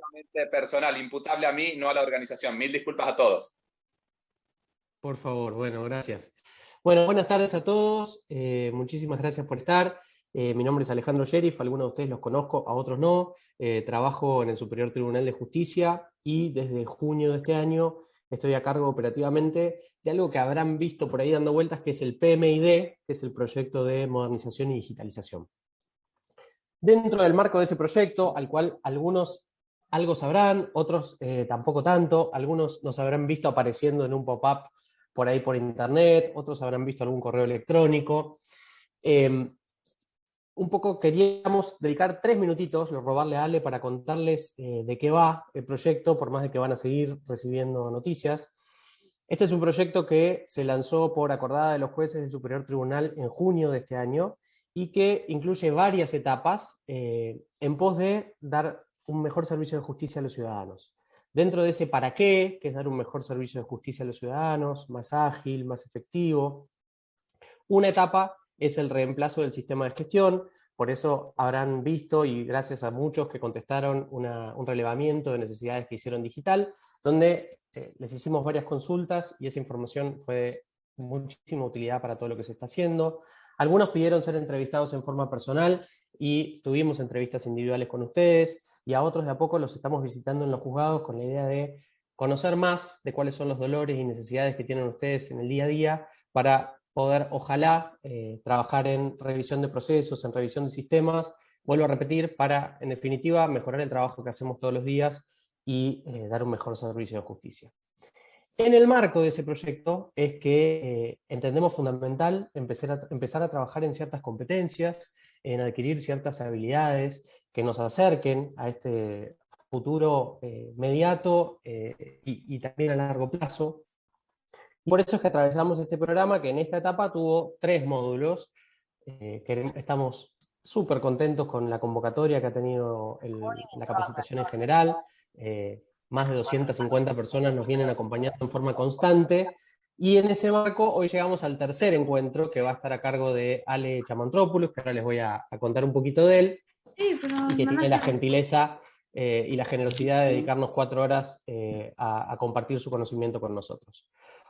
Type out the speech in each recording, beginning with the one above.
exclusivamente personal, imputable a mí, no a la organización. Mil disculpas a todos. Por favor, bueno, gracias. Bueno, buenas tardes a todos, muchísimas gracias por estar. Mi nombre es Alejandro Sheriff, algunos de ustedes los conozco, a otros no. Trabajo en el Superior Tribunal de Justicia y desde junio de este año estoy a cargo operativamente de algo que habrán visto por ahí dando vueltas, que es el PMID, que es el proyecto de modernización y digitalización. Dentro del marco de ese proyecto, al cual algunos algo sabrán, otros tampoco tanto, algunos nos habrán visto apareciendo en un pop-up por ahí por internet, otros habrán visto algún correo electrónico. Un poco queríamos dedicar 3 minutitos, robarle a Ale para contarles de qué va el proyecto, por más de que van a seguir recibiendo noticias. Este es un proyecto que se lanzó por acordada de los jueces del Superior Tribunal en junio de este año y que incluye varias etapas en pos de dar un mejor servicio de justicia a los ciudadanos. Dentro de ese para qué, que es dar un mejor servicio de justicia a los ciudadanos, más ágil, más efectivo, una etapa es el reemplazo del sistema de gestión, por eso habrán visto, y gracias a muchos que contestaron, un relevamiento de necesidades que hicieron digital, donde les hicimos varias consultas y esa información fue de muchísima utilidad para todo lo que se está haciendo. Algunos pidieron ser entrevistados en forma personal y tuvimos entrevistas individuales con ustedes, y a otros de a poco los estamos visitando en los juzgados con la idea de conocer más de cuáles son los dolores y necesidades que tienen ustedes en el día a día para poder, ojalá, trabajar en revisión de procesos, en revisión de sistemas, vuelvo a repetir, para, en definitiva, mejorar el trabajo que hacemos todos los días y dar un mejor servicio de justicia. En el marco de ese proyecto es que entendemos fundamental empezar a trabajar en ciertas competencias, en adquirir ciertas habilidades que nos acerquen a este futuro inmediato y también a largo plazo. Por eso es que atravesamos este programa que en esta etapa tuvo 3 módulos. Estamos súper contentos con la convocatoria que ha tenido la capacitación en general. Más de 250 personas nos vienen acompañando en forma constante. Y en ese marco hoy llegamos al tercer encuentro que va a estar a cargo de Ale Chamantropoulos, que ahora les voy a contar un poquito de él, Sí, pero y que no tiene nos la queda. gentileza y la generosidad de dedicarnos 4 horas a compartir su conocimiento con nosotros.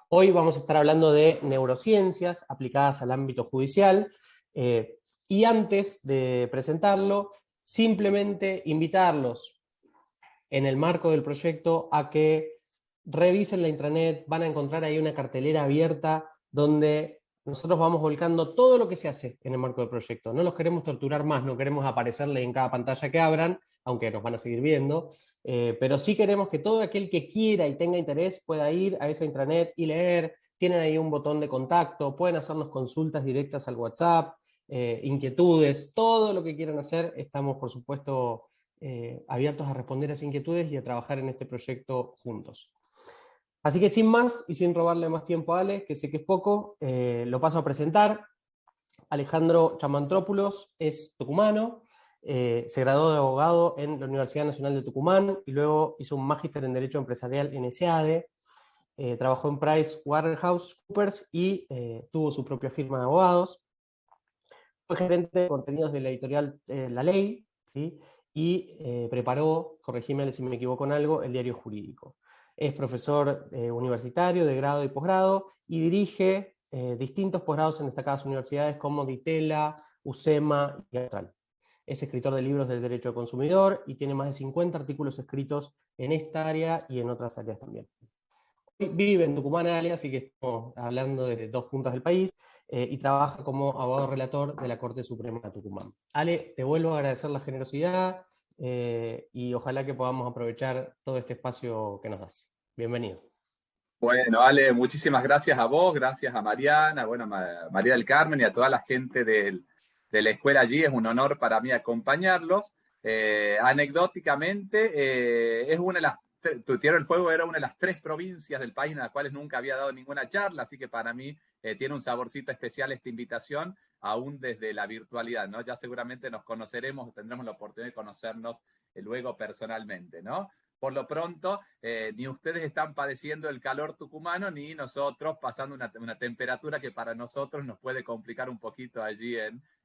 Hoy vamos a estar hablando de neurociencias aplicadas al ámbito judicial, y antes de presentarlo, simplemente invitarlos en el marco del proyecto a que revisen la intranet. Van a encontrar ahí una cartelera abierta donde nosotros vamos volcando todo lo que se hace en el marco del proyecto. No los queremos torturar más, no queremos aparecerle en cada pantalla que abran, aunque nos van a seguir viendo, pero sí queremos que todo aquel que quiera y tenga interés pueda ir a esa intranet y leer. Tienen ahí un botón de contacto, pueden hacernos consultas directas al WhatsApp, inquietudes, todo lo que quieran hacer. Estamos, por supuesto, abiertos a responder a esas inquietudes y a trabajar en este proyecto juntos. Así que sin más y sin robarle más tiempo a Ale, que sé que es poco, lo paso a presentar. Alejandro Chamantropoulos es tucumano, se graduó de abogado en la Universidad Nacional de Tucumán y luego hizo un magíster en Derecho Empresarial en ESEADE, trabajó en PricewaterhouseCoopers y tuvo su propia firma de abogados. Fue gerente de contenidos de la editorial La Ley, ¿sí? Y preparó, corregime si me equivoco en algo, el Diario Jurídico. Es profesor universitario de grado y posgrado y dirige distintos posgrados en destacadas universidades como DITELA, UCEMA y Austral. Es escritor de libros del derecho del consumidor y tiene más de 50 artículos escritos en esta área y en otras áreas también. Vive en Tucumán, Ale, así que estamos hablando desde 2 puntas del país, y trabaja como abogado relator de la Corte Suprema de Tucumán. Ale, te vuelvo a agradecer la generosidad y ojalá que podamos aprovechar todo este espacio que nos das. Bienvenido. Bueno, Ale, muchísimas gracias a vos, gracias a Mariana, bueno, María del Carmen y a toda la gente de la escuela allí. Es un honor para mí acompañarlos. Anecdóticamente, es una de las Tierra del Fuego era una de las 3 provincias del país en las cuales nunca había dado ninguna charla, así que para mí tiene un saborcito especial esta invitación, aún desde la virtualidad, ¿no? Ya seguramente nos conoceremos, tendremos la oportunidad de conocernos luego personalmente, ¿no? Por lo pronto, ni ustedes están padeciendo el calor tucumano, ni nosotros pasando una temperatura que para nosotros nos puede complicar un poquito allí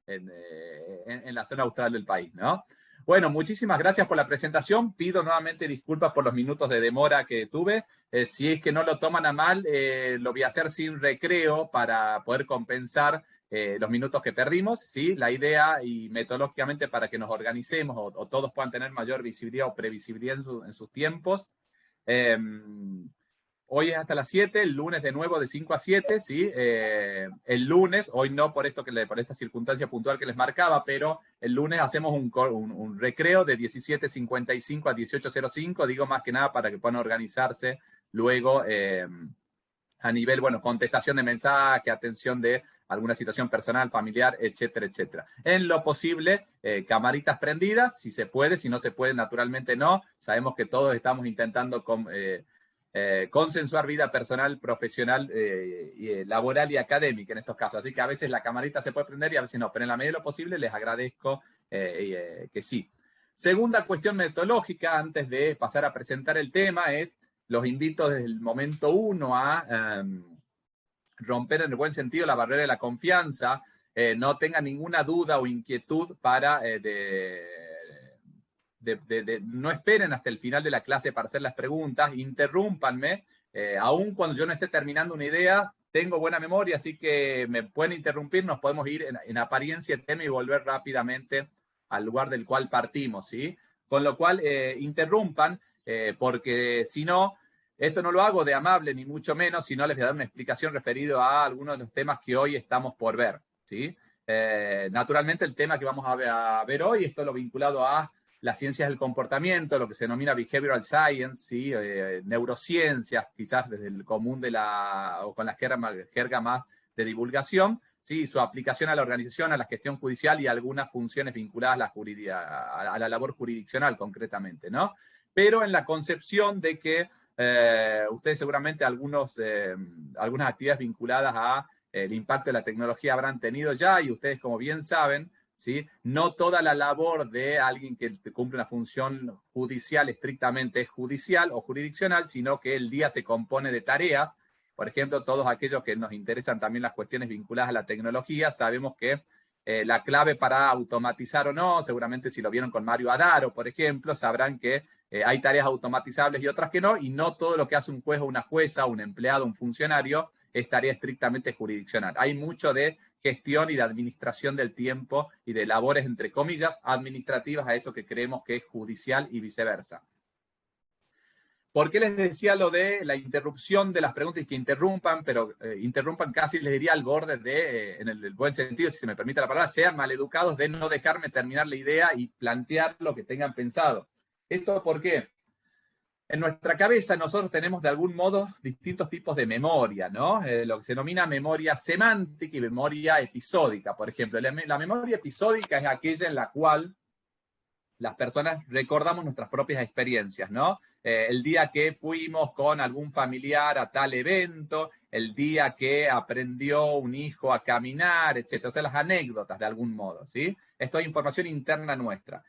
en la zona austral del país, ¿no? Bueno, muchísimas gracias por la presentación. Pido nuevamente disculpas por los minutos de demora que tuve. Si es que no lo toman a mal, lo voy a hacer sin recreo para poder compensar los minutos que perdimos, ¿sí? La idea y metodológicamente para que nos organicemos o todos puedan tener mayor visibilidad o previsibilidad en sus tiempos. Hoy es hasta las 7, el lunes de nuevo de 5 a 7, ¿sí? El lunes, hoy no por por esta circunstancia puntual que les marcaba, pero el lunes hacemos un recreo de 17:55 a 18:05, digo más que nada para que puedan organizarse luego a nivel, bueno, contestación de mensaje, atención de alguna situación personal, familiar, etcétera, etcétera. En lo posible, camaritas prendidas, si se puede, si no se puede, naturalmente no. Sabemos que todos estamos intentando consensuar vida personal, profesional, laboral y académica en estos casos. Así que a veces la camarita se puede prender y a veces no, pero en la medida de lo posible les agradezco que sí. Segunda cuestión metodológica, antes de pasar a presentar el tema, es los invito desde el momento 1 a romper en el buen sentido la barrera de la confianza. No tengan ninguna duda o inquietud para no esperen hasta el final de la clase para hacer las preguntas, interrúmpanme, aun cuando yo no esté terminando una idea, tengo buena memoria, así que me pueden interrumpir, nos podemos ir en apariencia el tema y volver rápidamente al lugar del cual partimos, ¿sí? Con lo cual, interrumpan, porque si no, esto no lo hago de amable ni mucho menos, sino les voy a dar una explicación referido a algunos de los temas que hoy estamos por ver, ¿sí? Naturalmente el tema que vamos a ver hoy, esto es lo vinculado a las ciencias del comportamiento, lo que se denomina behavioral science, ¿sí? Neurociencias, quizás desde el común o con la jerga más de divulgación, ¿sí? Su aplicación a la organización, a la gestión judicial y algunas funciones vinculadas a la labor jurisdiccional concretamente, ¿no? Pero en la concepción de que ustedes seguramente algunas actividades vinculadas a el impacto de la tecnología habrán tenido ya, y ustedes, como bien saben, ¿sí? No toda la labor de alguien que cumple una función judicial estrictamente es judicial o jurisdiccional, sino que el día se compone de tareas. Por ejemplo, todos aquellos que nos interesan también las cuestiones vinculadas a la tecnología, sabemos que la clave para automatizar o no, seguramente si lo vieron con Mario Adaro, por ejemplo, sabrán que hay tareas automatizables y otras que no, y no todo lo que hace un juez o una jueza, un empleado, un funcionario, es tarea estrictamente jurisdiccional. Hay mucho de gestión y de administración del tiempo y de labores, entre comillas, administrativas a eso que creemos que es judicial y viceversa. ¿Por qué les decía lo de la interrupción de las preguntas y que interrumpan, pero interrumpan casi, les diría, al borde de, en el buen sentido, si se me permite la palabra, sean maleducados de no dejarme terminar la idea y plantear lo que tengan pensado? ¿Esto por qué? En nuestra cabeza nosotros tenemos de algún modo distintos tipos de memoria, ¿no? Lo que se denomina memoria semántica y memoria episódica, por ejemplo. La memoria episódica es aquella en la cual las personas recordamos nuestras propias experiencias, ¿no? El día que fuimos con algún familiar a tal evento, el día que aprendió un hijo a caminar, etc. O sea, las anécdotas de algún modo, ¿sí? Esto es información interna nuestra.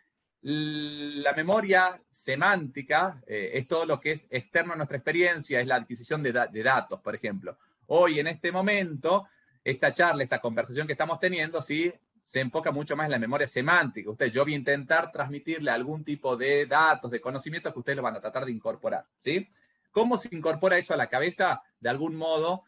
La memoria semántica es todo lo que es externo a nuestra experiencia, es la adquisición de datos, por ejemplo. Hoy, en este momento, esta charla, esta conversación que estamos teniendo, ¿sí? Se enfoca mucho más en la memoria semántica. Yo voy a intentar transmitirle algún tipo de datos, de conocimientos que ustedes lo van a tratar de incorporar, ¿sí? ¿Cómo se incorpora eso a la cabeza? De algún modo,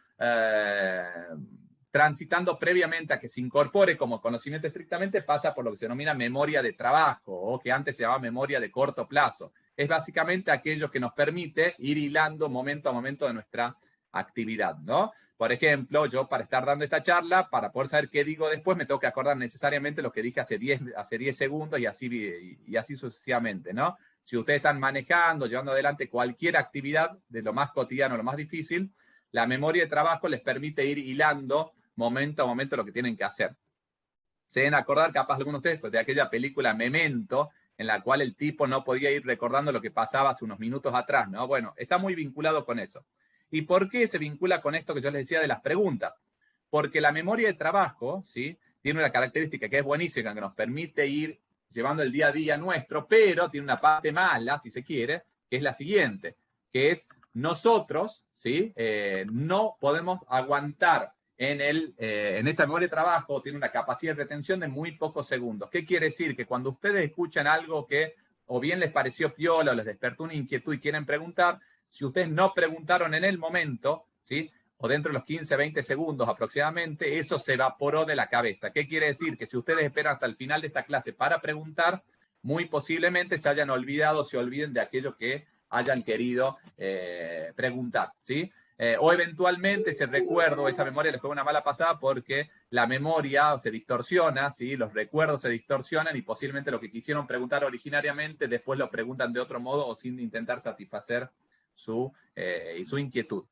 transitando previamente a que se incorpore como conocimiento estrictamente, pasa por lo que se denomina memoria de trabajo, o que antes se llamaba memoria de corto plazo. Es básicamente aquello que nos permite ir hilando momento a momento de nuestra actividad, ¿no? Por ejemplo, yo para estar dando esta charla, para poder saber qué digo después, me tengo que acordar necesariamente lo que dije hace 10 segundos y así sucesivamente, ¿no? Si ustedes están manejando, llevando adelante cualquier actividad, de lo más cotidiano a lo más difícil, la memoria de trabajo les permite ir hilando momento a momento lo que tienen que hacer. Se deben acordar, capaz algunos de ustedes, de aquella película Memento, en la cual el tipo no podía ir recordando lo que pasaba hace unos minutos atrás, ¿no? Bueno, está muy vinculado con eso. ¿Y por qué se vincula con esto que yo les decía de las preguntas? Porque la memoria de trabajo, ¿sí? Tiene una característica que es buenísima, que nos permite ir llevando el día a día nuestro, pero tiene una parte mala, si se quiere, que es la siguiente, que es nosotros, ¿sí? No podemos aguantar en esa memoria de trabajo tiene una capacidad de retención de muy pocos segundos. ¿Qué quiere decir? Que cuando ustedes escuchan algo que o bien les pareció piola o les despertó una inquietud y quieren preguntar, si ustedes no preguntaron en el momento, ¿sí?, o dentro de los 15, 20 segundos aproximadamente, eso se evaporó de la cabeza. ¿Qué quiere decir? Que si ustedes esperan hasta el final de esta clase para preguntar, muy posiblemente se hayan olvidado, se olviden de aquello que hayan querido preguntar, ¿sí? O eventualmente ese recuerdo, esa memoria les fue una mala pasada porque la memoria se distorsiona, ¿sí? Los recuerdos se distorsionan y posiblemente lo que quisieron preguntar originariamente después lo preguntan de otro modo o sin intentar satisfacer su inquietud.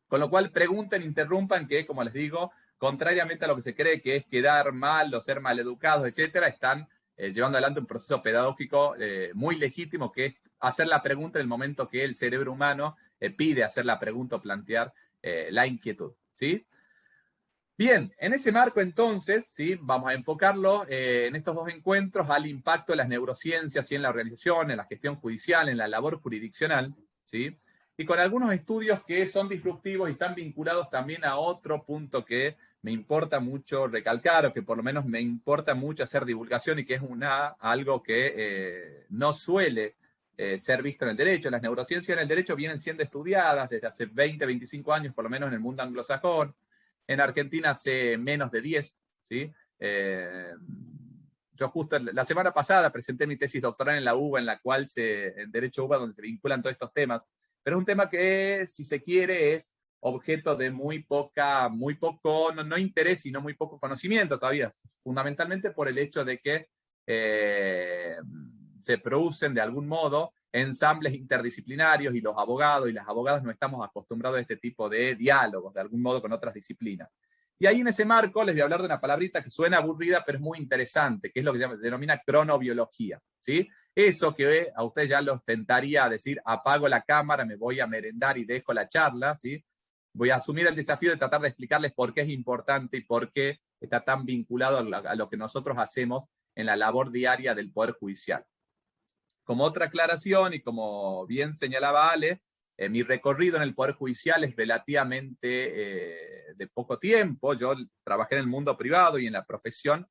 Con lo cual pregunten, interrumpan, que como les digo, contrariamente a lo que se cree que es quedar mal o ser maleducados, etcétera, están llevando adelante un proceso pedagógico muy legítimo, que es hacer la pregunta en el momento que el cerebro humano pide hacer la pregunta o plantear la inquietud, ¿sí? Bien, en ese marco entonces, ¿sí?, vamos a enfocarlo en estos dos encuentros al impacto de las neurociencias y en la organización, en la gestión judicial, en la labor jurisdiccional, ¿sí? Y con algunos estudios que son disruptivos y están vinculados también a otro punto que me importa mucho recalcar, o que por lo menos me importa mucho hacer divulgación y que es algo que no suele ser visto en el derecho. Las neurociencias en el derecho vienen siendo estudiadas desde hace 20, 25 años, por lo menos en el mundo anglosajón. En Argentina hace menos de 10, ¿sí? Yo justo la semana pasada presenté mi tesis doctoral en la UBA, en la cual en Derecho UBA, donde se vinculan todos estos temas. Pero es un tema que, si se quiere, es objeto de muy poco, no interés, sino muy poco conocimiento todavía, fundamentalmente por el hecho de que se producen de algún modo ensambles interdisciplinarios y los abogados y las abogadas no estamos acostumbrados a este tipo de diálogos, de algún modo con otras disciplinas. Y ahí en ese marco les voy a hablar de una palabrita que suena aburrida, pero es muy interesante, que es lo que se denomina cronobiología, ¿sí? Eso que a ustedes ya los tentaría decir, apago la cámara, me voy a merendar y dejo la charla, ¿sí? Voy a asumir el desafío de tratar de explicarles por qué es importante y por qué está tan vinculado a lo que nosotros hacemos en la labor diaria del Poder Judicial. Como otra aclaración, y como bien señalaba Ale, mi recorrido en el Poder Judicial es relativamente de poco tiempo. Yo trabajé en el mundo privado y en la profesión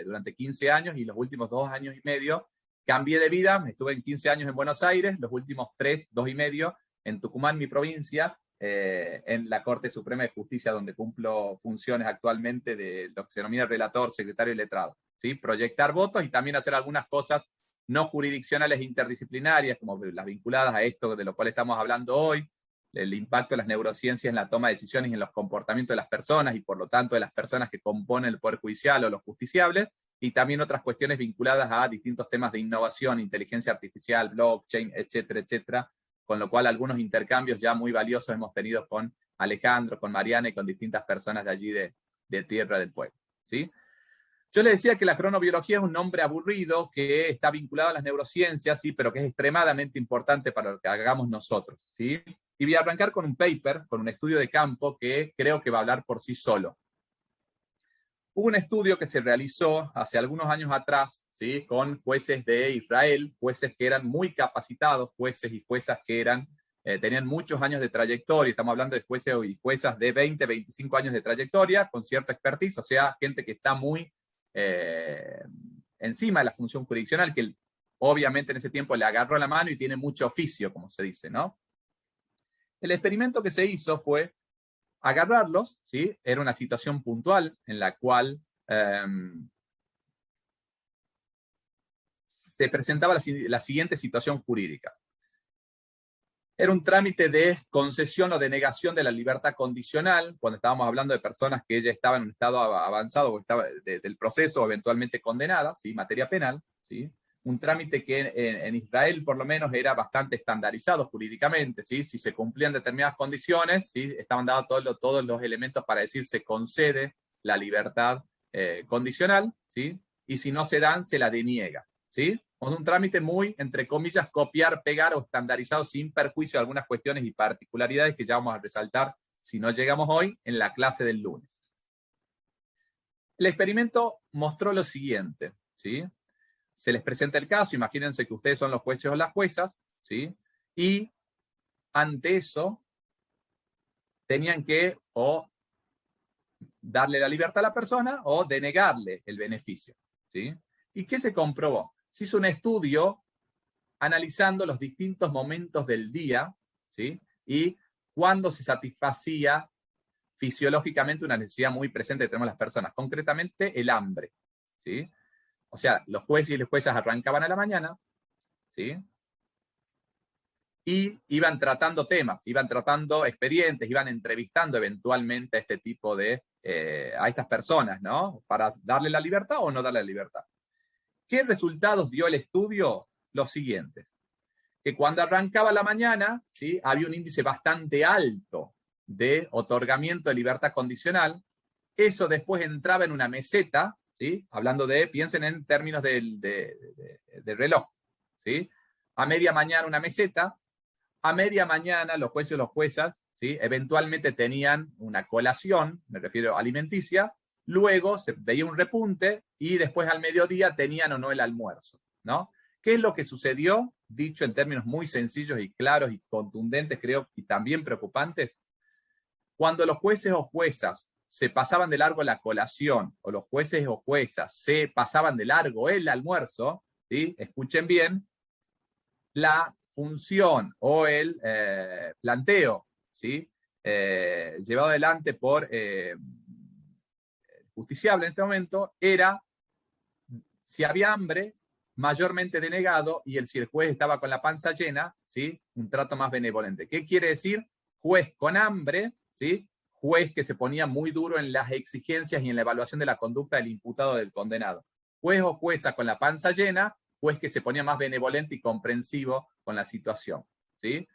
durante 15 años, y los últimos 2 años y medio cambié de vida. Estuve en 15 años en Buenos Aires, los últimos 2 y medio en Tucumán, mi provincia, en la Corte Suprema de Justicia, donde cumplo funciones actualmente de lo que se denomina relator, secretario y letrado, ¿sí? Proyectar votos y también hacer algunas cosas no jurisdiccionales e interdisciplinarias, como las vinculadas a esto de lo cual estamos hablando hoy, el impacto de las neurociencias en la toma de decisiones y en los comportamientos de las personas, y por lo tanto de las personas que componen el Poder Judicial o los justiciables, y también otras cuestiones vinculadas a distintos temas de innovación, inteligencia artificial, blockchain, etcétera, etcétera, con lo cual algunos intercambios ya muy valiosos hemos tenido con Alejandro, con Mariana y con distintas personas de allí de Tierra del Fuego, ¿sí? Yo le decía que la cronobiología es un nombre aburrido que está vinculado a las neurociencias, sí, pero que es extremadamente importante para lo que hagamos nosotros, ¿sí? Y voy a arrancar con un paper, con un estudio de campo que creo que va a hablar por sí solo. Hubo un estudio que se realizó hace algunos años atrás, ¿sí?, con jueces de Israel, jueces que eran muy capacitados, jueces y juezas que tenían muchos años de trayectoria. Estamos hablando de jueces y juezas de 20, 25 años de trayectoria, con cierta expertise, o sea, gente que está muy encima de la función jurisdiccional, que obviamente en ese tiempo le agarró la mano y tiene mucho oficio, como se dice, ¿no? El experimento que se hizo fue agarrarlos, ¿sí? Era una situación puntual en la cual se presentaba la siguiente situación jurídica. Era un trámite de concesión o de negación de la libertad condicional, cuando estábamos hablando de personas que ya estaban en un estado avanzado o estaba del proceso o eventualmente condenadas, ¿sí?, materia penal, ¿sí? Un trámite que en Israel por lo menos era bastante estandarizado jurídicamente, ¿sí? Si se cumplían determinadas condiciones, ¿sí?, estaban dados todos los elementos para decir se concede la libertad condicional, ¿sí?, y si no se dan, se la deniega, ¿sí? Con un trámite muy, entre comillas, copiar, pegar o estandarizado, sin perjuicio de algunas cuestiones y particularidades que ya vamos a resaltar si no llegamos hoy en la clase del lunes. El experimento mostró lo siguiente, ¿sí? Se les presenta el caso, imagínense que ustedes son los jueces o las juezas, ¿sí? Y ante eso tenían que darle la libertad a la persona o denegarle el beneficio, ¿sí? ¿Y qué se comprobó? Se hizo un estudio analizando los distintos momentos del día, ¿sí? Y cuándo se satisfacía fisiológicamente una necesidad muy presente que tenemos las personas, concretamente el hambre, ¿sí? O sea, los jueces y las juezas arrancaban a la mañana, ¿sí? Y iban tratando temas, iban tratando expedientes, iban entrevistando eventualmente a este tipo de, a estas personas, ¿no? Para darle la libertad o no darle la libertad. ¿Qué resultados dio el estudio? Los siguientes. Que cuando arrancaba la mañana, ¿sí? Había un índice bastante alto de otorgamiento de libertad condicional. Eso después entraba en una meseta, ¿sí? Hablando de, piensen en términos de reloj, ¿sí? A media mañana una meseta, a media mañana los jueces y las juezas, ¿sí? Eventualmente tenían una colación, me refiero alimenticia, luego se veía un repunte y después al mediodía tenían o no el almuerzo, ¿no? ¿Qué es lo que sucedió? Dicho en términos muy sencillos y claros y contundentes, creo, y también preocupantes, cuando los jueces o juezas se pasaban de largo la colación, o los jueces o juezas se pasaban de largo el almuerzo, ¿sí? Escuchen bien, la función o el planteo, ¿sí? Llevado adelante por justiciable en este momento, era si había hambre, mayormente denegado, y si el juez estaba con la panza llena, ¿sí? Un trato más benevolente. ¿Qué quiere decir? Juez con hambre, ¿sí? Juez que se ponía muy duro en las exigencias y en la evaluación de la conducta del imputado o del condenado. Juez o jueza con la panza llena, juez que se ponía más benevolente y comprensivo con la situación, ¿sí?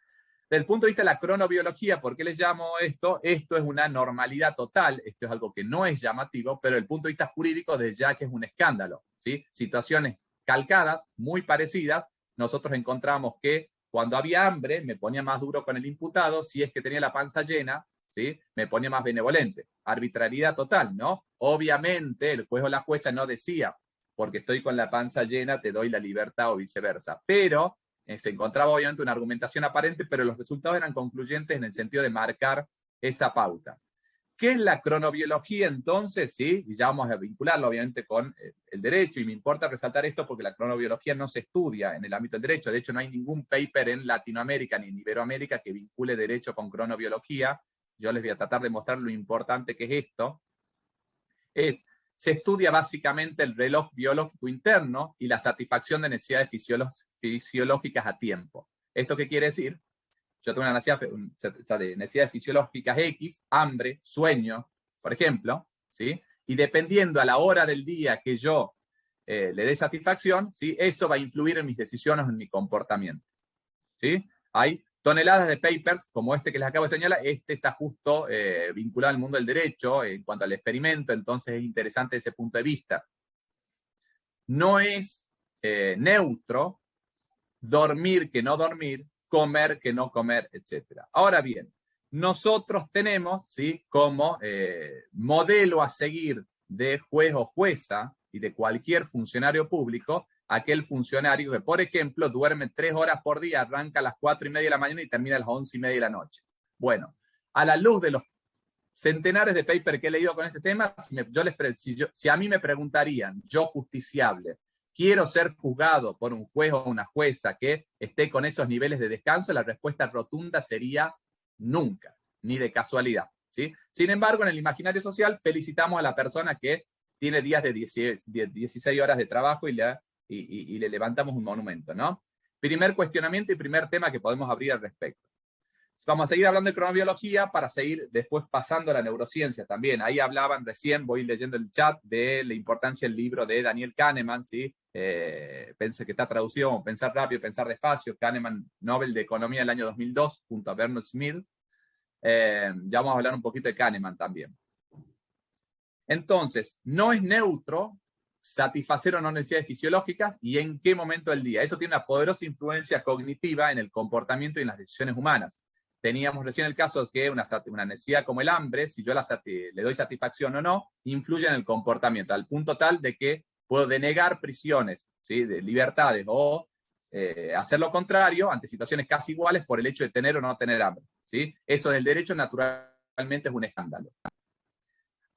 Desde el punto de vista de la cronobiología, ¿por qué les llamo esto? Esto es una normalidad total, esto es algo que no es llamativo, pero desde el punto de vista jurídico, desde ya que es un escándalo, ¿sí? Situaciones calcadas, muy parecidas, nosotros encontramos que cuando había hambre me ponía más duro con el imputado, si es que tenía la panza llena, ¿sí? Me ponía más benevolente. Arbitrariedad total, ¿no? Obviamente el juez o la jueza no decía, porque estoy con la panza llena, te doy la libertad o viceversa, pero se encontraba obviamente una argumentación aparente, pero los resultados eran concluyentes en el sentido de marcar esa pauta. ¿Qué es la cronobiología entonces? ¿Sí? Y ya vamos a vincularlo obviamente con el derecho, y me importa resaltar esto porque la cronobiología no se estudia en el ámbito del derecho. De hecho, no hay ningún paper en Latinoamérica ni en Iberoamérica que vincule derecho con cronobiología. Yo les voy a tratar de mostrar lo importante que es esto. Se estudia básicamente el reloj biológico interno y la satisfacción de necesidades fisiológicas a tiempo. ¿Esto qué quiere decir? Yo tengo una necesidad de necesidades fisiológicas X, hambre, sueño, por ejemplo, ¿sí? Y dependiendo a la hora del día que yo le dé satisfacción, ¿sí? Eso va a influir en mis decisiones, en mi comportamiento, ¿sí? Hay toneladas de papers como este que les acabo de señalar. Este está justo vinculado al mundo del derecho en cuanto al experimento, entonces es interesante ese punto de vista. No es neutro dormir que no dormir, comer que no comer, etc. Ahora bien, nosotros tenemos, ¿sí? Como modelo a seguir de juez o jueza y de cualquier funcionario público, aquel funcionario que, por ejemplo, duerme 3 horas por día, arranca a las 4:30 de la mañana y termina a las 11:30 de la noche. Bueno, a la luz de los centenares de papers que he leído con este tema, si a mí me preguntarían, yo justiciable, ¿quiero ser juzgado por un juez o una jueza que esté con esos niveles de descanso? La respuesta rotunda sería nunca, ni de casualidad, ¿sí? Sin embargo, en el imaginario social felicitamos a la persona que tiene días de 16 horas de trabajo y le levantamos un monumento, ¿no? Primer cuestionamiento y primer tema que podemos abrir al respecto. Vamos a seguir hablando de cronobiología para seguir después pasando a la neurociencia también. Ahí hablaban recién, voy leyendo el chat, de la importancia del libro de Daniel Kahneman, ¿sí? Pensé que está traducido, Pensar rápido, pensar despacio, Kahneman, Nobel de Economía del año 2002, junto a Bernard Smith. Ya vamos a hablar un poquito de Kahneman también. Entonces, no es neutro satisfacer o no necesidades fisiológicas y en qué momento del día. Eso tiene una poderosa influencia cognitiva en el comportamiento y en las decisiones humanas. Teníamos recién el caso de que una necesidad como el hambre, si yo le doy satisfacción o no, influye en el comportamiento, al punto tal de que puedo denegar prisiones, ¿sí? De libertades, o hacer lo contrario ante situaciones casi iguales por el hecho de tener o no tener hambre, ¿sí? Eso del derecho naturalmente es un escándalo.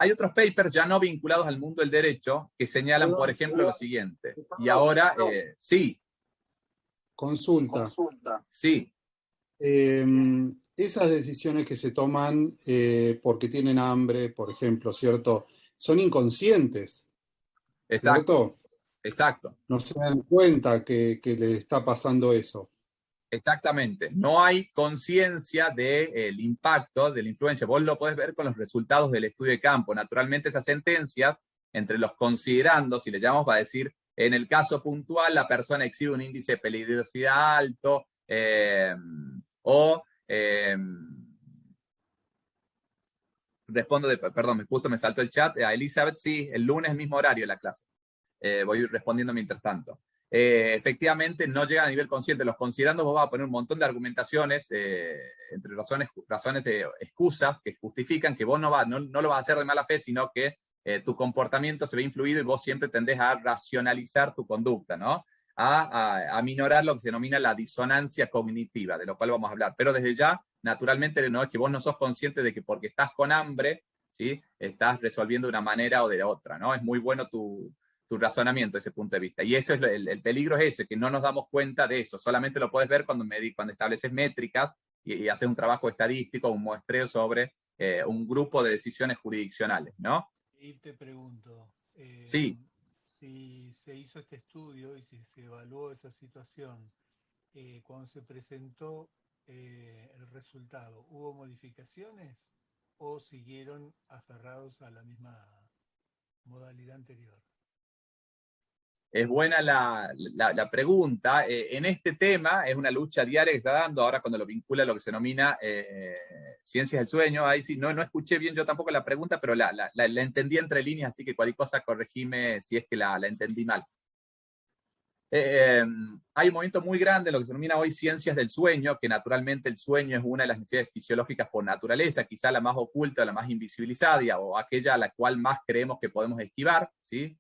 Hay otros papers ya no vinculados al mundo del derecho que señalan, por ejemplo, lo siguiente. Y ahora, sí. Consulta. Sí. Esas decisiones que se toman porque tienen hambre, por ejemplo, ¿cierto? Son inconscientes, Exacto. ¿cierto? Exacto. No se dan cuenta que le está pasando eso. Exactamente. No hay conciencia del impacto, de la influencia. Vos lo podés ver con los resultados del estudio de campo. Naturalmente esas sentencias, entre los considerandos, si le llamamos, va a decir, en el caso puntual, la persona exhibe un índice de peligrosidad alto, respondo perdón, justo me saltó el chat, a Elizabeth, sí, el lunes mismo horario de la clase. Voy respondiendo mientras tanto. Efectivamente, no llegan a nivel consciente. Los considerandos vos vas a poner un montón de argumentaciones, entre razones de excusas que justifican que vos no lo vas a hacer de mala fe, sino que tu comportamiento se ve influido y vos siempre tendés a racionalizar tu conducta, ¿no? A minorar lo que se denomina la disonancia cognitiva, de lo cual vamos a hablar. Pero desde ya, naturalmente, no es que vos no sos consciente de que porque estás con hambre, ¿sí? Estás resolviendo de una manera o de otra, ¿no? Es muy bueno tu razonamiento desde ese punto de vista. Y eso es el peligro es ese, que no nos damos cuenta de eso. Solamente lo puedes ver cuando estableces métricas y haces un trabajo estadístico, un muestreo sobre un grupo de decisiones jurisdiccionales, ¿no? Y te pregunto, sí. Si se hizo este estudio y si se evaluó esa situación, cuando se presentó el resultado, ¿hubo modificaciones o siguieron aferrados a la misma modalidad anterior? Es buena la pregunta. En este tema es una lucha diaria que está dando, ahora cuando lo vincula a lo que se denomina ciencias del sueño. Ahí sí, no escuché bien yo tampoco la pregunta, pero la entendí entre líneas, así que cualquier cosa corregime si es que la entendí mal. Hay un movimiento muy grande, lo que se denomina hoy ciencias del sueño, que naturalmente el sueño es una de las necesidades fisiológicas por naturaleza, quizá la más oculta, la más invisibilizada, o aquella a la cual más creemos que podemos esquivar, ¿sí?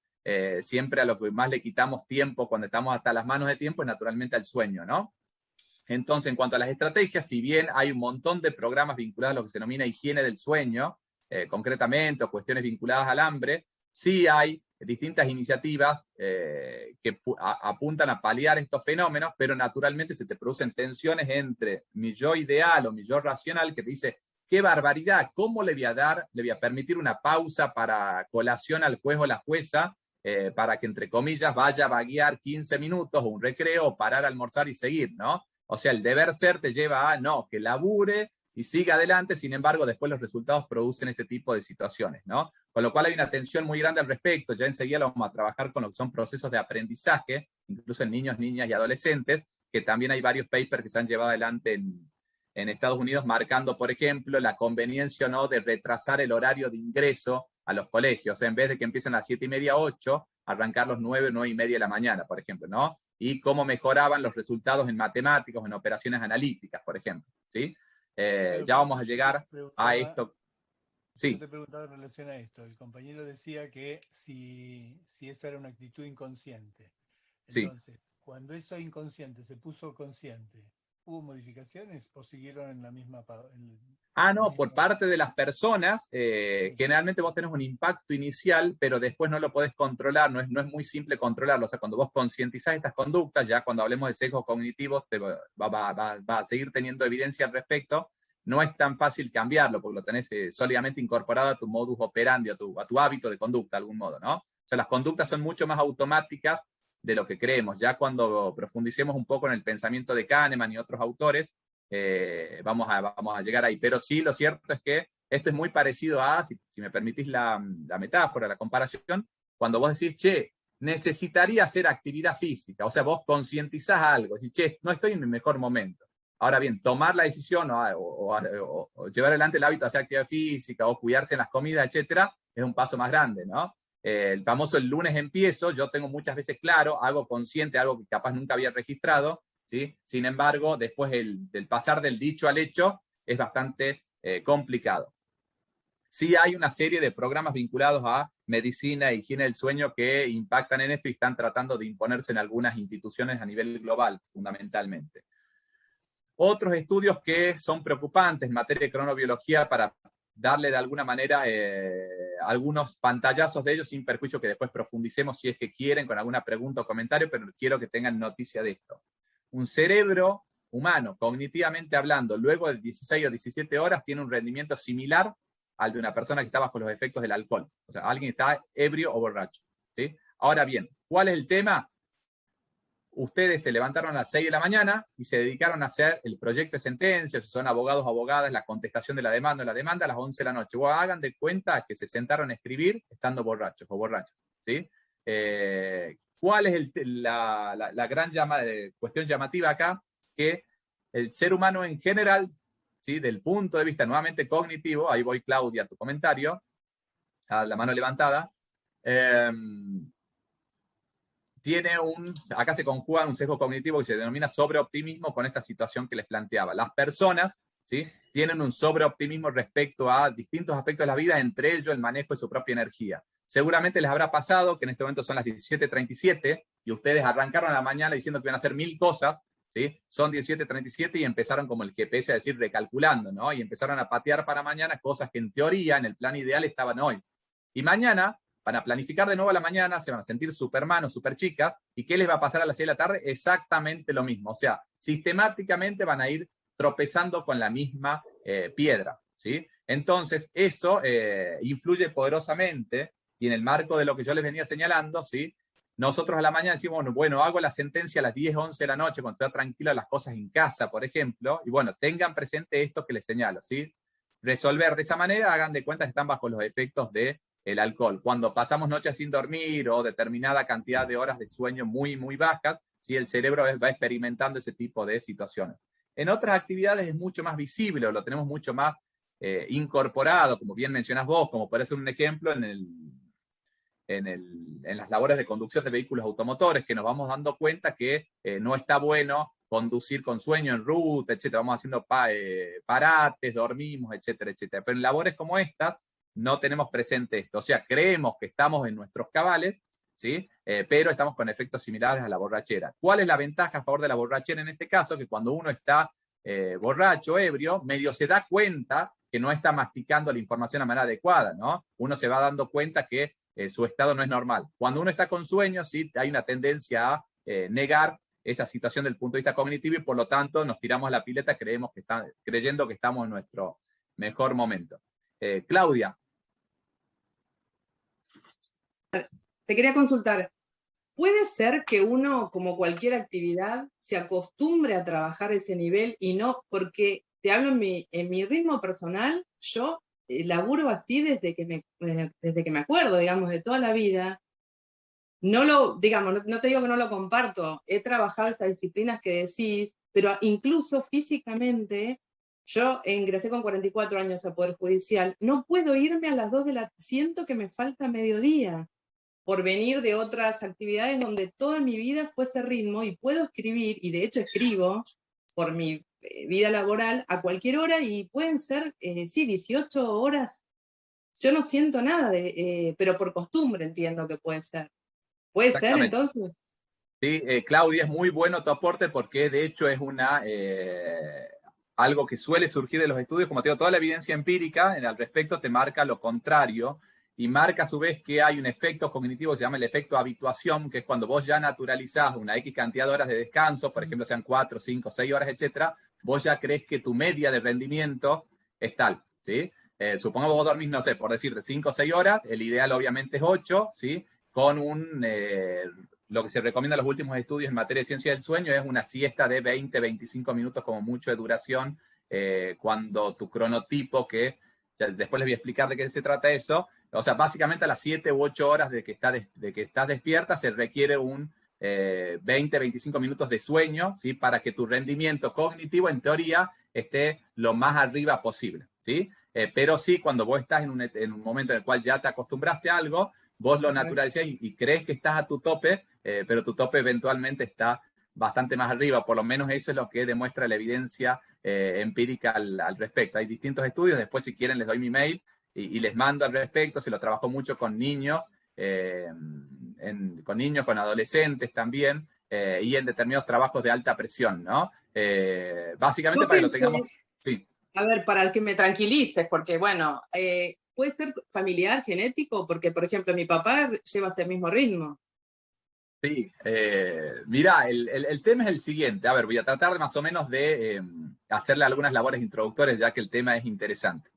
Siempre a lo que más le quitamos tiempo cuando estamos hasta las manos de tiempo es naturalmente al sueño, ¿no? Entonces, en cuanto a las estrategias, si bien hay un montón de programas vinculados a lo que se denomina higiene del sueño, concretamente, o cuestiones vinculadas al hambre, sí hay distintas iniciativas que apuntan a paliar estos fenómenos, pero naturalmente se te producen tensiones entre mi yo ideal o mi yo racional que te dice, qué barbaridad, ¿cómo le voy a permitir una pausa para colación al juez o la jueza para que, entre comillas, vaya a vaguear 15 minutos o un recreo o parar a almorzar y seguir, ¿no? O sea, el deber ser te lleva a, no, que labure y siga adelante, sin embargo, después los resultados producen este tipo de situaciones, ¿no? Con lo cual hay una tensión muy grande al respecto. Ya enseguida lo vamos a trabajar con lo que son procesos de aprendizaje, incluso en niños, niñas y adolescentes, que también hay varios papers que se han llevado adelante en Estados Unidos, marcando, por ejemplo, la conveniencia o no de retrasar el horario de ingreso a los colegios. O sea, en vez de que empiecen a las 7:30, 8, arrancar los 9, 9:30 de la mañana, por ejemplo, ¿no? Y cómo mejoraban los resultados en matemáticas o en operaciones analíticas, por ejemplo, ¿sí? Ya vamos a llegar a esto. Sí. Yo te preguntaba en relación a esto. El compañero decía que si esa era una actitud inconsciente. Entonces, sí, cuando eso inconsciente se puso consciente, ¿hubo modificaciones o siguieron en la misma? No, por parte de las personas, generalmente vos tenés un impacto inicial, pero después no lo podés controlar, no es muy simple controlarlo. O sea, cuando vos concientizás estas conductas, ya cuando hablemos de sesgos cognitivos, va a seguir teniendo evidencia al respecto. No es tan fácil cambiarlo, porque lo tenés sólidamente incorporado a tu modus operandi, a tu hábito de conducta, de algún modo, ¿no? O sea, las conductas son mucho más automáticas de lo que creemos. Ya cuando profundicemos un poco en el pensamiento de Kahneman y otros autores, vamos a llegar ahí. Pero sí, lo cierto es que esto es muy parecido a, si me permitís la metáfora, la comparación, cuando vos decís, che, necesitaría hacer actividad física, o sea, vos concientizás algo, decís, che, no estoy en mi mejor momento. Ahora bien, tomar la decisión o llevar adelante el hábito de hacer actividad física o cuidarse en las comidas, etcétera, es un paso más grande, ¿no? El famoso el lunes empiezo, yo tengo muchas veces claro, hago consciente algo que capaz nunca había registrado, ¿sí? Sin embargo, después del pasar del dicho al hecho es bastante complicado. Sí hay una serie de programas vinculados a medicina e higiene del sueño que impactan en esto y están tratando de imponerse en algunas instituciones a nivel global, fundamentalmente. Otros estudios que son preocupantes en materia de cronobiología para darle de alguna manera algunos pantallazos de ellos sin perjuicio que después profundicemos si es que quieren con alguna pregunta o comentario, pero quiero que tengan noticia de esto. Un cerebro humano, cognitivamente hablando, luego de 16 o 17 horas, tiene un rendimiento similar al de una persona que está bajo los efectos del alcohol. O sea, alguien que está ebrio o borracho, ¿sí? Ahora bien, ¿cuál es el tema? Ustedes se levantaron a las 6 de la mañana y se dedicaron a hacer el proyecto de sentencia, si son abogados o abogadas, la contestación de la demanda a las 11 de la noche. Bueno, hagan de cuenta que se sentaron a escribir estando borrachos o borrachas, ¿sí? ¿Cuál es la gran cuestión llamativa acá? Que el ser humano en general, ¿sí? Del punto de vista nuevamente cognitivo, ahí voy Claudia, tu comentario, a la mano levantada, acá se conjuga un sesgo cognitivo que se denomina sobreoptimismo con esta situación que les planteaba. Las personas, ¿sí? Tienen un sobreoptimismo respecto a distintos aspectos de la vida, entre ellos el manejo de su propia energía. Seguramente les habrá pasado que en este momento son las 17:37 y ustedes arrancaron a la mañana diciendo que iban a hacer 1000 cosas, ¿sí? Son 17:37 y empezaron como el GPS a decir recalculando, ¿no? Y empezaron a patear para mañana cosas que en teoría, en el plan ideal, estaban hoy. Y mañana van a planificar de nuevo a la mañana, se van a sentir superman o superchicas, ¿y qué les va a pasar a las 6 de la tarde? Exactamente lo mismo. O sea, sistemáticamente van a ir tropezando con la misma piedra, ¿sí? Entonces, eso influye poderosamente, y en el marco de lo que yo les venía señalando, ¿sí? Nosotros a la mañana decimos, bueno, hago la sentencia a las 10, 11 de la noche, cuando está tranquila las cosas en casa, por ejemplo, y bueno, tengan presente esto que les señalo, ¿sí? Resolver de esa manera, hagan de cuenta que están bajo los efectos de el alcohol. Cuando pasamos noches sin dormir o determinada cantidad de horas de sueño muy, muy bajas, ¿sí? El cerebro va experimentando ese tipo de situaciones. En otras actividades es mucho más visible, o lo tenemos mucho más incorporado, como bien mencionás vos, como puede ser un ejemplo en las labores de conducción de vehículos automotores, que nos vamos dando cuenta que no está bueno conducir con sueño en ruta, etcétera. Vamos haciendo parates, dormimos, etcétera, etcétera. Pero en labores como estas, no tenemos presente esto. O sea, creemos que estamos en nuestros cabales, ¿sí? Pero estamos con efectos similares a la borrachera. ¿Cuál es la ventaja a favor de la borrachera en este caso? Que cuando uno está borracho, ebrio, medio se da cuenta que no está masticando la información de manera adecuada, ¿no? Uno se va dando cuenta que su estado no es normal. Cuando uno está con sueño, sí, hay una tendencia a negar esa situación del punto de vista cognitivo y por lo tanto nos tiramos a la pileta creyendo que estamos en nuestro mejor momento. Claudia. Te quería consultar, ¿puede ser que uno, como cualquier actividad, se acostumbre a trabajar ese nivel y no? Porque te hablo en mi ritmo personal, yo laburo así desde que me acuerdo, digamos, de toda la vida. Digamos, no te digo que no lo comparto, he trabajado estas disciplinas que decís, pero incluso físicamente, yo ingresé con 44 años a Poder Judicial, no puedo irme a las 2 de la tarde, siento que me falta mediodía, por venir de otras actividades donde toda mi vida fue ese ritmo y puedo escribir, y de hecho escribo por mi vida laboral a cualquier hora y pueden ser, sí, 18 horas. Yo no siento nada, pero por costumbre entiendo que puede ser. ¿Puede ser entonces? Sí, Claudia, es muy bueno tu aporte porque de hecho es algo que suele surgir de los estudios, como te digo, toda la evidencia empírica al respecto te marca lo contrario y marca a su vez que hay un efecto cognitivo que se llama el efecto habituación, que es cuando vos ya naturalizás una X cantidad de horas de descanso, por ejemplo, sean 4, 5, 6 horas, etcétera, vos ya crees que tu media de rendimiento es tal, ¿sí? Supongamos vos dormís, no sé, por decirte 5 o 6 horas, el ideal obviamente es 8, ¿sí? Con lo que se recomienda en los últimos estudios en materia de ciencia del sueño es una siesta de 20, 25 minutos como mucho de duración, cuando tu cronotipo, que después les voy a explicar de qué se trata eso, o sea, básicamente a las 7 u 8 horas de que estás despierta se requiere un 20, 25 minutos de sueño, ¿sí? Para que tu rendimiento cognitivo, en teoría, esté lo más arriba posible, ¿sí? Pero sí, cuando vos estás en un momento en el cual ya te acostumbraste a algo, vos lo naturalizás y crees que estás a tu tope, pero tu tope eventualmente está bastante más arriba. Por lo menos eso es lo que demuestra la evidencia empírica al respecto. Hay distintos estudios, después si quieren les doy mi mail y les mando al respecto. Se lo trabajo mucho con niños, con adolescentes también, y en determinados trabajos de alta presión, ¿no? Básicamente para que lo tengamos... Sí. A ver, para que me tranquilices, porque bueno, puede ser familiar, genético, porque por ejemplo mi papá lleva ese mismo ritmo. Sí, mira, el tema es el siguiente. A ver, voy a tratar de más o menos de hacerle algunas labores introductorias, ya que el tema es interesante.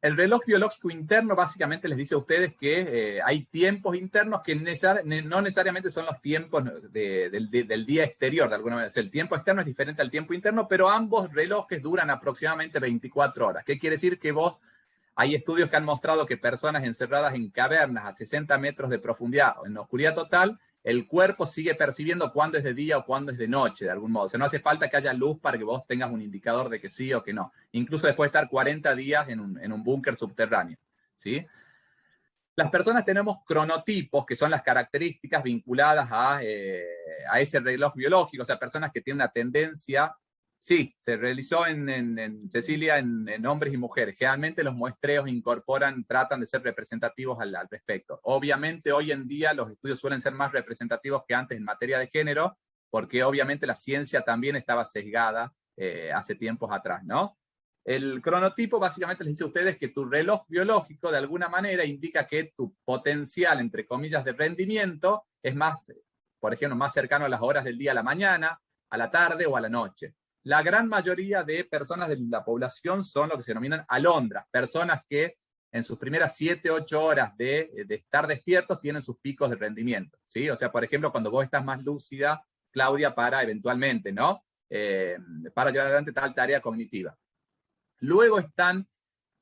El reloj biológico interno básicamente les dice a ustedes que hay tiempos internos que no necesariamente son los tiempos del día exterior, de alguna manera. O sea, el tiempo externo es diferente al tiempo interno, pero ambos relojes duran aproximadamente 24 horas. ¿Qué quiere decir? Que hay estudios que han mostrado que personas encerradas en cavernas a 60 metros de profundidad o en oscuridad total, el cuerpo sigue percibiendo cuándo es de día o cuándo es de noche, de algún modo. O sea, no hace falta que haya luz para que vos tengas un indicador de que sí o que no. Incluso después de estar 40 días en un búnker subterráneo, ¿sí? Las personas tenemos cronotipos, que son las características vinculadas a ese reloj biológico, o sea, personas que tienen una tendencia. Sí, se realizó en Cecilia en hombres y mujeres. Generalmente los muestreos tratan de ser representativos al respecto. Obviamente hoy en día los estudios suelen ser más representativos que antes en materia de género, porque obviamente la ciencia también estaba sesgada hace tiempos atrás, ¿no? El cronotipo básicamente les dice a ustedes que tu reloj biológico de alguna manera indica que tu potencial, entre comillas, de rendimiento es más, por ejemplo, más cercano a las horas del día a la mañana, a la tarde o a la noche. La gran mayoría de personas de la población son lo que se denominan alondras, personas que en sus primeras 7, 8 horas de estar despiertos tienen sus picos de rendimiento, ¿sí? O sea, por ejemplo, cuando vos estás más lúcida, Claudia, para eventualmente, ¿no? Para llevar adelante tal tarea cognitiva. Luego están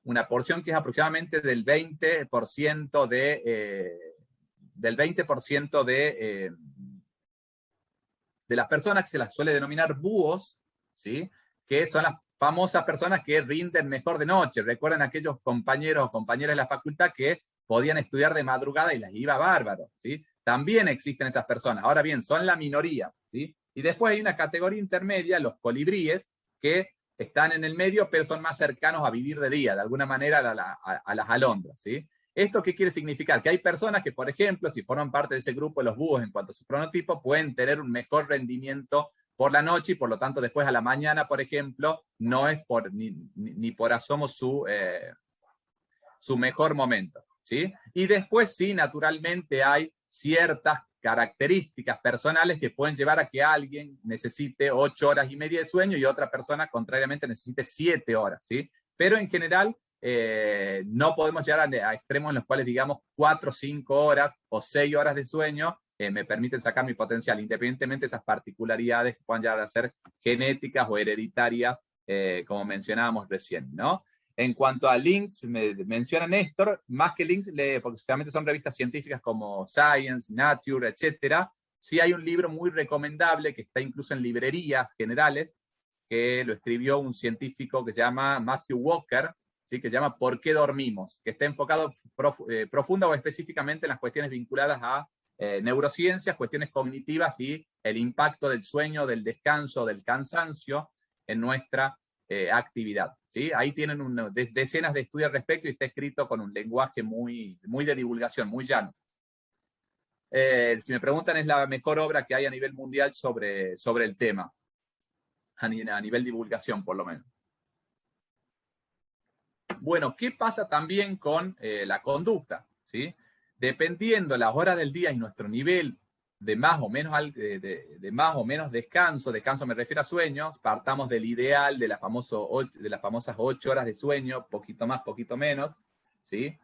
una porción que es aproximadamente del 20% de las personas que se las suele denominar búhos, ¿sí? Que son las famosas personas que rinden mejor de noche. Recuerden aquellos compañeros o compañeras de la facultad que podían estudiar de madrugada y les iba bárbaro, ¿sí? También existen esas personas. Ahora bien, son la minoría, ¿sí? Y después hay una categoría intermedia, los colibríes, que están en el medio, pero son más cercanos a vivir de día, de alguna manera a las alondras, ¿sí? ¿Esto qué quiere significar? Que hay personas que, por ejemplo, si forman parte de ese grupo de los búhos en cuanto a su cronotipo, pueden tener un mejor rendimiento por la noche y por lo tanto después a la mañana, por ejemplo, no es ni por asomo su mejor momento, ¿sí? Y después sí, naturalmente hay ciertas características personales que pueden llevar a que alguien necesite 8 horas y media de sueño y otra persona, contrariamente, necesite 7 horas, ¿sí? Pero en general, no podemos llegar a extremos en los cuales, digamos, 4, 5 horas o 6 horas de sueño me permiten sacar mi potencial, independientemente de esas particularidades que puedan llegar a ser genéticas o hereditarias, como mencionábamos recién, ¿no? En cuanto a links, me menciona Néstor, más que links, porque realmente son revistas científicas como Science, Nature, etc. Sí hay un libro muy recomendable que está incluso en librerías generales, que lo escribió un científico que se llama Matthew Walker, ¿sí? Que se llama ¿Por qué dormimos?, que está enfocado profunda o específicamente en las cuestiones vinculadas a neurociencias, cuestiones cognitivas y el impacto del sueño, del descanso, del cansancio en nuestra actividad, ¿sí? Ahí tienen decenas de estudios al respecto y está escrito con un lenguaje muy, muy de divulgación, muy llano. Si me preguntan, es la mejor obra que hay a nivel mundial sobre el tema, a nivel divulgación por lo menos. Bueno, ¿qué pasa también con la conducta? ¿Sí? Dependiendo las horas del día y nuestro nivel de más o menos descanso me refiero a sueños, partamos del ideal de las famosas 8 horas de sueño, poquito más, poquito menos, ¿sí?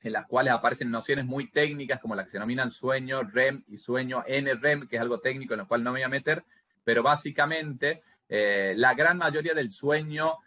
En las cuales aparecen nociones muy técnicas como las que se denominan sueño REM y sueño NREM, que es algo técnico en lo cual no me voy a meter, pero básicamente la gran mayoría del sueño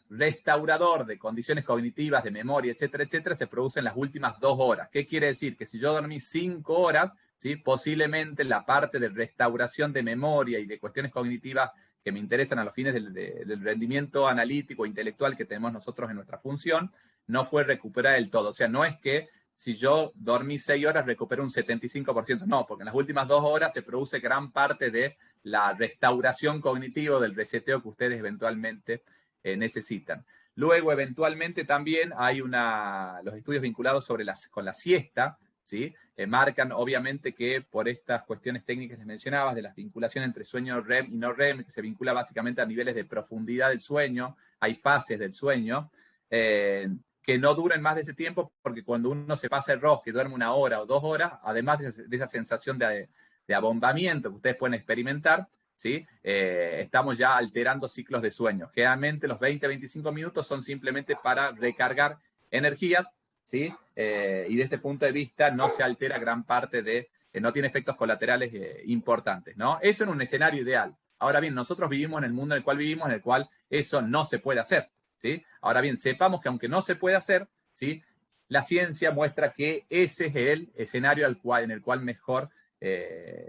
restaurador de condiciones cognitivas, de memoria, etcétera, etcétera, se produce en las últimas 2 horas. ¿Qué quiere decir? Que si yo dormí 5 horas, ¿sí? Posiblemente la parte de restauración de memoria y de cuestiones cognitivas que me interesan a los fines del rendimiento analítico, intelectual que tenemos nosotros en nuestra función, no fue recuperada del todo. O sea, no es que si yo dormí 6 horas recupero un 75%, no, porque en las últimas 2 horas se produce gran parte de la restauración cognitiva, del reseteo que ustedes eventualmente necesitan. Luego, eventualmente también hay los estudios vinculados con la siesta, ¿sí? Marcan obviamente que por estas cuestiones técnicas que mencionabas, de las vinculaciones entre sueño REM y no REM, que se vincula básicamente a niveles de profundidad del sueño, hay fases del sueño, que no duren más de ese tiempo, porque cuando uno se pasa el ROS, que duerme 1 hora o 2 horas, además de esa sensación de abombamiento que ustedes pueden experimentar, ¿sí? Estamos ya alterando ciclos de sueño. Generalmente los 20-25 minutos son simplemente para recargar energías, ¿sí? Y de ese punto de vista no se altera gran parte de, no tiene efectos colaterales importantes, ¿no? Eso en un escenario ideal. Ahora bien, nosotros vivimos en el mundo en el cual vivimos, en el cual eso no se puede hacer, ¿sí? Ahora bien, sepamos que aunque no se puede hacer, ¿sí? La ciencia muestra que ese es el escenario en el cual mejor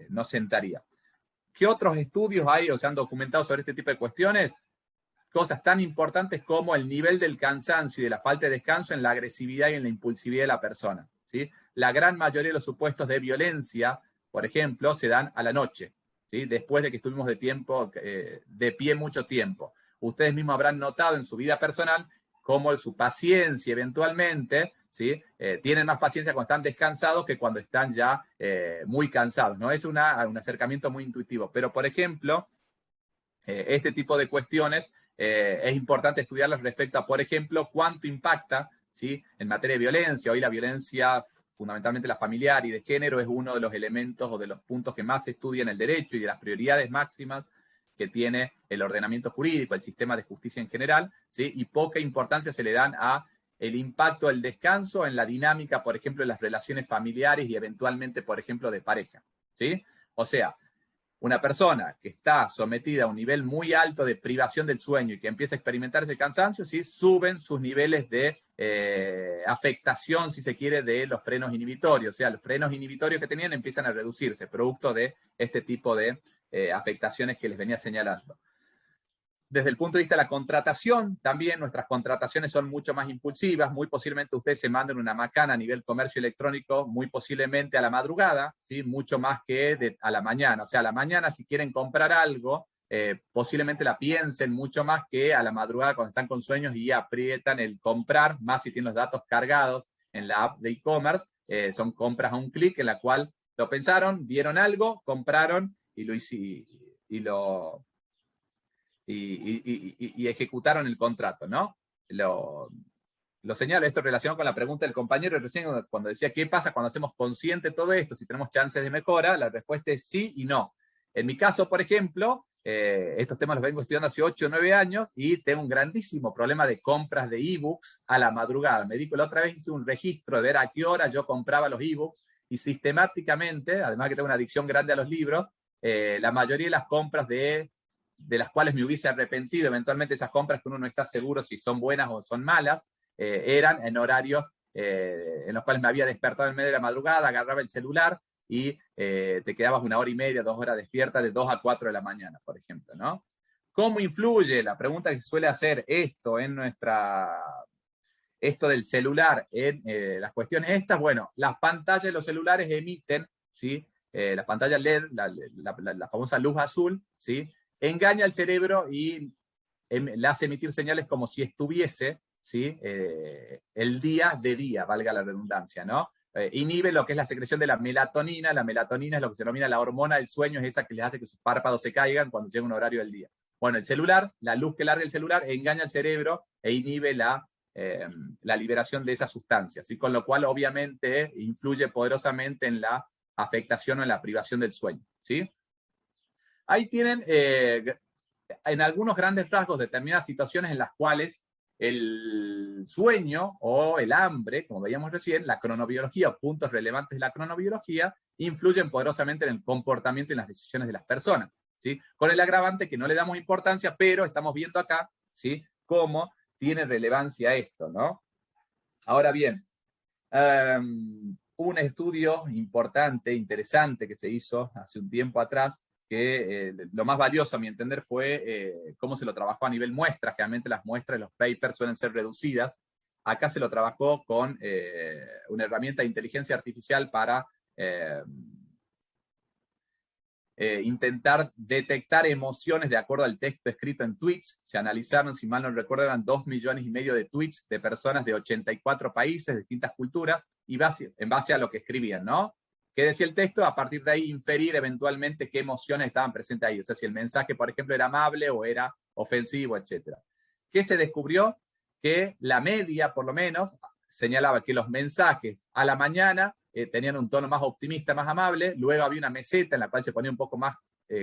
nos sentaría. ¿Qué otros estudios hay o se han documentado sobre este tipo de cuestiones? Cosas tan importantes como el nivel del cansancio y de la falta de descanso en la agresividad y en la impulsividad de la persona, ¿sí? La gran mayoría de los supuestos de violencia, por ejemplo, se dan a la noche, ¿sí? Después de que estuvimos de pie mucho tiempo. Ustedes mismos habrán notado en su vida personal cómo su paciencia eventualmente, ¿sí? Tienen más paciencia cuando están descansados que cuando están ya muy cansados, ¿no? Es un acercamiento muy intuitivo. Pero, por ejemplo, este tipo de cuestiones es importante estudiarlas respecto a, por ejemplo, cuánto impacta, ¿sí? En materia de violencia. Hoy la violencia, fundamentalmente la familiar y de género, es uno de los elementos o de los puntos que más se estudia en el derecho y de las prioridades máximas que tiene el ordenamiento jurídico, el sistema de justicia en general, ¿sí? Y poca importancia se le dan a el impacto del descanso en la dinámica, por ejemplo, de las relaciones familiares y eventualmente, por ejemplo, de pareja, ¿sí? O sea, una persona que está sometida a un nivel muy alto de privación del sueño y que empieza a experimentar ese cansancio, ¿sí? Suben sus niveles de afectación, si se quiere, de los frenos inhibitorios. O sea, los frenos inhibitorios que tenían empiezan a reducirse, producto de este tipo de afectaciones que les venía señalando. Desde el punto de vista de la contratación, también nuestras contrataciones son mucho más impulsivas. Muy posiblemente ustedes se manden una macana a nivel comercio electrónico, muy posiblemente a la madrugada, ¿sí? Mucho más que a la mañana. O sea, a la mañana si quieren comprar algo, posiblemente la piensen mucho más que a la madrugada cuando están con sueños y aprietan el comprar, más si tienen los datos cargados en la app de e-commerce. Son compras a un clic en la cual lo pensaron, vieron algo, compraron y ejecutaron el contrato, ¿no? Lo señalo, esto relacionado con la pregunta del compañero recién cuando decía, ¿qué pasa cuando hacemos consciente todo esto? Si tenemos chances de mejora, la respuesta es sí y no. En mi caso, por ejemplo, estos temas los vengo estudiando hace 8 o 9 años y tengo un grandísimo problema de compras de ebooks a la madrugada. Me dijo la otra vez, hice un registro de ver a qué hora yo compraba los ebooks y sistemáticamente, además que tengo una adicción grande a los libros, la mayoría de las compras de las cuales me hubiese arrepentido, eventualmente esas compras que uno no está seguro si son buenas o son malas, eran en horarios en los cuales me había despertado en medio de la madrugada, agarraba el celular y te quedabas 1 hora y media, 2 horas despierta de 2 a 4 de la mañana, por ejemplo, ¿no? ¿Cómo influye la pregunta que se suele hacer esto en esto del celular en las cuestiones estas? Bueno, las pantallas de los celulares emiten, ¿sí? Las pantallas LED, la famosa luz azul, ¿sí? Engaña al cerebro y le hace emitir señales como si estuviese, ¿sí? El día de día, valga la redundancia, ¿no? Inhibe lo que es la secreción de la melatonina es lo que se denomina la hormona del sueño, es esa que les hace que sus párpados se caigan cuando llega un horario del día. Bueno, el celular, la luz que larga el celular, engaña al cerebro e inhibe la liberación de esas sustancias, ¿sí? Con lo cual obviamente influye poderosamente en la afectación o en la privación del sueño, ¿sí? Ahí tienen, en algunos grandes rasgos, determinadas situaciones en las cuales el sueño o el hambre, como veíamos recién, la cronobiología o puntos relevantes de la cronobiología, influyen poderosamente en el comportamiento y en las decisiones de las personas, ¿sí? Con el agravante que no le damos importancia, pero estamos viendo acá, ¿sí? Cómo tiene relevancia esto, ¿no? Ahora bien, un estudio importante, interesante, que se hizo hace un tiempo atrás, que lo más valioso a mi entender fue cómo se lo trabajó a nivel muestra. Generalmente las muestras de los papers suelen ser reducidas. Acá se lo trabajó con una herramienta de inteligencia artificial para intentar detectar emociones de acuerdo al texto escrito en tweets. Se analizaron, si mal no recuerdo, eran 2,5 millones de tweets de personas de 84 países, de distintas culturas, y en base a lo que escribían, ¿no? ¿Qué decía el texto? A partir de ahí inferir eventualmente qué emociones estaban presentes ahí. O sea, si el mensaje, por ejemplo, era amable o era ofensivo, etc. ¿Qué se descubrió? Que la media, por lo menos, señalaba que los mensajes a la mañana tenían un tono más optimista, más amable, luego había una meseta en la cual se ponía un poco más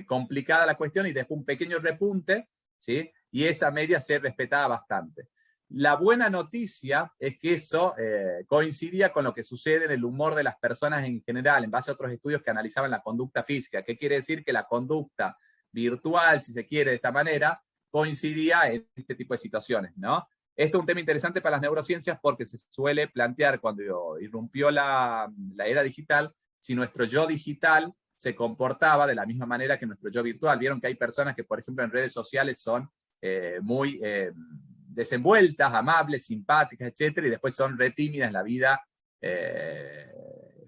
complicada la cuestión y después un pequeño repunte, ¿sí? Y esa media se respetaba bastante. La buena noticia es que eso coincidía con lo que sucede en el humor de las personas en general, en base a otros estudios que analizaban la conducta física. ¿Qué quiere decir? Que la conducta virtual, si se quiere de esta manera, coincidía en este tipo de situaciones, ¿no? Esto es un tema interesante para las neurociencias porque se suele plantear cuando irrumpió la era digital, si nuestro yo digital se comportaba de la misma manera que nuestro yo virtual. Vieron que hay personas que, por ejemplo, en redes sociales son muy desenvueltas, amables, simpáticas, etcétera, y después son re tímidas en la vida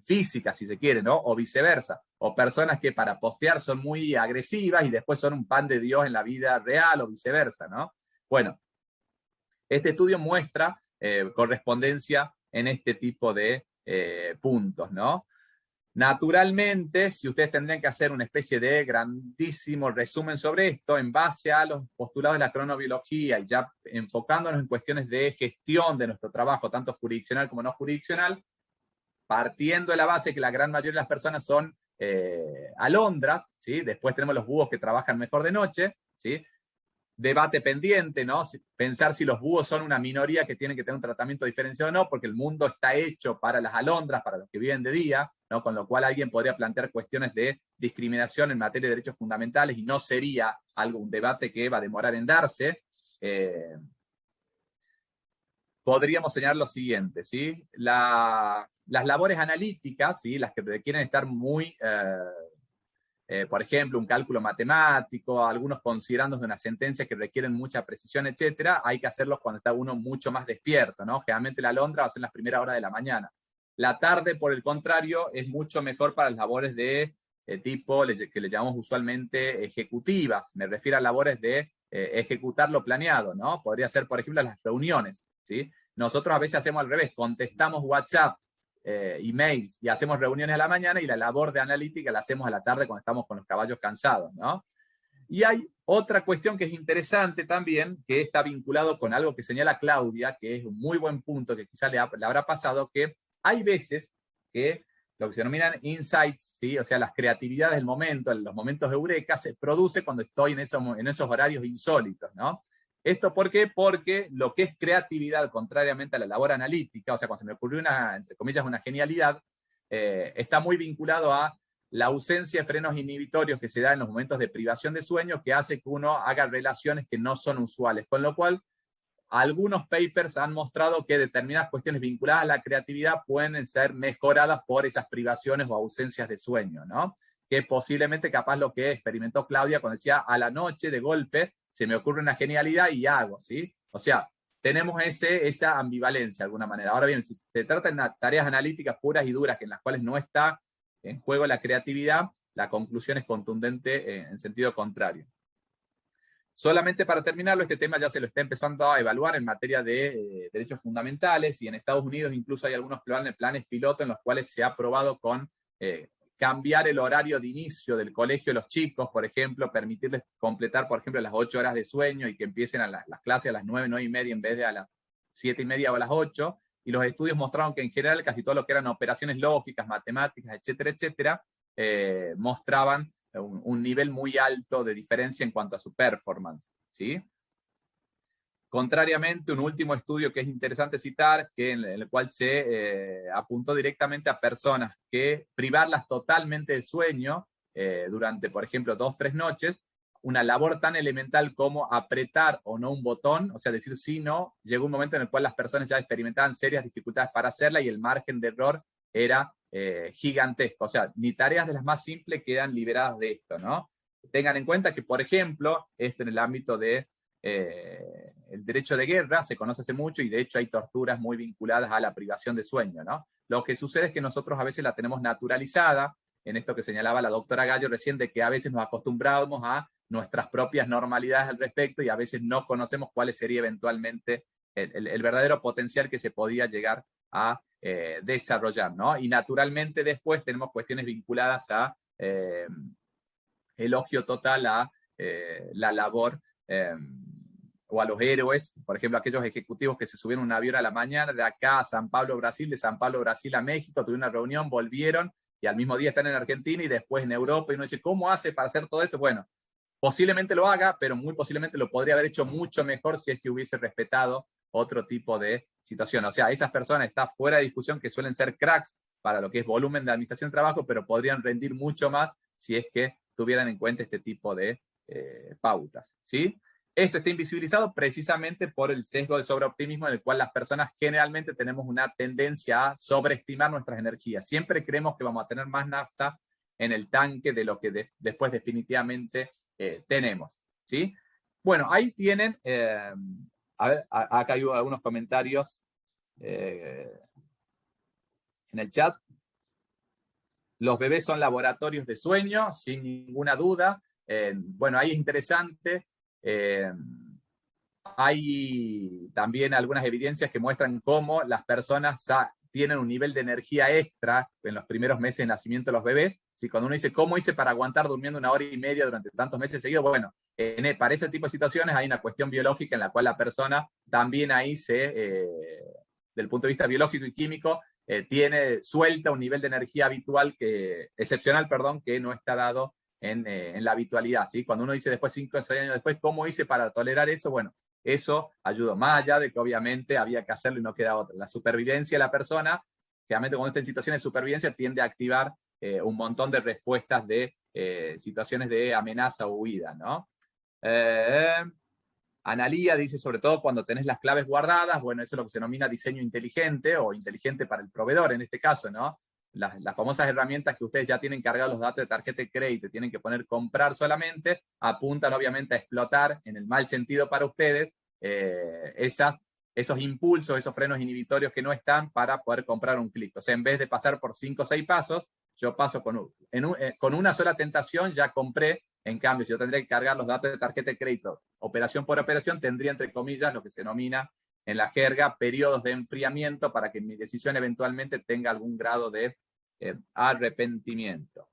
física, si se quiere, ¿no? O viceversa. O personas que para postear son muy agresivas y después son un pan de Dios en la vida real o viceversa, ¿no? Bueno, este estudio muestra correspondencia en este tipo de puntos, ¿no? Naturalmente, si ustedes tendrían que hacer una especie de grandísimo resumen sobre esto, en base a los postulados de la cronobiología y ya enfocándonos en cuestiones de gestión de nuestro trabajo, tanto jurisdiccional como no jurisdiccional, partiendo de la base que la gran mayoría de las personas son alondras, ¿sí? Después tenemos los búhos que trabajan mejor de noche, ¿sí? Debate pendiente, ¿no? Pensar si los búhos son una minoría que tienen que tener un tratamiento diferenciado o no, porque el mundo está hecho para las alondras, para los que viven de día, ¿no? Con lo cual alguien podría plantear cuestiones de discriminación en materia de derechos fundamentales y no sería un debate que va a demorar en darse. Podríamos señalar lo siguiente, ¿sí? Las labores analíticas, ¿sí? Las que requieren estar muy... por ejemplo, un cálculo matemático, algunos considerándose una sentencia que requieren mucha precisión, etcétera, hay que hacerlos cuando está uno mucho más despierto, ¿no? Generalmente la alondra va a ser en las primeras horas de la mañana. La tarde, por el contrario, es mucho mejor para las labores de tipo que le llamamos usualmente ejecutivas. Me refiero a labores de ejecutar lo planeado, ¿no? Podría ser, por ejemplo, las reuniones, ¿sí? Nosotros a veces hacemos al revés, contestamos WhatsApp, emails y hacemos reuniones a la mañana y la labor de analítica la hacemos a la tarde cuando estamos con los caballos cansados, ¿no? Y hay otra cuestión que es interesante también, que está vinculado con algo que señala Claudia, que es un muy buen punto que quizás le habrá pasado, que hay veces que lo que se denominan insights, ¿sí? O sea, las creatividades del momento, los momentos eureka, se produce cuando estoy en esos horarios insólitos, ¿no? ¿Esto por qué? Porque lo que es creatividad, contrariamente a la labor analítica, o sea, cuando se me ocurrió entre comillas, una genialidad, está muy vinculado a la ausencia de frenos inhibitorios que se da en los momentos de privación de sueño, que hace que uno haga relaciones que no son usuales, con lo cual algunos papers han mostrado que determinadas cuestiones vinculadas a la creatividad pueden ser mejoradas por esas privaciones o ausencias de sueño, ¿no? Que posiblemente capaz lo que experimentó Claudia cuando decía a la noche de golpe se me ocurre una genialidad y hago, ¿sí? O sea, tenemos esa ambivalencia de alguna manera. Ahora bien, si se trata de tareas analíticas puras y duras, que en las cuales no está en juego la creatividad, la conclusión es contundente en sentido contrario. Solamente para terminarlo, este tema ya se lo está empezando a evaluar en materia de derechos fundamentales, y en Estados Unidos incluso hay algunos planes piloto en los cuales se ha probado con cambiar el horario de inicio del colegio de los chicos, por ejemplo, permitirles completar, por ejemplo, las 8 horas de sueño y que empiecen las clases a las 9, 9 y media en vez de a las 7 y media o a las 8, y los estudios mostraron que en general casi todo lo que eran operaciones lógicas, matemáticas, etcétera, etcétera, mostraban un nivel muy alto de diferencia en cuanto a su performance, ¿sí? Contrariamente, un último estudio que es interesante citar, en el cual se apuntó directamente a personas que privarlas totalmente de sueño durante, por ejemplo, 2 o 3 noches, una labor tan elemental como apretar o no un botón, o sea, decir sí, no, llegó un momento en el cual las personas ya experimentaban serias dificultades para hacerla y el margen de error era gigantesco. O sea, ni tareas de las más simples quedan liberadas de esto, ¿no? Tengan en cuenta que, por ejemplo, esto en el ámbito de el derecho de guerra se conoce hace mucho y de hecho hay torturas muy vinculadas a la privación de sueño, ¿no? Lo que sucede es que nosotros a veces la tenemos naturalizada en esto que señalaba la doctora Gallo recién, de que a veces nos acostumbramos a nuestras propias normalidades al respecto y a veces no conocemos cuál sería eventualmente el verdadero potencial que se podía llegar a desarrollar, ¿no? Y naturalmente después tenemos cuestiones vinculadas a elogio total a la labor o a los héroes, por ejemplo, aquellos ejecutivos que se subieron a un avión a la mañana de acá a San Pablo, Brasil, de San Pablo, Brasil a México, tuvieron una reunión, volvieron y al mismo día están en Argentina y después en Europa, y uno dice, ¿cómo hace para hacer todo eso? Bueno, posiblemente lo haga, pero muy posiblemente lo podría haber hecho mucho mejor si es que hubiese respetado otro tipo de situación. O sea, esas personas están fuera de discusión, que suelen ser cracks para lo que es volumen de administración de trabajo, pero podrían rendir mucho más si es que tuvieran en cuenta este tipo de pautas, ¿sí? Esto está invisibilizado precisamente por el sesgo de sobreoptimismo, en el cual las personas generalmente tenemos una tendencia a sobreestimar nuestras energías. Siempre creemos que vamos a tener más nafta en el tanque de lo que después definitivamente tenemos, ¿sí? Bueno, ahí tienen, a ver, acá hay algunos comentarios en el chat. Los bebés son laboratorios de sueño, sin ninguna duda. Bueno, ahí es interesante. Hay también algunas evidencias que muestran cómo las personas tienen un nivel de energía extra en los primeros meses de nacimiento de los bebés. ¿Sí? Cuando uno dice, ¿cómo hice para aguantar durmiendo 1 hora y media durante tantos meses seguidos? Bueno, para ese tipo de situaciones hay una cuestión biológica en la cual la persona también ahí del punto de vista biológico y químico, suelta un nivel de energía excepcional, que no está dado en la habitualidad, ¿sí? Cuando uno dice después 5 o 6 años después, ¿cómo hice para tolerar eso? Bueno, eso ayudó, más allá de que obviamente había que hacerlo y no queda otra. La supervivencia de la persona, realmente cuando está en situaciones de supervivencia, tiende a activar un montón de respuestas de situaciones de amenaza o huida, ¿no? Analía dice, sobre todo cuando tenés las claves guardadas, bueno, eso es lo que se denomina diseño inteligente o inteligente para el proveedor en este caso, ¿no? Las famosas herramientas que ustedes ya tienen cargados los datos de tarjeta de crédito, tienen que poner comprar solamente, apuntan obviamente a explotar, en el mal sentido para ustedes, esos impulsos, esos frenos inhibitorios que no están para poder comprar un clic. O sea, en vez de pasar por 5 o 6 pasos, yo paso con una sola tentación, ya compré. En cambio, si yo tendría que cargar los datos de tarjeta de crédito, operación por operación, tendría, entre comillas, lo que se denomina en la jerga, periodos de enfriamiento para que mi decisión eventualmente tenga algún grado de arrepentimiento.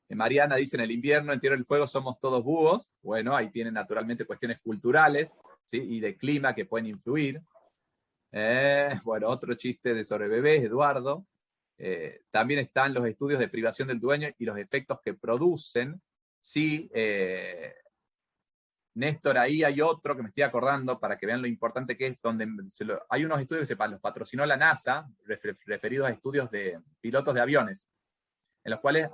Mariana dice, en el invierno, en Tierra del Fuego, somos todos búhos. Bueno, ahí tienen naturalmente cuestiones culturales, ¿sí? Y de clima que pueden influir. Bueno, otro chiste sobre bebés, Eduardo. También están los estudios de privación del dueño y los efectos que producen. Sí, Néstor, ahí hay otro que me estoy acordando para que vean lo importante que es, donde hay unos estudios que los patrocinó la NASA, referidos a estudios de pilotos de aviones, en los cuales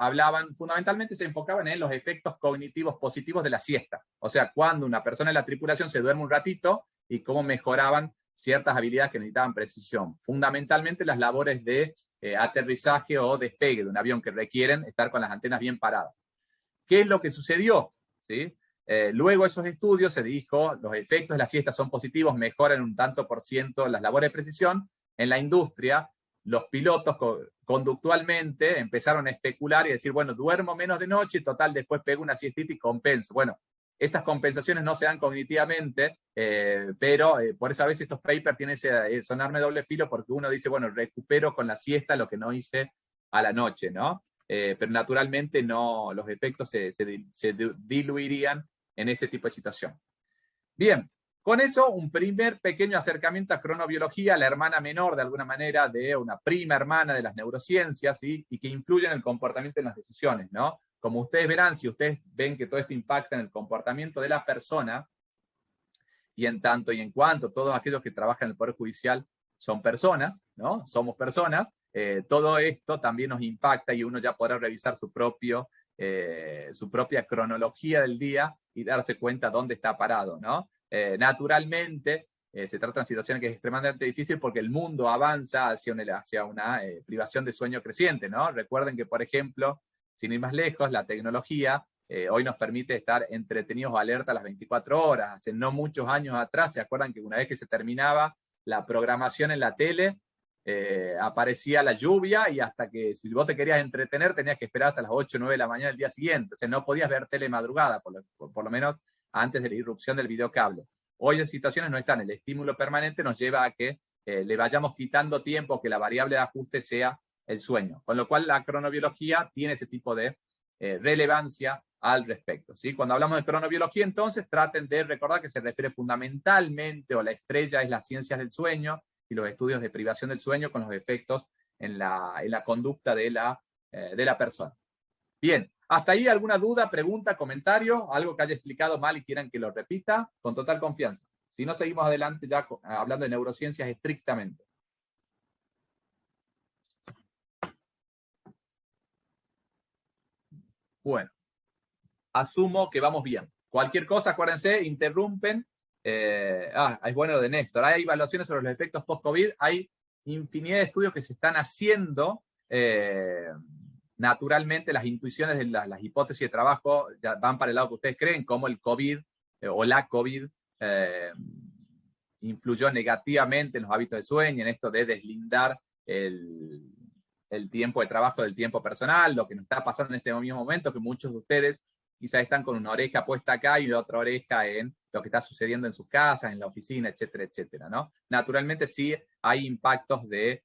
fundamentalmente se enfocaban en los efectos cognitivos positivos de la siesta. O sea, cuando una persona en la tripulación se duerme un ratito y cómo mejoraban ciertas habilidades que necesitaban precisión. Fundamentalmente las labores de aterrizaje o despegue de un avión que requieren estar con las antenas bien paradas. ¿Qué es lo que sucedió? ¿Sí? Luego de esos estudios se dijo, los efectos de la siesta son positivos, mejoran un tanto por ciento las labores de precisión. En la industria, los pilotos conductualmente empezaron a especular y decir, bueno, duermo menos de noche, total, después pego una siestita y compenso. Bueno, esas compensaciones no se dan cognitivamente, pero por eso a veces estos papers tienen ese sonarme doble filo, porque uno dice, bueno, recupero con la siesta lo que no hice a la noche, ¿no? Pero naturalmente no, los efectos se diluirían en ese tipo de situación. Bien, con eso un primer pequeño acercamiento a cronobiología, la hermana menor de alguna manera de una prima hermana de las neurociencias, ¿sí? Y que influye en el comportamiento en las decisiones, ¿no? Como ustedes verán, si ustedes ven que todo esto impacta en el comportamiento de la persona, y en tanto y en cuanto todos aquellos que trabajan en el Poder Judicial son personas, ¿no? Somos personas, todo esto también nos impacta y uno ya podrá revisar su propia cronología del día y darse cuenta dónde está parado, ¿no? Naturalmente, se trata de una situación que es extremadamente difícil porque el mundo avanza hacia una privación de sueño creciente, ¿no? Recuerden que, por ejemplo, sin ir más lejos, la tecnología hoy nos permite estar entretenidos o alerta las 24 horas. Hace no muchos años atrás, ¿se acuerdan que una vez que se terminaba la programación en la tele, aparecía la lluvia y hasta que si vos te querías entretener tenías que esperar hasta las 8 o 9 de la mañana del día siguiente. O sea, no podías ver tele madrugada, por lo menos antes de la irrupción del videocable. Hoy en situaciones no están. El estímulo permanente nos lleva a que le vayamos quitando tiempo, que la variable de ajuste sea el sueño. Con lo cual la cronobiología tiene ese tipo de relevancia al respecto, ¿sí? Cuando hablamos de cronobiología, entonces, traten de recordar que se refiere fundamentalmente, o la estrella es las ciencias del sueño y los estudios de privación del sueño con los efectos en la conducta de la persona. Bien, ¿hasta ahí alguna duda, pregunta, comentario? ¿Algo que haya explicado mal y quieran que lo repita? Con total confianza. Si no, seguimos adelante ya hablando de neurociencias estrictamente. Bueno, asumo que vamos bien. Cualquier cosa, acuérdense, interrumpen. Es bueno lo de Néstor. Hay evaluaciones sobre los efectos post-COVID. Hay infinidad de estudios que se están haciendo. Naturalmente, las intuiciones de las hipótesis de trabajo ya van para el lado que ustedes creen, como el COVID o la COVID influyó negativamente en los hábitos de sueño, en esto de deslindar el tiempo de trabajo del tiempo personal, lo que nos está pasando en este mismo momento, que muchos de ustedes quizás están con una oreja puesta acá y otra oreja en lo que está sucediendo en sus casas, en la oficina, etcétera, etcétera, ¿no? Naturalmente sí hay impactos de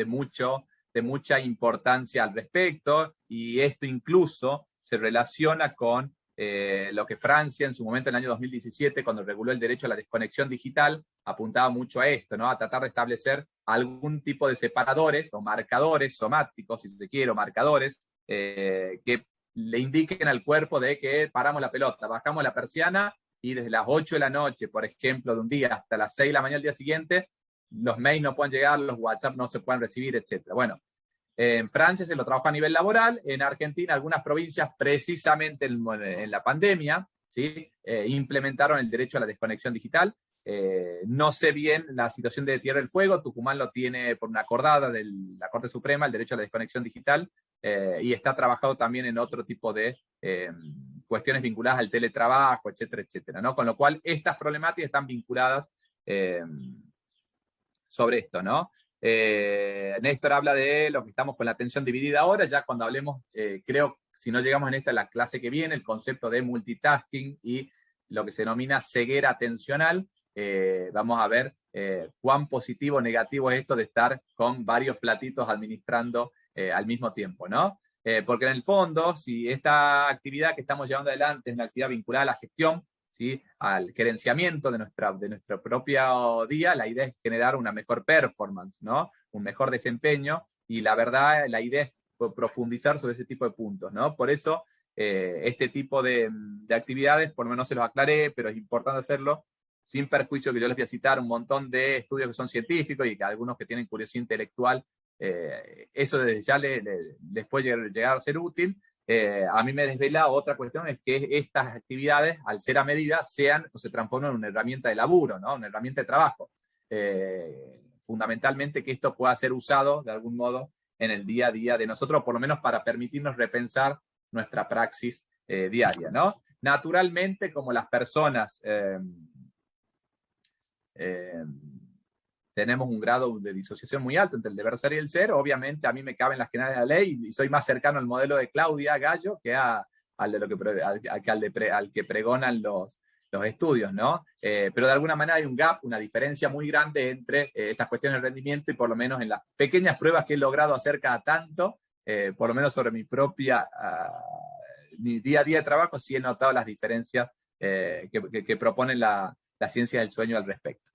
mucha importancia al respecto, y esto incluso se relaciona con lo que Francia en su momento, en el año 2017, cuando reguló el derecho a la desconexión digital, apuntaba mucho a esto, ¿no? A tratar de establecer algún tipo de separadores o marcadores somáticos, si se quiere, o marcadores que le indiquen al cuerpo de que paramos la pelota, bajamos la persiana y desde las 8 de la noche, por ejemplo, de un día hasta las 6 de la mañana del día siguiente, los mails no pueden llegar, los WhatsApp no se pueden recibir, etc. Bueno, en Francia se lo trabaja a nivel laboral, en Argentina algunas provincias, precisamente en la pandemia, ¿sí? Implementaron el derecho a la desconexión digital. No sé bien la situación de Tierra del Fuego, Tucumán lo tiene por una acordada de la Corte Suprema, el derecho a la desconexión digital, y está trabajado también en otro tipo de cuestiones vinculadas al teletrabajo, etcétera, etcétera, ¿no? Con lo cual, estas problemáticas están vinculadas sobre esto, ¿no? Néstor habla de lo que estamos con la atención dividida ahora, ya cuando hablemos, creo, si no llegamos en esta, la clase que viene, el concepto de multitasking y lo que se denomina ceguera atencional, vamos a ver cuán positivo o negativo es esto de estar con varios platitos administrando al mismo tiempo, ¿no? Porque en el fondo, si esta actividad que estamos llevando adelante es una actividad vinculada a la gestión, ¿sí? Al gerenciamiento de nuestro propio día, la idea es generar una mejor performance, ¿no? Un mejor desempeño, y la verdad, la idea es profundizar sobre ese tipo de puntos, ¿no? Por eso, este tipo de actividades, por lo menos se los aclaré, pero es importante hacerlo, sin perjuicio que yo les voy a citar un montón de estudios que son científicos y que algunos que tienen curiosidad intelectual, eso desde ya les puede llegar a ser útil. A mí me desvela otra cuestión, es que estas actividades, al ser a medida, sean o se transformen en una herramienta de laburo, ¿no? Una herramienta de trabajo. Fundamentalmente que esto pueda ser usado de algún modo en el día a día de nosotros, por lo menos para permitirnos repensar nuestra praxis diaria, ¿no? Naturalmente, como las personas tenemos un grado de disociación muy alto entre el deber ser y el ser, obviamente a mí me caben las generales de la ley y soy más cercano al modelo de Claudia Gallo que al que pregonan los estudios, ¿no? Pero de alguna manera hay un gap, una diferencia muy grande entre estas cuestiones de rendimiento, y por lo menos en las pequeñas pruebas que he logrado hacer cada tanto, por lo menos sobre mi día a día de trabajo, sí he notado las diferencias que proponen la ciencia del sueño al respecto.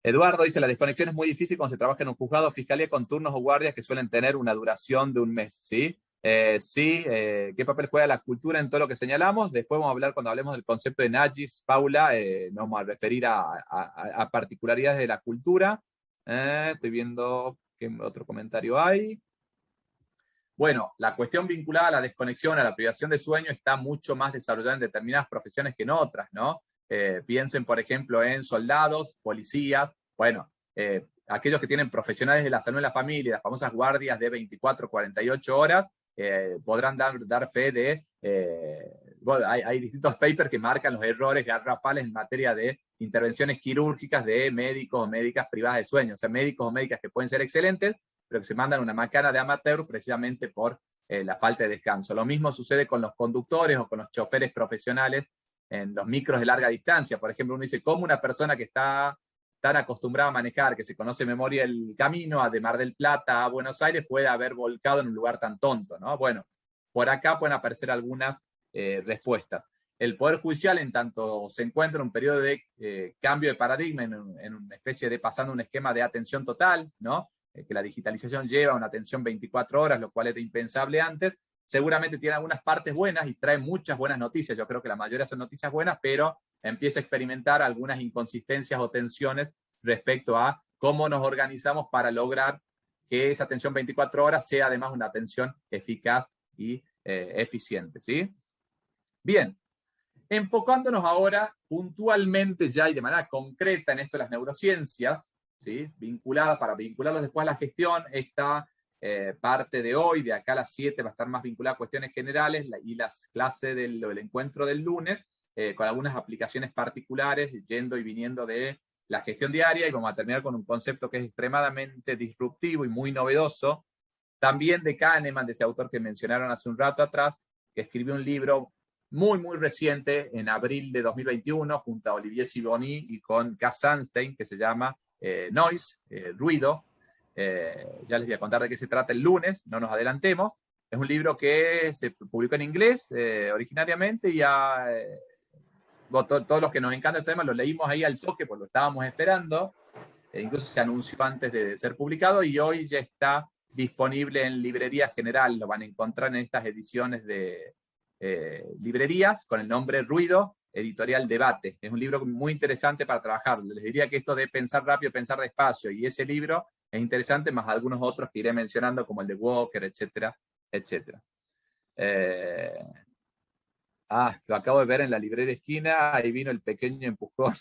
Eduardo dice, la desconexión es muy difícil cuando se trabaja en un juzgado o fiscalía con turnos o guardias que suelen tener una duración de un mes, ¿sí? ¿Qué papel juega la cultura en todo lo que señalamos? Después vamos a hablar, cuando hablemos del concepto de Nagis, Paula, nos vamos a referir a particularidades de la cultura. Estoy viendo qué otro comentario hay. Bueno, la cuestión vinculada a la desconexión, a la privación de sueño, está mucho más desarrollada en determinadas profesiones que en otras, ¿no? Piensen, por ejemplo, en soldados, policías, bueno, aquellos que tienen profesionales de la salud en la familia, las famosas guardias de 24, 48 horas, podrán dar fe de bueno, hay distintos papers que marcan los errores garrafales en materia de intervenciones quirúrgicas de médicos o médicas privadas de sueño. O sea, médicos o médicas que pueden ser excelentes, pero que se mandan una macana de amateur precisamente por la falta de descanso. Lo mismo sucede con los conductores o con los choferes profesionales en los micros de larga distancia. Por ejemplo, uno dice, ¿cómo una persona que está tan acostumbrada a manejar, que se conoce de memoria el camino de Mar del Plata a Buenos Aires, puede haber volcado en un lugar tan tonto, ¿no? Bueno, por acá pueden aparecer algunas respuestas. El Poder Judicial, en tanto se encuentra en un periodo de cambio de paradigma, en una especie de pasando un esquema de atención total, ¿no? Que la digitalización lleva a una atención 24 horas, lo cual era impensable antes, seguramente tiene algunas partes buenas y trae muchas buenas noticias. Yo creo que la mayoría son noticias buenas, pero empieza a experimentar algunas inconsistencias o tensiones respecto a cómo nos organizamos para lograr que esa atención 24 horas sea además una atención eficaz y eficiente, ¿sí? Bien, enfocándonos ahora puntualmente ya y de manera concreta en esto de las neurociencias, ¿sí? Para vincularlos después a la gestión, esta parte de hoy, de acá a las 7, va a estar más vinculada a cuestiones generales y las clases del encuentro del lunes, con algunas aplicaciones particulares, yendo y viniendo de la gestión diaria, y vamos a terminar con un concepto que es extremadamente disruptivo y muy novedoso, también de Kahneman, de ese autor que mencionaron hace un rato atrás, que escribió un libro muy, muy reciente, en abril de 2021, junto a Olivier Sibony y con Cass Sunstein, que se llama Noise, Ruido. Ya les voy a contar de qué se trata el lunes, no nos adelantemos. Es un libro que se publicó en inglés originariamente, y todos los que nos encanta este tema lo leímos ahí al toque, porque lo estábamos esperando. Incluso se anunció antes de ser publicado, y hoy ya está disponible en librería general. Lo van a encontrar en estas ediciones de librerías con el nombre Ruido, editorial Debate. Es un libro muy interesante para trabajar. Les diría que esto de pensar rápido, pensar despacio, y ese libro es interesante, más algunos otros que iré mencionando, como el de Walker, etcétera, etcétera. Lo acabo de ver en la librería esquina, ahí vino el pequeño empujón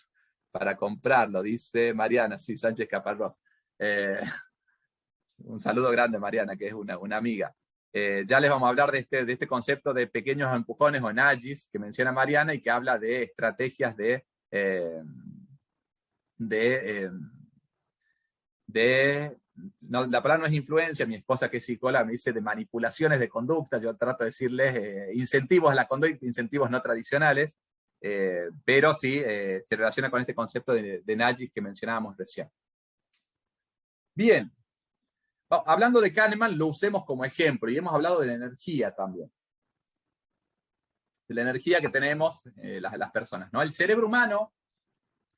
para comprarlo, dice Mariana, sí, Sánchez Caparrós. Un saludo grande, Mariana, que es una amiga. Ya les vamos a hablar de este concepto de pequeños empujones o nudges que menciona Mariana, y que habla de estrategias no, la palabra no es influencia, mi esposa que es psicóloga me dice de manipulaciones de conducta. Yo trato de decirles incentivos a la conducta, incentivos no tradicionales, pero sí se relaciona con este concepto de nudges que mencionábamos recién. Bien, hablando de Kahneman, lo usemos como ejemplo, y hemos hablado de la energía también. De la energía que tenemos las personas, ¿no? El cerebro humano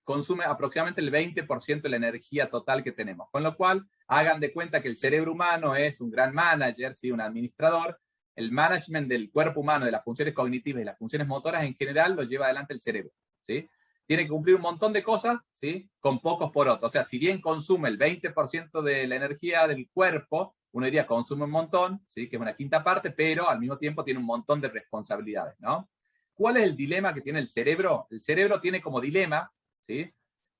consume aproximadamente el 20% de la energía total que tenemos, con lo cual hagan de cuenta que el cerebro humano es un gran manager, ¿sí? Un administrador. El management del cuerpo humano, de las funciones cognitivas y las funciones motoras en general, lo lleva adelante el cerebro, ¿sí? Tiene que cumplir un montón de cosas, ¿sí? Con pocos porotos. O sea, si bien consume el 20% de la energía del cuerpo, uno diría consume un montón, ¿sí? Que es una quinta parte, pero al mismo tiempo tiene un montón de responsabilidades, ¿no? ¿Cuál es el dilema que tiene el cerebro? El cerebro tiene como dilema, ¿sí?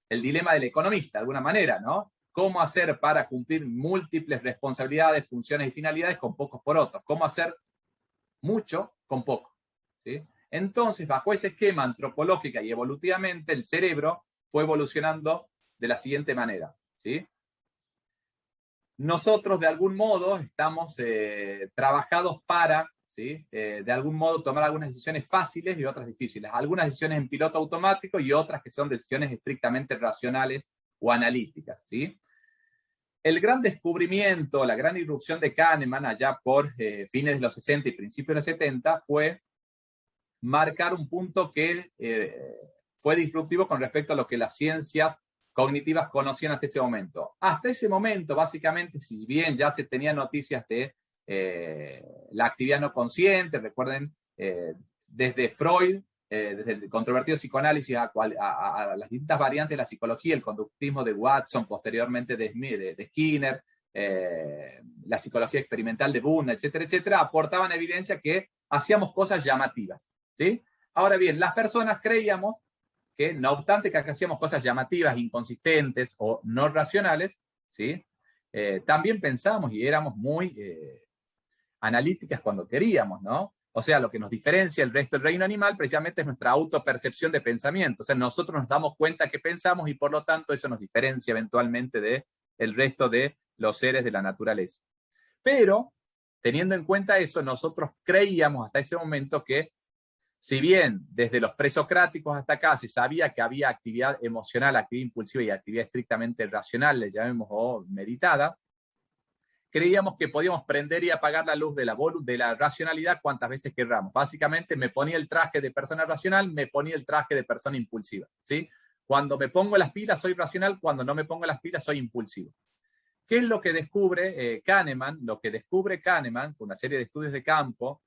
El dilema del economista, de alguna manera, ¿no? ¿Cómo hacer para cumplir múltiples responsabilidades, funciones y finalidades con pocos porotos? ¿Cómo hacer mucho con poco? ¿Sí? Entonces, bajo ese esquema antropológica y evolutivamente, el cerebro fue evolucionando de la siguiente manera, ¿sí? Nosotros, de algún modo, estamos trabajados para, ¿sí? De algún modo, tomar algunas decisiones fáciles y otras difíciles. Algunas decisiones en piloto automático y otras que son decisiones estrictamente racionales o analíticas, ¿sí? El gran descubrimiento, la gran irrupción de Kahneman allá por fines de los 60 y principios de los 70 fue marcar un punto que fue disruptivo con respecto a lo que las ciencias cognitivas conocían hasta ese momento. Hasta ese momento, básicamente, si bien ya se tenían noticias de la actividad no consciente, recuerden, desde Freud, desde el controvertido psicoanálisis a las distintas variantes de la psicología, el conductismo de Watson, posteriormente de Skinner, la psicología experimental de Boone, etcétera, etcétera, aportaban evidencia que hacíamos cosas llamativas, ¿sí? Ahora bien, las personas creíamos que, no obstante que hacíamos cosas llamativas, inconsistentes o no racionales, ¿sí? También pensábamos y éramos muy analíticas cuando queríamos, ¿no? O sea, lo que nos diferencia el resto del reino animal precisamente es nuestra autopercepción de pensamiento. O sea, nosotros nos damos cuenta que pensamos y por lo tanto eso nos diferencia eventualmente del resto de los seres de la naturaleza. Pero, teniendo en cuenta eso, nosotros creíamos hasta ese momento que, si bien desde los presocráticos hasta acá se sabía que había actividad emocional, actividad impulsiva y actividad estrictamente racional, le llamemos o meditada, creíamos que podíamos prender y apagar la luz de la racionalidad cuantas veces querramos. Básicamente me ponía el traje de persona racional, me ponía el traje de persona impulsiva, ¿sí? Cuando me pongo las pilas soy racional, cuando no me pongo las pilas soy impulsivo. ¿Qué es lo que descubre Kahneman? Lo que descubre Kahneman, con una serie de estudios de campo,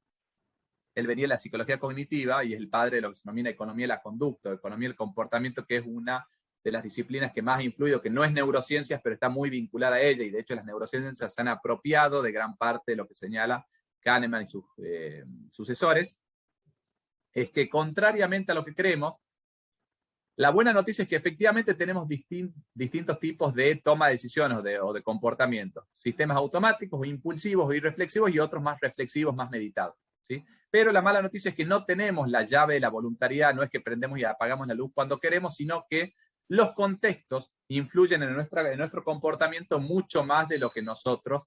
él venía de la psicología cognitiva y es el padre de lo que se denomina economía de la conducta, economía del comportamiento, que es una de las disciplinas que más ha influido, que no es neurociencias, pero está muy vinculada a ella, y de hecho las neurociencias se han apropiado de gran parte de lo que señala Kahneman y sus sucesores. Es que contrariamente a lo que creemos, la buena noticia es que efectivamente tenemos distintos tipos de toma de decisiones o de comportamientos. Sistemas automáticos o impulsivos o irreflexivos y otros más reflexivos, más meditados, ¿sí? Pero la mala noticia es que no tenemos la llave de la voluntariedad, no es que prendemos y apagamos la luz cuando queremos, sino que los contextos influyen en nuestro comportamiento mucho más de lo que nosotros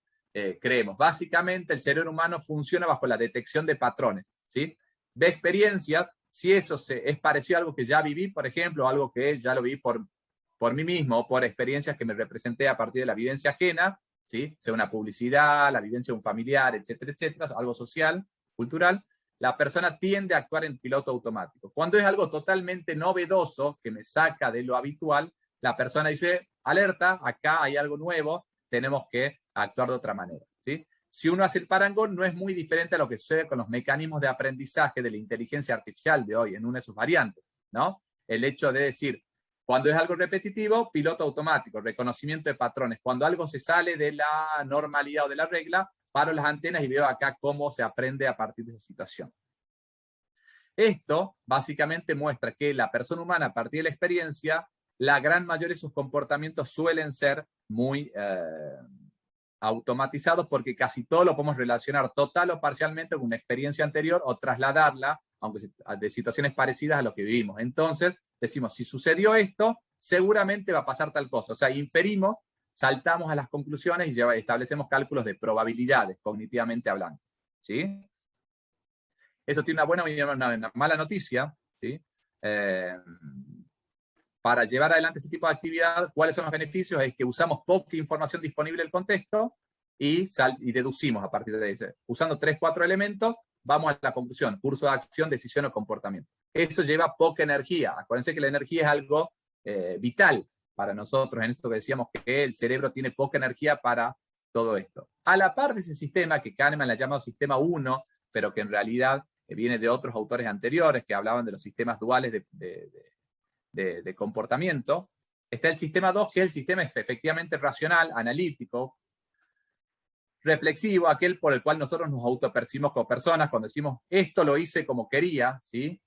creemos. Básicamente el cerebro humano funciona bajo la detección de patrones, ¿sí? De experiencias. Si eso es parecido a algo que ya viví, por ejemplo, algo que ya lo viví por mí mismo, o por experiencias que me representé a partir de la vivencia ajena, ¿sí? Sea una publicidad, la vivencia de un familiar, etcétera, etcétera, algo social, cultural, la persona tiende a actuar en piloto automático. Cuando es algo totalmente novedoso, que me saca de lo habitual, la persona dice, alerta, acá hay algo nuevo, tenemos que actuar de otra manera, ¿sí? Si uno hace el parangón, no es muy diferente a lo que sucede con los mecanismos de aprendizaje de la inteligencia artificial de hoy, en una de sus variantes, ¿no? El hecho de decir, cuando es algo repetitivo, piloto automático, reconocimiento de patrones. Cuando algo se sale de la normalidad o de la regla, paro las antenas y veo acá cómo se aprende a partir de esa situación. Esto básicamente muestra que la persona humana, a partir de la experiencia, la gran mayoría de sus comportamientos suelen ser muy automatizados, porque casi todo lo podemos relacionar total o parcialmente con una experiencia anterior o trasladarla, aunque de situaciones parecidas a lo que vivimos. Entonces, decimos, si sucedió esto, seguramente va a pasar tal cosa. O sea, inferimos, saltamos a las conclusiones y establecemos cálculos de probabilidades, cognitivamente hablando, ¿sí? Eso tiene una buena y una mala noticia, ¿sí? Para llevar adelante ese tipo de actividad, ¿cuáles son los beneficios? Es que usamos poca información disponible del contexto y deducimos a partir de eso. Usando 3, 4 elementos, vamos a la conclusión: curso de acción, decisión o comportamiento. Eso lleva poca energía. Acuérdense que la energía es algo vital para nosotros, en esto que decíamos que el cerebro tiene poca energía para todo esto. A la par de ese sistema, que Kahneman le ha llamado sistema 1, pero que en realidad viene de otros autores anteriores que hablaban de los sistemas duales de comportamiento, está el sistema 2, que es el sistema efectivamente racional, analítico, reflexivo, aquel por el cual nosotros nos autopercibimos como personas, cuando decimos, esto lo hice como quería, ¿sí?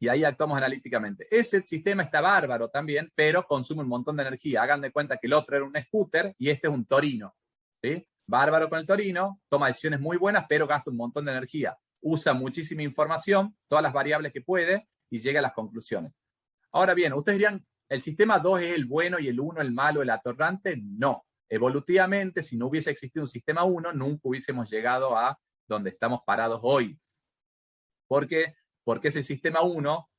Y ahí actuamos analíticamente. Ese sistema está bárbaro también, pero consume un montón de energía. Hagan de cuenta que el otro era un scooter y este es un Torino, ¿sí? Bárbaro con el Torino, toma decisiones muy buenas, pero gasta un montón de energía. Usa muchísima información, todas las variables que puede, y llega a las conclusiones. Ahora bien, ustedes dirían, ¿el sistema 2 es el bueno y el 1 el malo, el atorrante? No. Evolutivamente, si no hubiese existido un sistema 1, nunca hubiésemos llegado a donde estamos parados hoy. ¿Por qué? Porque ese sistema 1,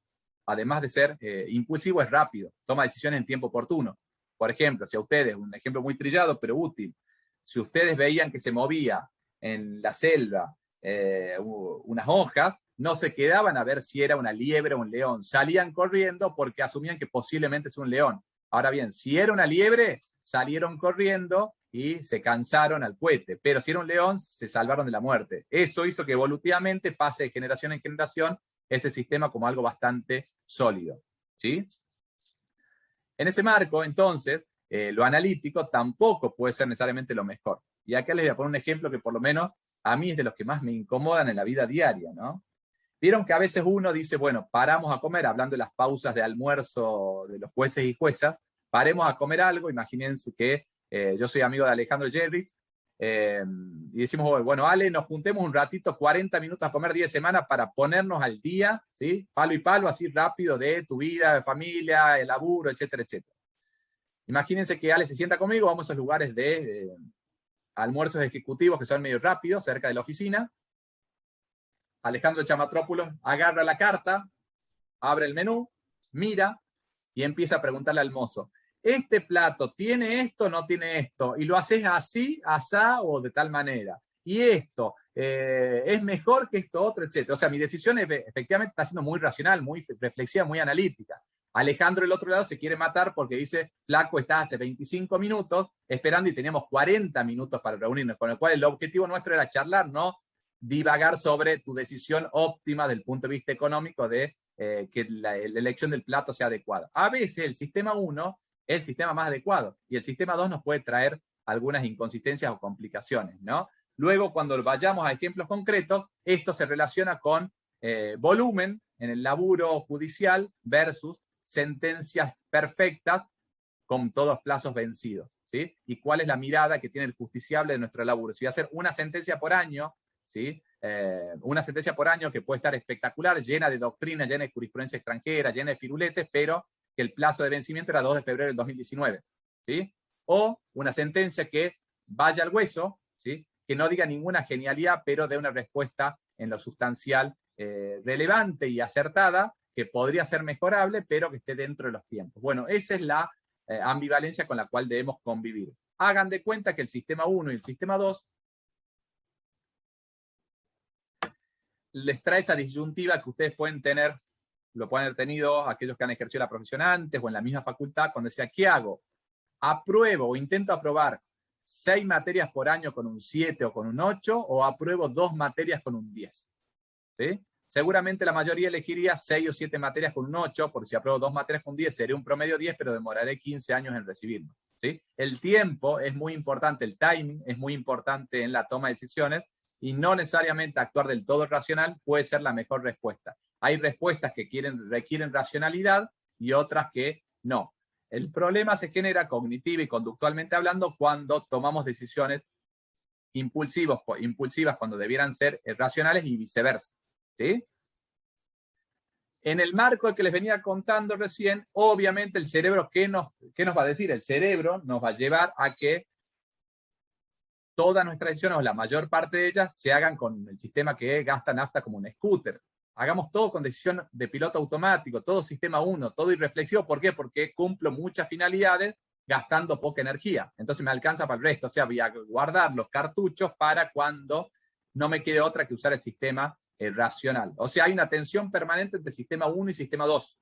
además de ser impulsivo, es rápido, toma decisiones en tiempo oportuno. Por ejemplo, si a ustedes, un ejemplo muy trillado pero útil, si ustedes veían que se movía en la selva unas hojas, no se quedaban a ver si era una liebre o un león, salían corriendo porque asumían que posiblemente es un león. Ahora bien, si era una liebre, salieron corriendo y se cansaron al cohete, pero si era un león, se salvaron de la muerte. Eso hizo que evolutivamente pase de generación en generación ese sistema como algo bastante sólido, ¿sí? En ese marco, entonces, lo analítico tampoco puede ser necesariamente lo mejor. Y acá les voy a poner un ejemplo que por lo menos a mí es de los que más me incomodan en la vida diaria, ¿no? Vieron que a veces uno dice, bueno, paramos a comer, hablando de las pausas de almuerzo de los jueces y juezas, paremos a comer algo. Imagínense que yo soy amigo de Alejandro Jervis, y decimos, bueno, Ale, nos juntemos un ratito, 40 minutos a comer 10 semanas para ponernos al día, ¿sí? Palo y palo, así rápido, de tu vida, de familia, el laburo, etcétera, etcétera. Imagínense que Ale se sienta conmigo, vamos a esos lugares de almuerzos ejecutivos que son medio rápidos, cerca de la oficina. Alejandro Chamatrópulos agarra la carta, abre el menú, mira y empieza a preguntarle al mozo, ¿este plato tiene esto o no tiene esto? Y lo haces así, asá o de tal manera. Y esto es mejor que esto otro, etc. O sea, mi decisión efectivamente está siendo muy racional, muy reflexiva, muy analítica. Alejandro del otro lado se quiere matar porque dice, flaco, estás hace 25 minutos esperando y teníamos 40 minutos para reunirnos, con el cual el objetivo nuestro era charlar, no divagar sobre tu decisión óptima desde el punto de vista económico de que la elección del plato sea adecuada. A veces el sistema 1 es el sistema más adecuado y el sistema 2 nos puede traer algunas inconsistencias o complicaciones, ¿no? Luego, cuando vayamos a ejemplos concretos, esto se relaciona con volumen en el laburo judicial versus sentencias perfectas con todos plazos vencidos, ¿sí? Y cuál es la mirada que tiene el justiciable de nuestro laburo. Si va a ser una sentencia por año, ¿sí? Una sentencia por año que puede estar espectacular, llena de doctrina, llena de jurisprudencia extranjera, llena de firuletes, pero que el plazo de vencimiento era 2 de febrero del 2019, ¿sí? O una sentencia que vaya al hueso, ¿sí? Que no diga ninguna genialidad, pero dé una respuesta en lo sustancial relevante y acertada, que podría ser mejorable, pero que esté dentro de los tiempos. Bueno, esa es la ambivalencia con la cual debemos convivir. Hagan de cuenta que el sistema 1 y el sistema 2 les trae esa disyuntiva que ustedes pueden tener, lo pueden haber tenido aquellos que han ejercido la profesión antes o en la misma facultad, cuando decía, ¿qué hago? ¿Apruebo o intento aprobar 6 materias por año con un 7 o con un 8 o apruebo 2 materias con un 10? ¿Sí? Seguramente la mayoría elegiría 6 o 7 materias con un 8, porque si apruebo 2 materias con 10 sería un promedio 10, pero demoraré 15 años en recibirme, ¿sí? El tiempo es muy importante, el timing es muy importante en la toma de decisiones, y no necesariamente actuar del todo racional puede ser la mejor respuesta. Hay respuestas que requieren racionalidad y otras que no. El problema se genera cognitiva y conductualmente hablando cuando tomamos decisiones impulsivas cuando debieran ser racionales y viceversa, ¿sí? En el marco que les venía contando recién, obviamente el cerebro, ¿qué nos va a decir? El cerebro nos va a llevar a que todas nuestras decisiones, o la mayor parte de ellas, se hagan con el sistema que gasta nafta como un scooter. Hagamos todo con decisión de piloto automático, todo sistema 1, todo irreflexivo. ¿Por qué? Porque cumplo muchas finalidades gastando poca energía. Entonces me alcanza para el resto. O sea, voy a guardar los cartuchos para cuando no me quede otra que usar el sistema racional. O sea, hay una tensión permanente entre sistema 1 y sistema 2.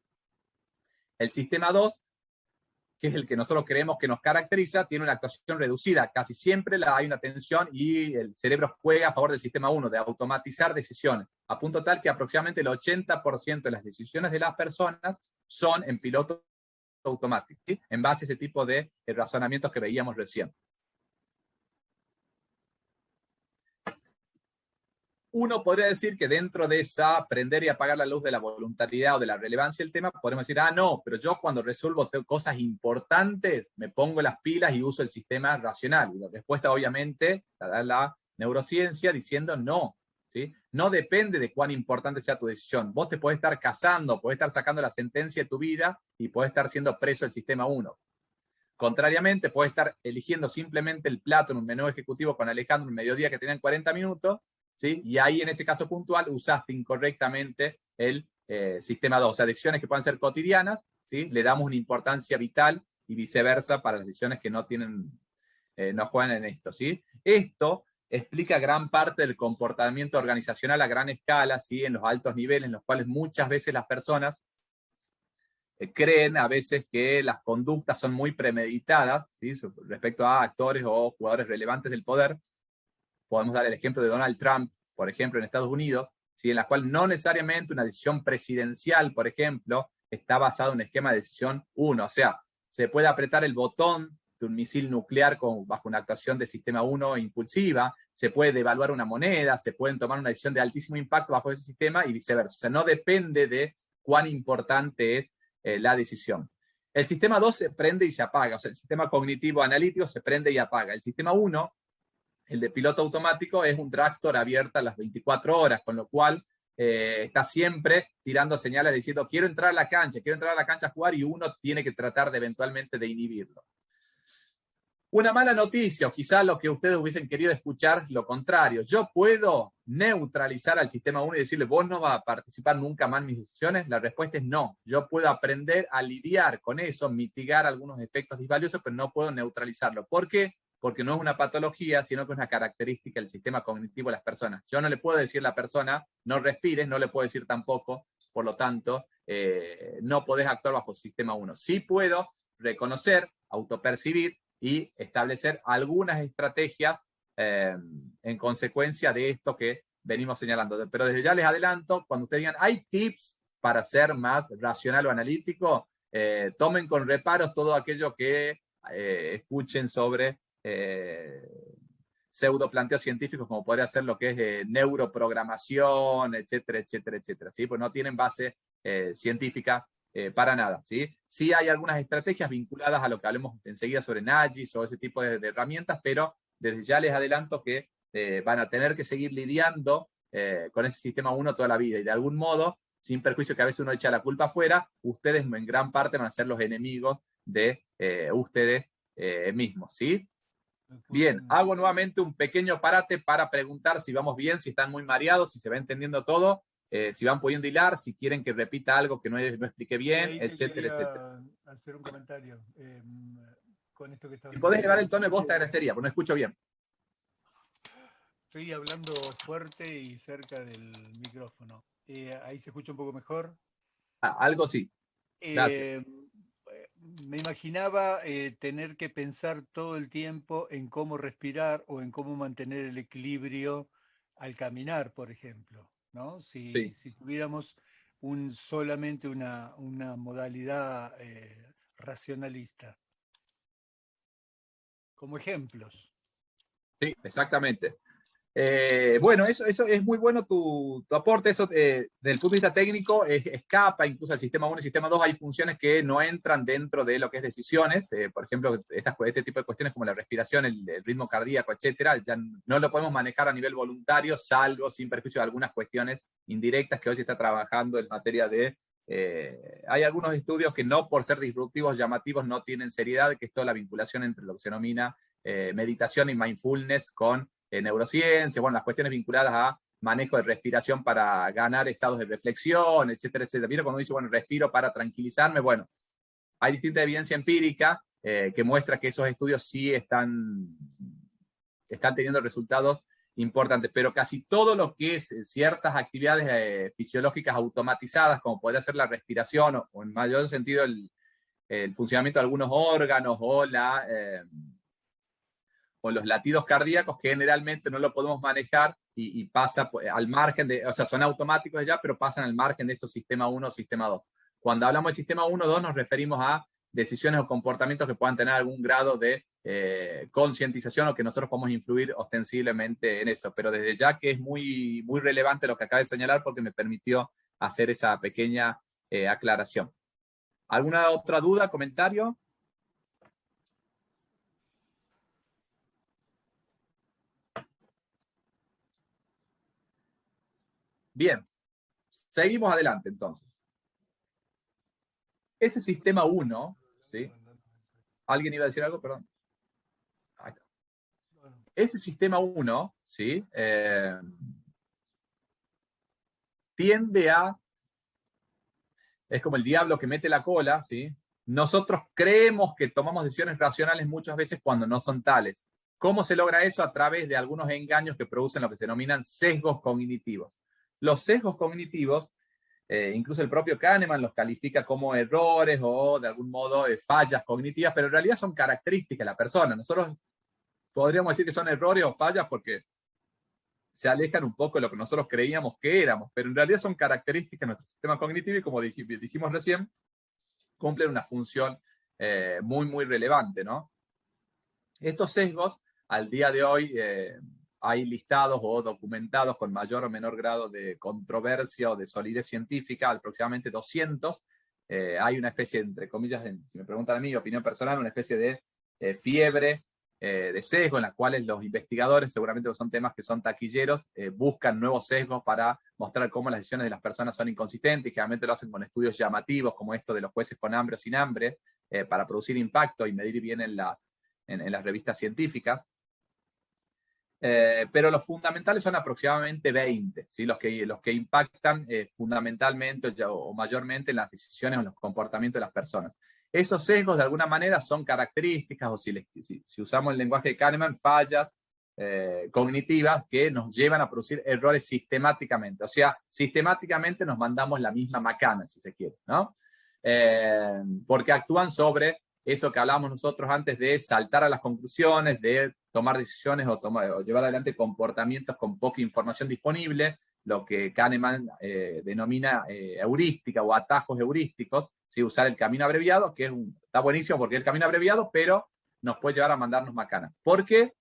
El sistema 2, que es el que nosotros creemos que nos caracteriza, tiene una actuación reducida. Casi siempre hay una tensión y el cerebro juega a favor del sistema 1, de automatizar decisiones, a punto tal que aproximadamente el 80% de las decisiones de las personas son en piloto automático, ¿sí? En base a ese tipo de razonamientos que veíamos recién. Uno podría decir que dentro de esa prender y apagar la luz de la voluntariedad o de la relevancia del tema, podemos decir, no, pero yo cuando resuelvo cosas importantes me pongo las pilas y uso el sistema racional. Y la respuesta obviamente la da la neurociencia diciendo no, ¿sí? No depende de cuán importante sea tu decisión. Vos te podés estar casando, podés estar sacando la sentencia de tu vida y podés estar siendo preso del sistema 1. Contrariamente, podés estar eligiendo simplemente el plato en un menú ejecutivo con Alejandro en mediodía que tenían 40 minutos, ¿sí? Y ahí en ese caso puntual usaste incorrectamente el sistema 2, o sea, decisiones que puedan ser cotidianas, ¿sí? Le damos una importancia vital y viceversa para las decisiones que no juegan en esto, ¿sí? Esto explica gran parte del comportamiento organizacional a gran escala, ¿sí? En los altos niveles, en los cuales muchas veces las personas creen a veces que las conductas son muy premeditadas, ¿sí? Respecto a actores o jugadores relevantes del poder. Podemos dar el ejemplo de Donald Trump, por ejemplo, en Estados Unidos, ¿sí? En la cual no necesariamente una decisión presidencial, por ejemplo, está basada en un esquema de decisión 1. O sea, se puede apretar el botón de un misil nuclear bajo una actuación de sistema 1 impulsiva, se puede devaluar una moneda, se pueden tomar una decisión de altísimo impacto bajo ese sistema y viceversa. O sea, no depende de cuán importante es la decisión. El sistema 2 se prende y se apaga, o sea, el sistema cognitivo analítico se prende y apaga. El sistema 1 El de piloto automático es un tractor abierta a las 24 horas, con lo cual está siempre tirando señales diciendo quiero entrar a la cancha a jugar, y uno tiene que tratar de eventualmente de inhibirlo. Una mala noticia, o quizás lo que ustedes hubiesen querido escuchar, lo contrario. Yo puedo neutralizar al sistema 1 y decirle, vos no vas a participar nunca más en mis decisiones. La respuesta es no. Yo puedo aprender a lidiar con eso, mitigar algunos efectos disvaliosos, pero no puedo neutralizarlo. ¿Por qué? Porque no es una patología, sino que es una característica del sistema cognitivo de las personas. Yo no le puedo decir a la persona, no respires, no le puedo decir tampoco, por lo tanto, no podés actuar bajo sistema 1. Sí puedo reconocer, autopercibir, y establecer algunas estrategias en consecuencia de esto que venimos señalando. Pero desde ya les adelanto, cuando ustedes digan, ¿hay tips para ser más racional o analítico? Tomen con reparos todo aquello que escuchen sobre pseudo planteos científicos, como podría ser lo que es neuroprogramación, etcétera, etcétera, etcétera, ¿sí? Pues no tienen base científica para nada, ¿sí? Sí hay algunas estrategias vinculadas a lo que hablemos enseguida sobre Nagis o ese tipo de herramientas, pero desde ya les adelanto que van a tener que seguir lidiando con ese sistema 1 toda la vida, y de algún modo, sin perjuicio que a veces uno echa la culpa afuera, ustedes en gran parte van a ser los enemigos de ustedes mismos, ¿sí? Bien, hago nuevamente un pequeño parate para preguntar si vamos bien, si están muy mareados, si se va entendiendo todo, si van pudiendo hilar, si quieren que repita algo que no expliqué bien, etcétera, etcétera. Hacer un comentario con esto que estabas Si podés diciendo. elevar el tono de voz, te agradecería, porque no escucho bien. Estoy hablando fuerte y cerca del micrófono. Ahí se escucha un poco mejor. Algo sí. Gracias. Me imaginaba tener que pensar todo el tiempo en cómo respirar o en cómo mantener el equilibrio al caminar, por ejemplo, ¿no? Sí. Si tuviéramos solamente una modalidad racionalista. Como ejemplos. Sí, exactamente. Bueno, eso es muy bueno tu aporte. Eso, desde el punto de vista técnico, escapa incluso al sistema 1 y sistema 2. Hay funciones que no entran dentro de lo que es decisiones. Por ejemplo, este tipo de cuestiones como la respiración, el ritmo cardíaco, etcétera, ya no lo podemos manejar a nivel voluntario, salvo sin perjuicio de algunas cuestiones indirectas que hoy se está trabajando en materia de... hay algunos estudios que no por ser disruptivos, llamativos, no tienen seriedad, que es toda la vinculación entre lo que se denomina meditación y mindfulness con neurociencia, bueno, las cuestiones vinculadas a manejo de respiración para ganar estados de reflexión, etcétera, etcétera. Mira cuando dice, bueno, respiro para tranquilizarme, bueno, hay distinta evidencia empírica que muestra que esos estudios sí están teniendo resultados importantes, pero casi todo lo que es ciertas actividades fisiológicas automatizadas, como podría ser la respiración, o en mayor sentido el funcionamiento de algunos órganos, o los latidos cardíacos, generalmente no lo podemos manejar y pasa al margen de, o sea, son automáticos ya, pero pasan al margen de estos sistema 1 o sistema 2. Cuando hablamos de sistema 1 o 2 nos referimos a decisiones o comportamientos que puedan tener algún grado de concientización o que nosotros podemos influir ostensiblemente en eso, pero desde ya que es muy, muy relevante lo que acabo de señalar porque me permitió hacer esa pequeña aclaración. ¿Alguna otra duda, comentario? Bien, seguimos adelante entonces. Ese sistema 1, ¿sí? ¿Alguien iba a decir algo? Perdón. Ahí está. Ese sistema 1, ¿sí? Tiende a... Es como el diablo que mete la cola, ¿sí? Nosotros creemos que tomamos decisiones racionales muchas veces cuando no son tales. ¿Cómo se logra eso? A través de algunos engaños que producen lo que se denominan sesgos cognitivos. Los sesgos cognitivos, incluso el propio Kahneman los califica como errores o de algún modo fallas cognitivas, pero en realidad son características de la persona. Nosotros podríamos decir que son errores o fallas porque se alejan un poco de lo que nosotros creíamos que éramos, pero en realidad son características de nuestro sistema cognitivo y como dijimos recién, cumplen una función muy, muy relevante, ¿no? Estos sesgos, al día de hoy, hay listados o documentados con mayor o menor grado de controversia o de solidez científica, aproximadamente 200. Hay una especie, entre comillas, si me preguntan a mí, opinión personal, una especie de fiebre de sesgo, en las cuales los investigadores, seguramente son temas que son taquilleros, buscan nuevos sesgos para mostrar cómo las decisiones de las personas son inconsistentes, y generalmente lo hacen con estudios llamativos, como esto de los jueces con hambre o sin hambre, para producir impacto y medir bien en las revistas científicas. Pero los fundamentales son aproximadamente 20, ¿sí? los que impactan fundamentalmente o mayormente en las decisiones o en los comportamientos de las personas. Esos sesgos de alguna manera son características, o si usamos el lenguaje de Kahneman, fallas cognitivas que nos llevan a producir errores sistemáticamente. O sea, sistemáticamente nos mandamos la misma macana, si se quiere, ¿no? Porque actúan sobre eso que hablábamos nosotros antes de saltar a las conclusiones, de tomar decisiones o llevar adelante comportamientos con poca información disponible, lo que Kahneman denomina heurística o atajos heurísticos, ¿sí? Usar el camino abreviado, que está buenísimo porque es el camino abreviado, pero nos puede llevar a mandarnos macanas. ¿Por qué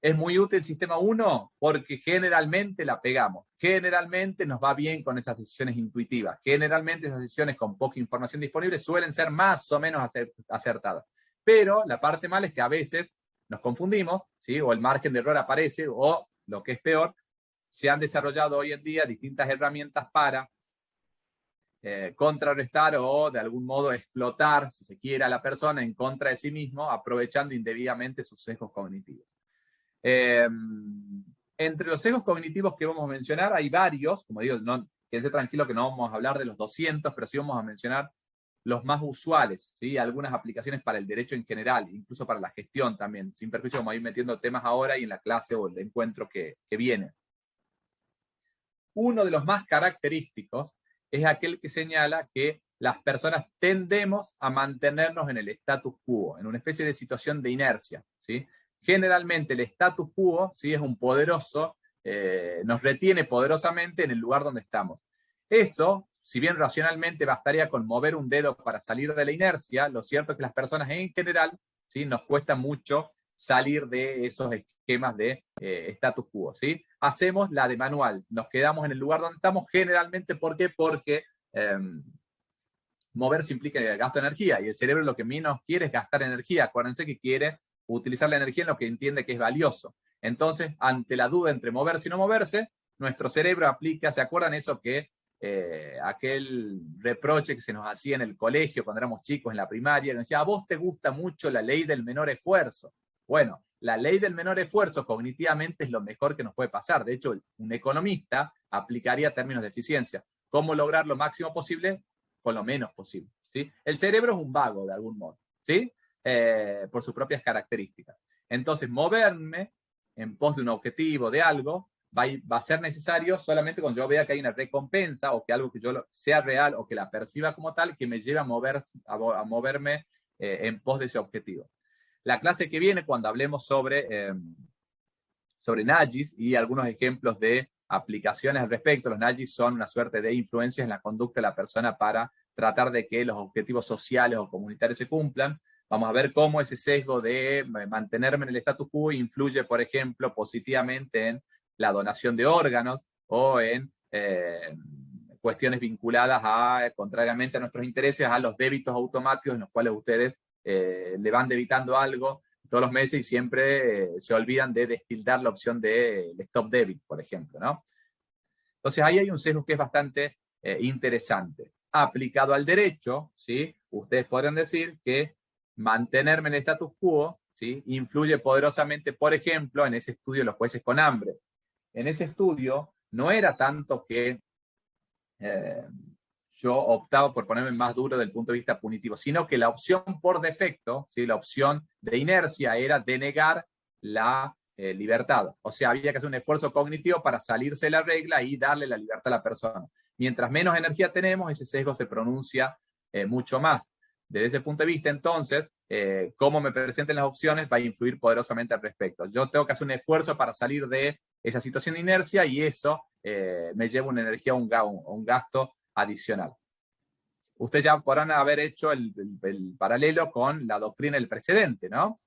es muy útil el sistema 1? Porque generalmente la pegamos, generalmente nos va bien con esas decisiones intuitivas, generalmente esas decisiones con poca información disponible suelen ser más o menos acertadas. Pero la parte mala es que a veces nos confundimos, ¿sí? O el margen de error aparece, o lo que es peor, se han desarrollado hoy en día distintas herramientas para contrarrestar o de algún modo explotar, si se quiere, a la persona en contra de sí mismo, aprovechando indebidamente sus sesgos cognitivos. Entre los sesgos cognitivos que vamos a mencionar hay varios, como digo, quédense tranquilo que no vamos a hablar de los 200, pero sí vamos a mencionar los más usuales, ¿sí? Algunas aplicaciones para el derecho en general, incluso para la gestión también, sin perjuicio vamos a ir metiendo temas ahora y en la clase o el encuentro que viene. Uno de los más característicos es aquel que señala que las personas tendemos a mantenernos en el status quo, en una especie de situación de inercia, ¿sí? Generalmente el status quo, ¿sí? Es un poderoso, nos retiene poderosamente en el lugar donde estamos. Eso, si bien racionalmente bastaría con mover un dedo para salir de la inercia, lo cierto es que las personas en general, ¿sí? Nos cuesta mucho salir de esos esquemas de status quo, ¿sí? Hacemos la de manual, nos quedamos en el lugar donde estamos generalmente, ¿por qué? Porque moverse implica gasto de energía, y el cerebro lo que menos quiere es gastar energía. Acuérdense que quiere utilizar la energía en lo que entiende que es valioso. Entonces, ante la duda entre moverse y no moverse, nuestro cerebro aplica, ¿se acuerdan eso que aquel reproche que se nos hacía en el colegio cuando éramos chicos, en la primaria, que nos decía, a vos te gusta mucho la ley del menor esfuerzo? Bueno, la ley del menor esfuerzo cognitivamente es lo mejor que nos puede pasar. De hecho, un economista aplicaría términos de eficiencia. ¿Cómo lograr lo máximo posible con lo menos posible? ¿Sí? El cerebro es un vago, de algún modo, ¿sí? Por sus propias características. Entonces, moverme en pos de un objetivo, de algo, va a ser necesario solamente cuando yo vea que hay una recompensa, o que algo que yo sea real, o que la perciba como tal, que me lleve a moverme en pos de ese objetivo. La clase que viene, cuando hablemos sobre nudges y algunos ejemplos de aplicaciones al respecto, los nudges son una suerte de influencias en la conducta de la persona para tratar de que los objetivos sociales o comunitarios se cumplan. Vamos a ver cómo ese sesgo de mantenerme en el status quo influye, por ejemplo, positivamente en la donación de órganos o en cuestiones vinculadas contrariamente a nuestros intereses, a los débitos automáticos en los cuales ustedes le van debitando algo todos los meses y siempre se olvidan de destildar la opción de stop debit, por ejemplo, ¿no? Entonces ahí hay un sesgo que es bastante interesante. Aplicado al derecho, ¿sí? Ustedes podrán decir que mantenerme en el status quo, ¿sí? Influye poderosamente, por ejemplo, en ese estudio de los jueces con hambre. En ese estudio no era tanto que yo optaba por ponerme más duro desde el punto de vista punitivo, sino que la opción por defecto, ¿sí? La opción de inercia era denegar la libertad. O sea, había que hacer un esfuerzo cognitivo para salirse de la regla y darle la libertad a la persona. Mientras menos energía tenemos, ese sesgo se pronuncia mucho más. Desde ese punto de vista, entonces, cómo me presenten las opciones va a influir poderosamente al respecto. Yo tengo que hacer un esfuerzo para salir de esa situación de inercia y eso me lleva una energía, un gasto adicional. Ustedes ya podrán haber hecho el paralelo con la doctrina del precedente, ¿no?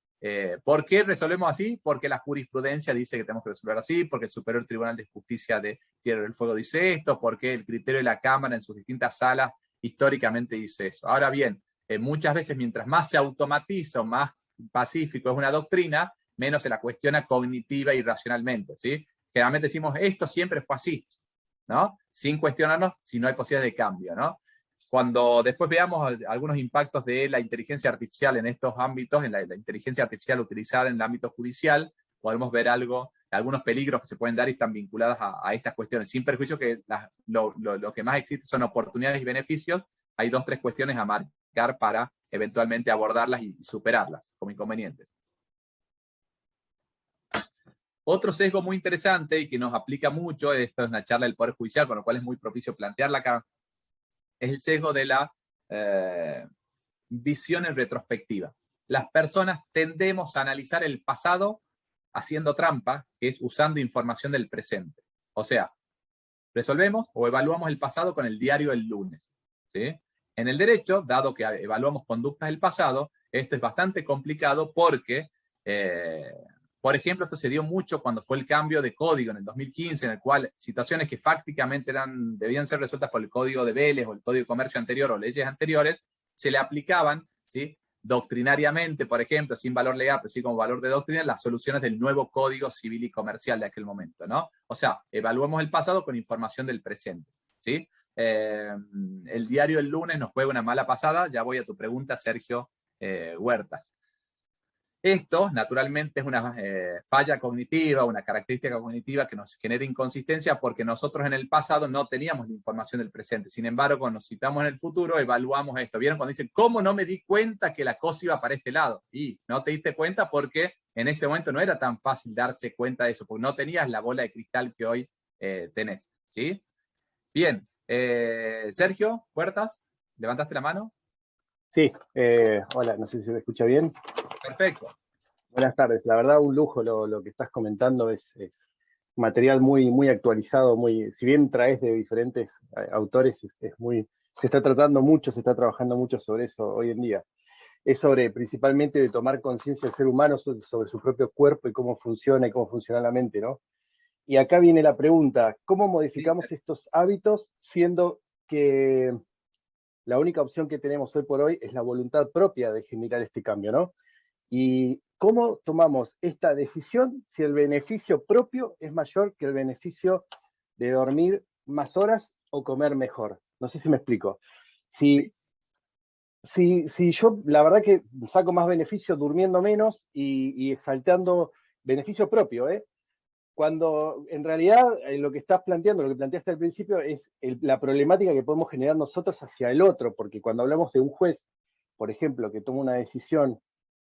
¿Por qué resolvemos así? Porque la jurisprudencia dice que tenemos que resolver así, porque el Superior Tribunal de Justicia de Tierra del Fuego dice esto, porque el criterio de la Cámara en sus distintas salas históricamente dice eso. Ahora bien, muchas veces mientras más se automatiza o más pacífico es una doctrina, menos se la cuestiona cognitiva y racionalmente, ¿sí? Generalmente decimos, esto siempre fue así, ¿no? Sin cuestionarnos si no hay posibilidades de cambio, ¿no? Cuando después veamos algunos impactos de la inteligencia artificial en estos ámbitos, en la inteligencia artificial utilizada en el ámbito judicial, podemos ver algunos peligros que se pueden dar y están vinculados a estas cuestiones, sin perjuicio que lo que más existe son oportunidades y beneficios. Hay 2 o 3 cuestiones a marcar para eventualmente abordarlas y superarlas como inconvenientes. Otro sesgo muy interesante y que nos aplica mucho, esto es una charla del Poder Judicial, con lo cual es muy propicio plantearla acá, es el sesgo de la visión en retrospectiva. Las personas tendemos a analizar el pasado haciendo trampa, que es usando información del presente. O sea, resolvemos o evaluamos el pasado con el diario del lunes, ¿sí? En el derecho, dado que evaluamos conductas del pasado, esto es bastante complicado porque, por ejemplo, esto se dio mucho cuando fue el cambio de código en el 2015, en el cual situaciones que fácticamente debían ser resueltas por el código de Vélez o el código de comercio anterior o leyes anteriores, se le aplicaban, ¿sí?, doctrinariamente, por ejemplo, sin valor legal, pero sí como valor de doctrina, las soluciones del nuevo Código Civil y Comercial de aquel momento, ¿no? O sea, evaluemos el pasado con información del presente, ¿sí? El diario el lunes nos juega una mala pasada. Ya voy a tu pregunta, Sergio Huertas. Esto, naturalmente, es una falla cognitiva, una característica cognitiva que nos genera inconsistencia porque nosotros en el pasado no teníamos la información del presente. Sin embargo, cuando nos citamos en el futuro, evaluamos esto. ¿Vieron cuando dicen, ¿cómo no me di cuenta que la cosa iba para este lado? Y no te diste cuenta porque en ese momento no era tan fácil darse cuenta de eso, porque no tenías la bola de cristal que hoy tenés, ¿sí? Bien, Sergio Huertas, ¿levantaste la mano? Sí, hola, no sé si se me escucha bien. Perfecto. Buenas tardes, la verdad un lujo lo que estás comentando, es material muy actualizado, si bien traes de diferentes autores, se está tratando mucho, se está trabajando mucho sobre eso hoy en día. Es principalmente de tomar conciencia del ser humano sobre su propio cuerpo y cómo funciona la mente, ¿no? Y acá viene la pregunta, ¿cómo modificamos estos hábitos siendo que la única opción que tenemos hoy por hoy es la voluntad propia de generar este cambio, ¿no? ¿Y cómo tomamos esta decisión si el beneficio propio es mayor que el beneficio de dormir más horas o comer mejor? No sé si me explico. Si yo, la verdad que saco más beneficio durmiendo menos y salteando beneficio propio, cuando en realidad lo que estás planteando, lo que planteaste al principio, es la problemática que podemos generar nosotros hacia el otro, porque cuando hablamos de un juez, por ejemplo, que toma una decisión,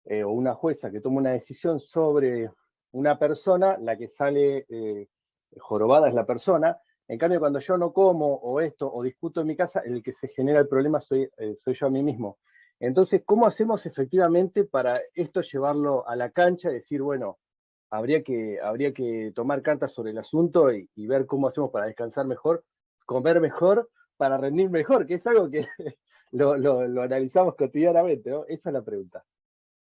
o una jueza que toma una decisión sobre una persona, la que sale jorobada es la persona. En cambio, cuando yo no como o discuto en mi casa, el que se genera el problema soy yo a mí mismo. Entonces, ¿cómo hacemos efectivamente para esto llevarlo a la cancha y decir, bueno, habría que tomar cartas sobre el asunto y ver cómo hacemos para descansar mejor, comer mejor, para rendir mejor, que es algo que lo analizamos cotidianamente, ¿no? Esa es la pregunta.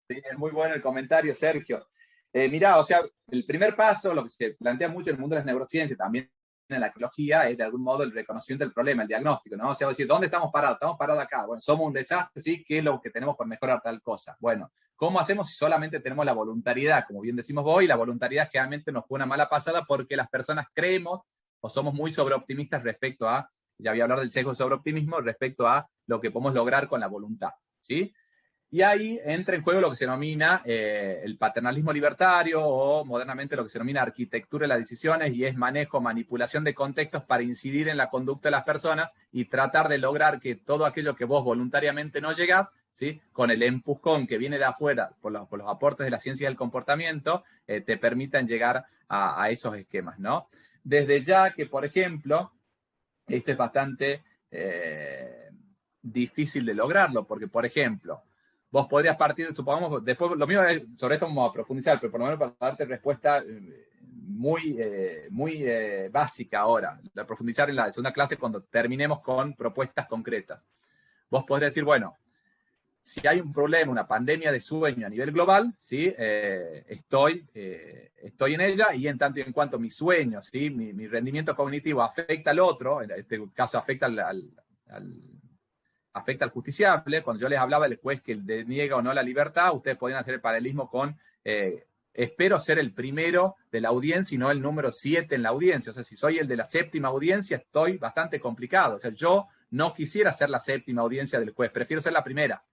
Sí, es muy bueno el comentario, Sergio. Mirá, o sea, el primer paso, lo que se plantea mucho en el mundo de las neurociencias, también en la ecología, es de algún modo el reconocimiento del problema, el diagnóstico, ¿no? O sea, decir, ¿dónde estamos parados? Estamos parados acá. Bueno, somos un desastre, ¿sí? ¿Qué es lo que tenemos por mejorar tal cosa? Bueno, ¿cómo hacemos si solamente tenemos la voluntariedad? Como bien decimos vos, y la voluntariedad generalmente nos juega una mala pasada porque las personas creemos o somos muy sobreoptimistas respecto a, ya voy a hablar del sesgo de sobreoptimismo, respecto a lo que podemos lograr con la voluntad, ¿sí? Y ahí entra en juego lo que se denomina el paternalismo libertario o modernamente lo que se denomina arquitectura de las decisiones, y es manejo, manipulación de contextos para incidir en la conducta de las personas y tratar de lograr que todo aquello que vos voluntariamente no llegás, ¿sí?, con el empujón que viene de afuera por los aportes de la ciencia del comportamiento, te permitan llegar a esos esquemas, ¿no? Desde ya que, por ejemplo, esto es bastante difícil de lograrlo, porque, por ejemplo, vos podrías partir, supongamos, después lo mío es, sobre esto vamos a profundizar, pero por lo menos para darte respuesta muy básica ahora, de profundizar en la segunda clase cuando terminemos con propuestas concretas. Vos podrías decir, bueno, si hay un problema, una pandemia de sueño a nivel global, ¿sí? Estoy en ella, y en tanto y en cuanto mi sueño, ¿sí?, mi rendimiento cognitivo afecta al otro, en este caso afecta afecta al justiciable. Cuando yo les hablaba del juez que deniega o no la libertad, ustedes podrían hacer el paralelismo con espero ser el primero de la audiencia y no el número 7 en la audiencia. O sea, si soy el de la séptima audiencia, estoy bastante complicado. O sea, yo no quisiera ser la séptima audiencia del juez, prefiero ser la primera,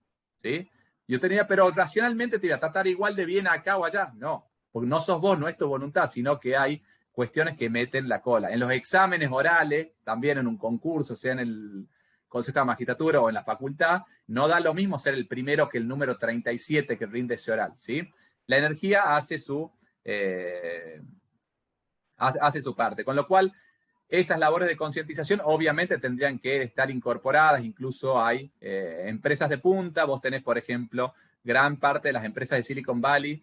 ¿sí? Yo tenía, pero racionalmente te iba a tratar igual de bien acá o allá. No, porque no sos vos, no es tu voluntad, sino que hay cuestiones que meten la cola. En los exámenes orales, también en un concurso, sea en el Consejo de Magistratura o en la facultad, no da lo mismo ser el primero que el número 37 que rinde ese oral, ¿sí? La energía hace su parte, con lo cual esas labores de concientización obviamente tendrían que estar incorporadas, incluso hay empresas de punta, vos tenés, por ejemplo, gran parte de las empresas de Silicon Valley,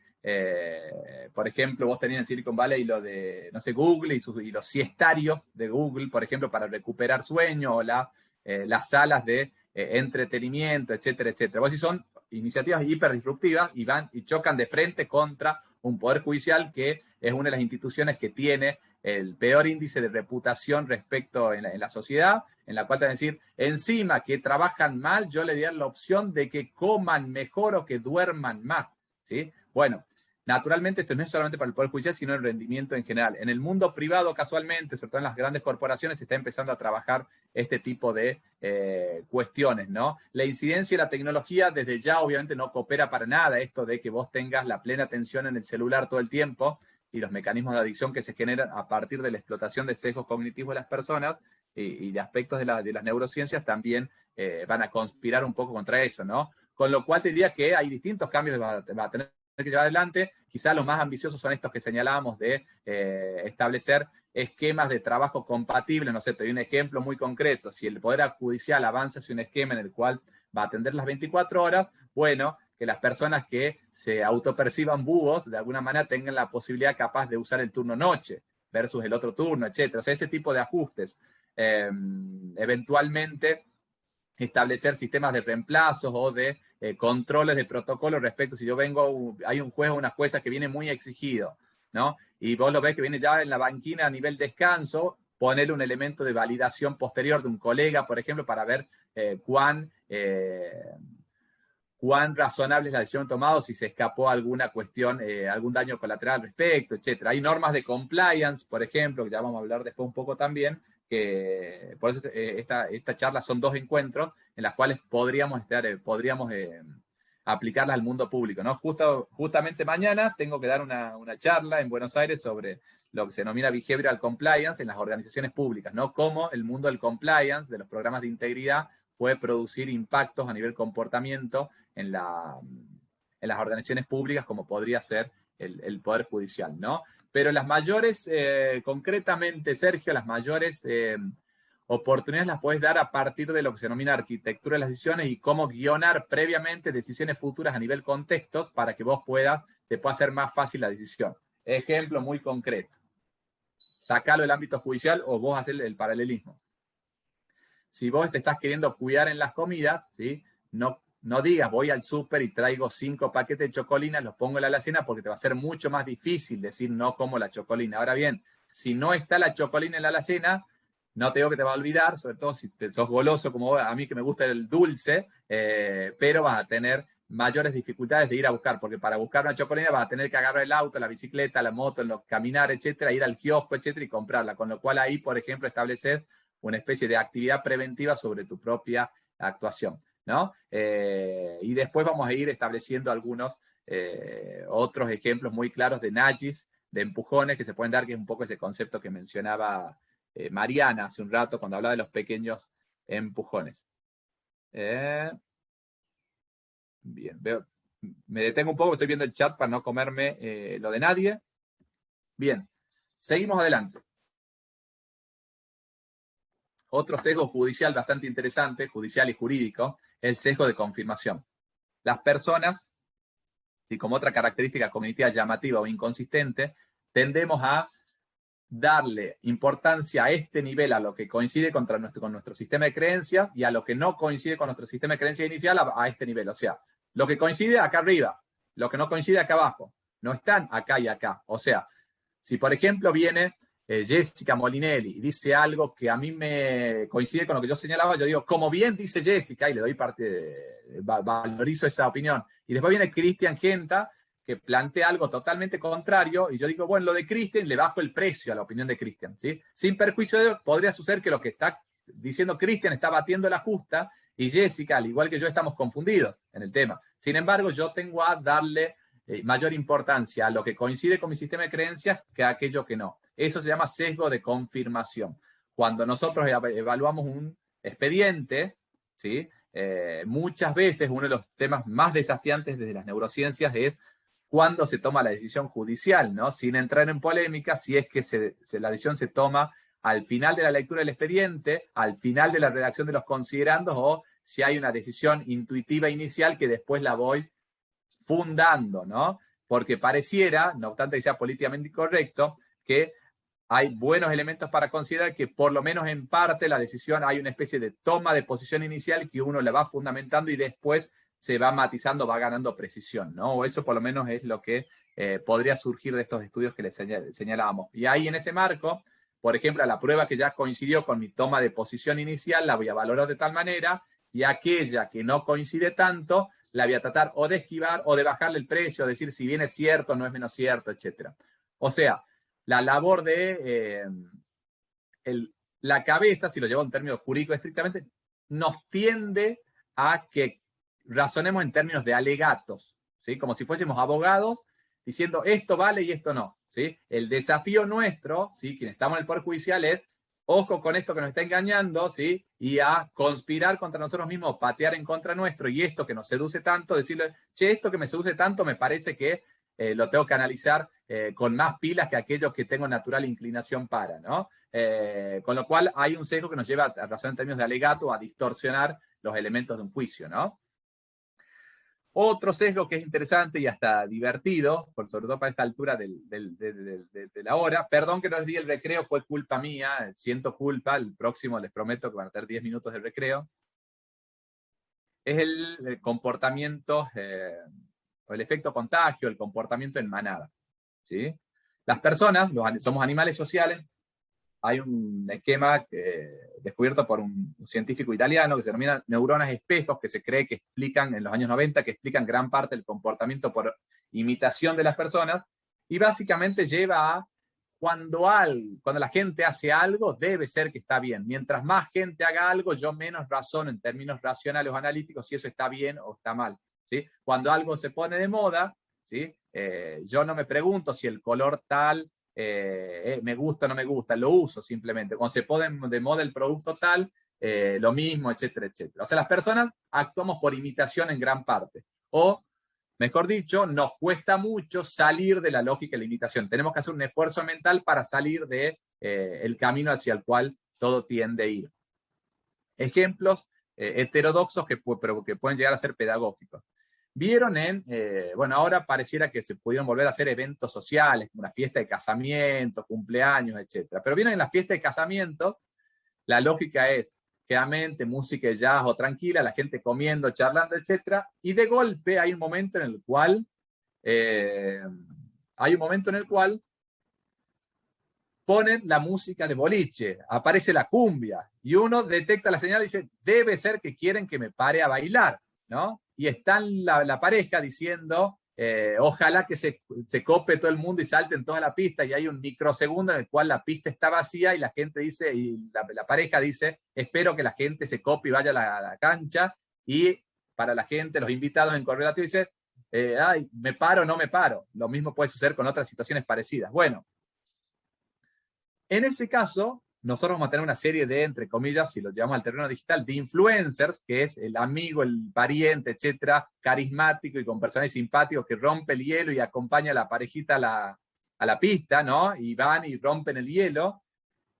por ejemplo, vos tenés en Silicon Valley lo de, no sé, Google y los siestarios de Google, por ejemplo, para recuperar sueño, o las salas de entretenimiento, etcétera, etcétera. Vos sí son iniciativas hiperdisruptivas y van y chocan de frente contra un poder judicial que es una de las instituciones que tiene el peor índice de reputación respecto en la sociedad, en la cual te van a decir, encima que trabajan mal, yo le di la opción de que coman mejor o que duerman más, ¿sí? Bueno, naturalmente esto no es solamente para el Poder Judicial, sino el rendimiento en general. En el mundo privado, casualmente, sobre todo en las grandes corporaciones, se está empezando a trabajar este tipo de cuestiones, ¿no? La incidencia de la tecnología desde ya obviamente no coopera para nada esto de que vos tengas la plena atención en el celular todo el tiempo y los mecanismos de adicción que se generan a partir de la explotación de sesgos cognitivos de las personas y de aspectos de las neurociencias también van a conspirar un poco contra eso, ¿no? Con lo cual te diría que hay distintos cambios que va a tener que llevar adelante. Quizás los más ambiciosos son estos que señalábamos de establecer esquemas de trabajo compatibles. No sé, te doy un ejemplo muy concreto. Si el Poder Judicial avanza hacia un esquema en el cual va a atender las 24 horas, bueno, que las personas que se autoperciban búhos, de alguna manera tengan la posibilidad capaz de usar el turno noche versus el otro turno, etc. O sea, ese tipo de ajustes. Eventualmente establecer sistemas de reemplazos o de controles de protocolo respecto, si yo vengo, hay un juez o una jueza que viene muy exigido, ¿no? Y vos lo ves que viene ya en la banquina a nivel descanso, ponerle un elemento de validación posterior de un colega, por ejemplo, para ver cuán razonable es la decisión tomada, si se escapó alguna cuestión, algún daño colateral al respecto, etc. Hay normas de compliance, por ejemplo, que ya vamos a hablar después un poco también, que por eso esta charla son 2 encuentros en las cuales podríamos aplicarlas al mundo público, ¿no? Justamente mañana tengo que dar una charla en Buenos Aires sobre lo que se denomina behavioral compliance en las organizaciones públicas, ¿no? Cómo el mundo del compliance, de los programas de integridad, puede producir impactos a nivel comportamiento en las organizaciones públicas, como podría ser el Poder Judicial, ¿no? Pero las mayores, concretamente, Sergio, las mayores oportunidades las puedes dar a partir de lo que se denomina arquitectura de las decisiones y cómo guionar previamente decisiones futuras a nivel contextos para que vos te pueda hacer más fácil la decisión. Ejemplo muy concreto. Sacalo del ámbito judicial o vos hacer el paralelismo. Si vos te estás queriendo cuidar en las comidas, ¿sí? No digas, voy al súper y traigo 5 paquetes de chocolinas, los pongo en la alacena porque te va a ser mucho más difícil decir no como la chocolina. Ahora bien, si no está la chocolina en la alacena, no te digo que te va a olvidar, sobre todo si sos goloso como a mí que me gusta el dulce, pero vas a tener mayores dificultades de ir a buscar, porque para buscar una chocolina vas a tener que agarrar el auto, la bicicleta, la moto, caminar, etcétera, ir al kiosco, etcétera, y comprarla. Con lo cual ahí, por ejemplo, establecer una especie de actividad preventiva sobre tu propia actuación, ¿no? Y después vamos a ir estableciendo algunos otros ejemplos muy claros de nudges, de empujones que se pueden dar, que es un poco ese concepto que mencionaba Mariana hace un rato cuando hablaba de los pequeños empujones. Bien, me detengo un poco, estoy viendo el chat para no comerme lo de nadie. Bien, seguimos adelante. Otro sesgo judicial bastante interesante, judicial y jurídico, es el sesgo de confirmación. Las personas, y como otra característica cognitiva llamativa o inconsistente, tendemos a darle importancia a este nivel, a lo que coincide con nuestro sistema de creencias, y a lo que no coincide con nuestro sistema de creencias inicial a este nivel. O sea, lo que coincide acá arriba, lo que no coincide acá abajo. No están acá y acá. O sea, si por ejemplo viene Jessica Molinelli y dice algo que a mí me coincide con lo que yo señalaba, yo digo, como bien dice Jessica, y le doy valorizo esa opinión. Y después viene Cristian Genta que plantea algo totalmente contrario, y yo digo, bueno, lo de Cristian, le bajo el precio a la opinión de Cristian, ¿sí? Sin perjuicio de, podría suceder que lo que está diciendo Cristian está batiendo la justa, y Jessica, al igual que yo, estamos confundidos en el tema. Sin embargo, yo tengo a darle mayor importancia a lo que coincide con mi sistema de creencias que a aquello que no. Eso se llama sesgo de confirmación. Cuando nosotros evaluamos un expediente, ¿sí? Muchas veces uno de los temas más desafiantes desde las neurociencias es cuándo se toma la decisión judicial, ¿no? Sin entrar en polémica, si es que la decisión se toma al final de la lectura del expediente, al final de la redacción de los considerandos, o si hay una decisión intuitiva inicial que después la voy fundando, ¿no? Porque pareciera, no obstante que sea políticamente incorrecto, que hay buenos elementos para considerar que por lo menos en parte la decisión hay una especie de toma de posición inicial que uno la va fundamentando y después se va matizando, va ganando precisión, ¿no? O eso por lo menos es lo que podría surgir de estos estudios que les señalábamos. Y ahí en ese marco, por ejemplo, la prueba que ya coincidió con mi toma de posición inicial la voy a valorar de tal manera, y aquella que no coincide tanto la voy a tratar o de esquivar o de bajarle el precio, decir si bien es cierto, no es menos cierto, etc. O sea, la labor de la cabeza, si lo llevo en términos jurídicos estrictamente, nos tiende a que razonemos en términos de alegatos, ¿sí? Como si fuésemos abogados diciendo esto vale y esto no, ¿sí? El desafío nuestro, ¿sí? Quienes estamos en el Poder Judicial es, ojo con esto que nos está engañando, ¿sí? Y a conspirar contra nosotros mismos, patear en contra nuestro, y esto que nos seduce tanto, decirle, che, esto que me seduce tanto me parece que lo tengo que analizar con más pilas que aquellos que tengo natural inclinación para, ¿no? Con lo cual hay un sesgo que nos lleva a razonar en términos de alegato, a distorsionar los elementos de un juicio, ¿no? Otro sesgo que es interesante y hasta divertido, sobre todo para esta altura de la hora, perdón que no les di el recreo, fue culpa mía, siento culpa, el próximo les prometo que van a tener 10 minutos de recreo, es el comportamiento, o el efecto contagio, el comportamiento en manada, ¿sí? Las personas, somos animales sociales. Hay un esquema descubierto por un científico italiano que se denomina neuronas espejos, que se cree que explican, en los años 90, que explican gran parte del comportamiento por imitación de las personas, y básicamente lleva a cuando la gente hace algo, debe ser que está bien. Mientras más gente haga algo, yo menos razono en términos racionales o analíticos si eso está bien o está mal, ¿sí? Cuando algo se pone de moda, ¿sí? Yo no me pregunto si el color tal me gusta o no me gusta, lo uso simplemente. Cuando se pone de moda el producto tal, lo mismo, etcétera, etcétera. O sea, las personas actuamos por imitación en gran parte. O, mejor dicho, nos cuesta mucho salir de la lógica de la imitación. Tenemos que hacer un esfuerzo mental para salir de el camino hacia el cual todo tiende a ir. Ejemplos heterodoxos que pueden llegar a ser pedagógicos. Vieron bueno, ahora pareciera que se pudieron volver a hacer eventos sociales, como una fiesta de casamiento, cumpleaños, etc. Pero vieron en la fiesta de casamiento, la lógica es, claramente, música de jazz o tranquila, la gente comiendo, charlando, etc. Y de golpe hay un momento en el cual, ponen la música de boliche, aparece la cumbia, y uno detecta la señal y dice, debe ser que quieren que me pare a bailar, ¿no? Y está la pareja diciendo, ojalá que se cope todo el mundo y salte en toda la pista, y hay un microsegundo en el cual la pista está vacía y la gente dice, y la pareja dice, espero que la gente se cope y vaya a la cancha, y para la gente, los invitados en correlato dicen, ay, ¿me paro o no me paro? Lo mismo puede suceder con otras situaciones parecidas. Bueno, en ese caso, nosotros vamos a tener una serie de, entre comillas, si lo llevamos al terreno digital, de influencers, que es el amigo, el pariente, etcétera, carismático y con personajes simpáticos que rompe el hielo y acompaña a la parejita a la pista, ¿no? Y van y rompen el hielo.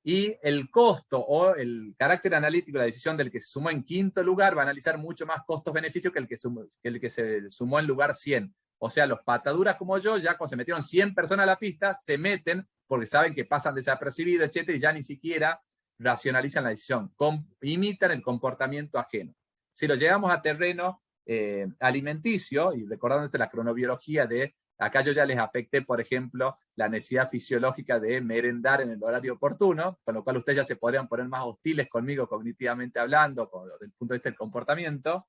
Y el costo o el carácter analítico de la decisión del que se sumó en quinto lugar va a analizar mucho más costos-beneficios que el que se sumó en lugar 100. O sea, los pataduras como yo, ya cuando se metieron 100 personas a la pista, se meten porque saben que pasan desapercibidos, etcétera, y ya ni siquiera racionalizan la decisión, imitan el comportamiento ajeno. Si lo llevamos a terreno alimenticio, y recordando la cronobiología de, acá yo ya les afecté, por ejemplo, la necesidad fisiológica de merendar en el horario oportuno, con lo cual ustedes ya se podrían poner más hostiles conmigo cognitivamente hablando, desde el punto de vista del comportamiento.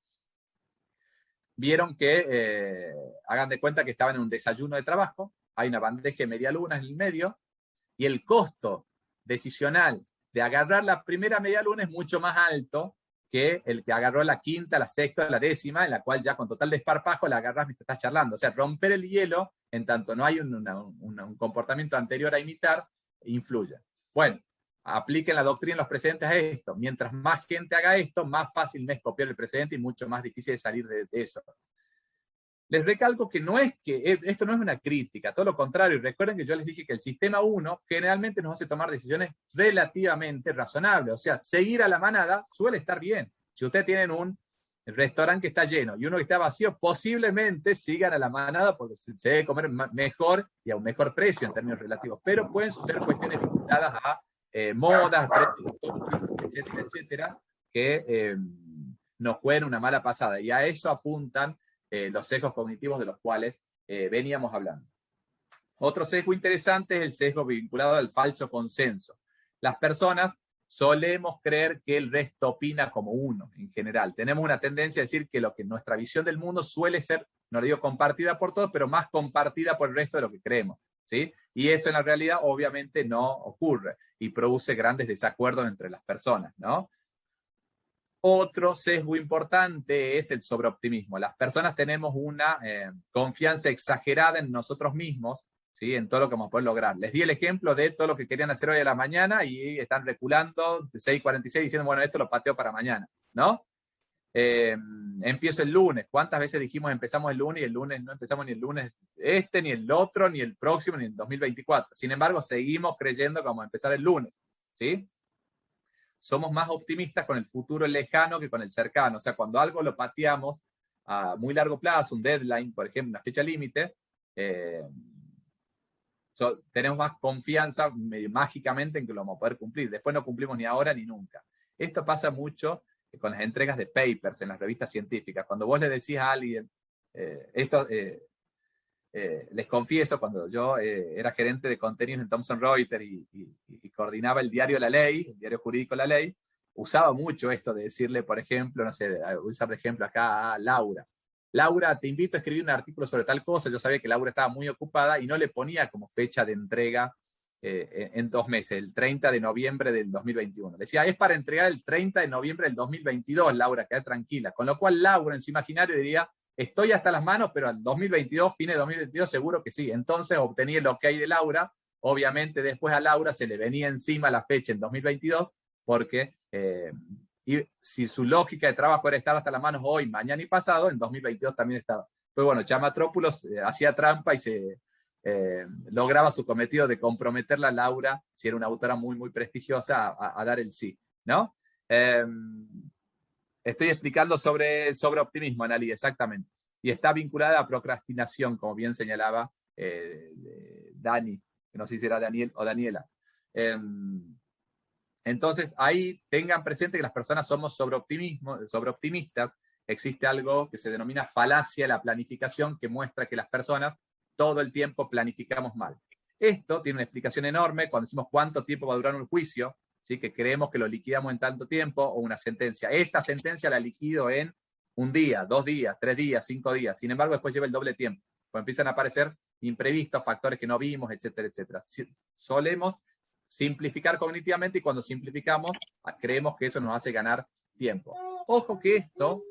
vieron que, hagan de cuenta que estaban en un desayuno de trabajo, hay una bandeja de medialunas en el medio, y el costo decisional de agarrar la primera medialuna es mucho más alto que el que agarró la quinta, la sexta, la décima, en la cual ya con total desparpajo la agarras mientras estás charlando. O sea, romper el hielo, en tanto no hay un comportamiento anterior a imitar, influye. Bueno, apliquen la doctrina en los precedentes a esto. Mientras más gente haga esto, más fácil me es copiar el precedente y mucho más difícil de salir de eso. Les recalco que esto no es una crítica, todo lo contrario. Recuerden que yo les dije que el sistema 1 generalmente nos hace tomar decisiones relativamente razonables. O sea, seguir a la manada suele estar bien. Si ustedes tienen un restaurante que está lleno y uno que está vacío, posiblemente sigan a la manada porque se debe comer mejor y a un mejor precio en términos relativos. Pero pueden suceder cuestiones vinculadas a modas, etcétera, etcétera, que nos jueguen una mala pasada. Y a eso apuntan los sesgos cognitivos de los cuales veníamos hablando. Otro sesgo interesante es el sesgo vinculado al falso consenso. Las personas solemos creer que el resto opina como uno, en general. Tenemos una tendencia a decir que nuestra visión del mundo suele ser, no le digo compartida por todos, pero más compartida por el resto de lo que creemos, ¿sí? Y eso en la realidad obviamente no ocurre y produce grandes desacuerdos entre las personas, ¿no? Otro sesgo importante es el sobreoptimismo. Las personas tenemos una confianza exagerada en nosotros mismos, ¿sí? En todo lo que vamos a poder lograr. Les di el ejemplo de todo lo que querían hacer hoy a la mañana y están reculando 6:46 diciendo, bueno, esto lo pateo para mañana, ¿no? Empiezo el lunes. ¿Cuántas veces dijimos empezamos el lunes y el lunes no empezamos ni el lunes ni el otro, ni el próximo, ni el 2024? Sin embargo, seguimos creyendo que vamos a empezar el lunes, ¿sí? Somos más optimistas con el futuro lejano que con el cercano. O sea, cuando algo lo pateamos a muy largo plazo, un deadline, por ejemplo, una fecha límite, tenemos más confianza mágicamente en que lo vamos a poder cumplir. Después no cumplimos ni ahora ni nunca. Esto pasa mucho con las entregas de papers en las revistas científicas. Cuando vos le decís a alguien, les confieso, cuando yo era gerente de contenidos en Thomson Reuters y coordinaba el diario La Ley, el diario jurídico La Ley, usaba mucho esto de decirle, por ejemplo, no sé, voy a usar de ejemplo acá a Laura. Laura, te invito a escribir un artículo sobre tal cosa. Yo sabía que Laura estaba muy ocupada y no le ponía como fecha de entrega en 2 meses, el 30 de noviembre del 2021. Decía, es para entregar el 30 de noviembre del 2022, Laura, queda tranquila. Con lo cual Laura en su imaginario diría, estoy hasta las manos, pero en 2022, fines de 2022, seguro que sí. Entonces obtenía el ok de Laura. Obviamente después a Laura se le venía encima la fecha en 2022, porque si su lógica de trabajo era estar hasta las manos hoy, mañana y pasado, en 2022 también estaba. Pues bueno, Chamatrópulos hacía trampa y se lograba su cometido de comprometerla a Laura, si era una autora muy, muy prestigiosa, a dar el sí, ¿no? Estoy explicando sobre optimismo, Analí, exactamente. Y está vinculada a procrastinación, como bien señalaba Dani, que no sé si era Daniel o Daniela. Entonces, ahí tengan presente que las personas somos sobreoptimistas. Existe algo que se denomina falacia de la planificación, que muestra que las personas todo el tiempo planificamos mal. Esto tiene una explicación enorme cuando decimos cuánto tiempo va a durar un juicio, ¿sí? Que creemos que lo liquidamos en tanto tiempo, o una sentencia. Esta sentencia la liquido en 1 día, 2 días, 3 días, 5 días. Sin embargo, después lleva el doble tiempo. Pues empiezan a aparecer imprevistos, factores que no vimos, etcétera, etcétera. Solemos simplificar cognitivamente y cuando simplificamos, creemos que eso nos hace ganar tiempo. Ojo que esto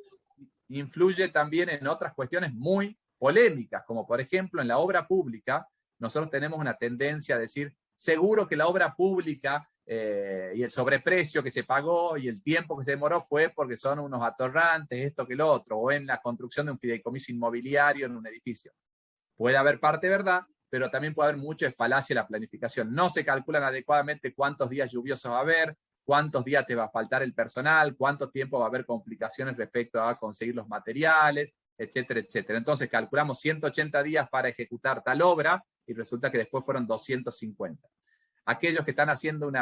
influye también en otras cuestiones muy polémicas, como por ejemplo en la obra pública. Nosotros tenemos una tendencia a decir, seguro que la obra pública y el sobreprecio que se pagó y el tiempo que se demoró fue porque son unos atorrantes, esto que lo otro, o en la construcción de un fideicomiso inmobiliario en un edificio. Puede haber parte de verdad, pero también puede haber mucho de falacia en la planificación. No se calculan adecuadamente cuántos días lluviosos va a haber, cuántos días te va a faltar el personal, cuánto tiempo va a haber complicaciones respecto a conseguir los materiales, etcétera, etcétera. Entonces calculamos 180 días para ejecutar tal obra y resulta que después fueron 250. Aquellos que están haciendo en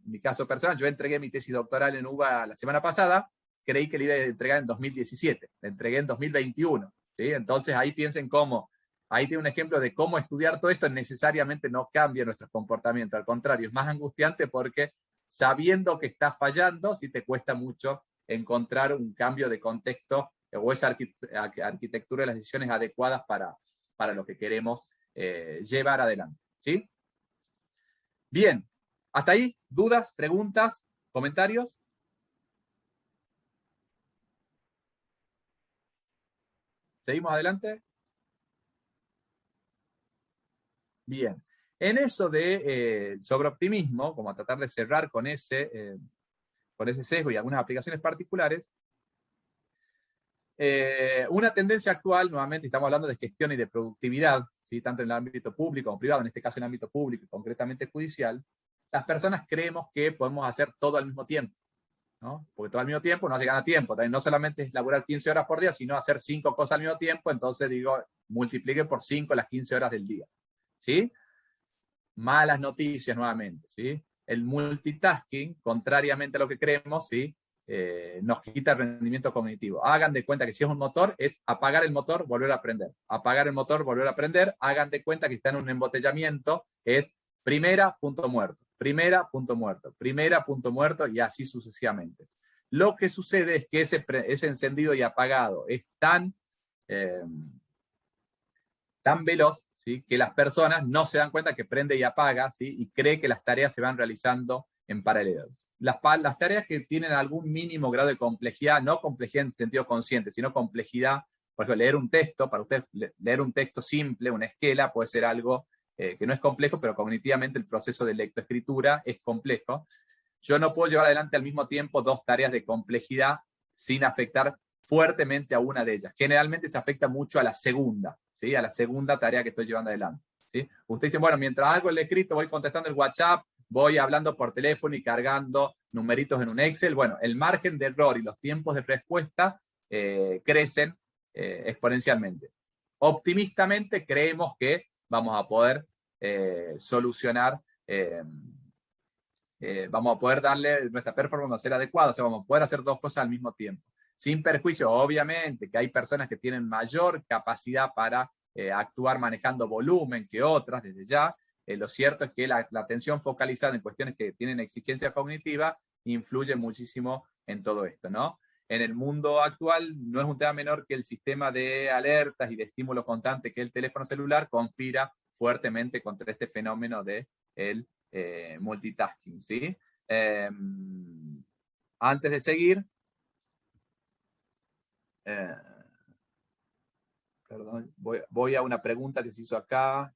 mi caso personal, yo entregué mi tesis doctoral en UBA la semana pasada, creí que la iba a entregar en 2017, la entregué en 2021, ¿sí? Entonces ahí piensen cómo, ahí tiene un ejemplo de cómo estudiar todo esto necesariamente no cambia nuestro comportamiento, al contrario, es más angustiante porque sabiendo que estás fallando, sí te cuesta mucho encontrar un cambio de contexto o esa arquitectura de las decisiones adecuadas para lo que queremos llevar adelante. ¿Sí? Bien, hasta ahí, ¿dudas, preguntas, comentarios? ¿Seguimos adelante? Bien. En eso de sobreoptimismo, como a tratar de cerrar con ese sesgo y algunas aplicaciones particulares, una tendencia actual, nuevamente estamos hablando de gestión y de productividad, ¿sí? Tanto en el ámbito público como privado, en este caso en el ámbito público y concretamente judicial, las personas creemos que podemos hacer todo al mismo tiempo, ¿no? Porque todo al mismo tiempo no se gana tiempo, también no solamente es laburar 15 horas por día, sino hacer 5 cosas al mismo tiempo, entonces digo, multiplique por 5 las 15 horas del día, ¿sí? Malas noticias nuevamente, ¿sí? El multitasking, contrariamente a lo que creemos, ¿sí? Nos quita el rendimiento cognitivo. Hagan de cuenta que si es un motor, es apagar el motor, volver a prender. Apagar el motor, volver a prender. Hagan de cuenta que está en un embotellamiento, es primera, punto muerto. Primera, punto muerto. Primera, punto muerto, y así sucesivamente. Lo que sucede es que ese encendido y apagado es tan veloz, ¿sí? Que las personas no se dan cuenta que prende y apaga, ¿sí? Y cree que las tareas se van realizando en paralelo. Las tareas que tienen algún mínimo grado de complejidad, no complejidad en sentido consciente, sino complejidad, por ejemplo, leer un texto, para usted leer un texto simple, una esquela, puede ser algo que no es complejo, pero cognitivamente el proceso de lectoescritura es complejo. Yo no puedo llevar adelante al mismo tiempo 2 tareas de complejidad sin afectar fuertemente a una de ellas. Generalmente se afecta mucho a la segunda, ¿sí? A la segunda tarea que estoy llevando adelante, ¿sí? Usted dice, bueno, mientras hago el escrito, voy contestando el WhatsApp, voy hablando por teléfono y cargando numeritos en un Excel. Bueno, el margen de error y los tiempos de respuesta crecen exponencialmente. Optimistamente creemos que vamos a poder solucionar, vamos a poder darle nuestra performance a ser adecuada, o sea, vamos a poder hacer 2 cosas al mismo tiempo. Sin perjuicio, obviamente, que hay personas que tienen mayor capacidad para actuar manejando volumen que otras, desde ya. Lo cierto es que la atención focalizada en cuestiones que tienen exigencia cognitiva influye muchísimo en todo esto, ¿no? En el mundo actual no es un tema menor que el sistema de alertas y de estímulo constante que el teléfono celular conspira fuertemente contra este fenómeno del multitasking, ¿sí? Antes de seguir, perdón, voy a una pregunta que se hizo acá.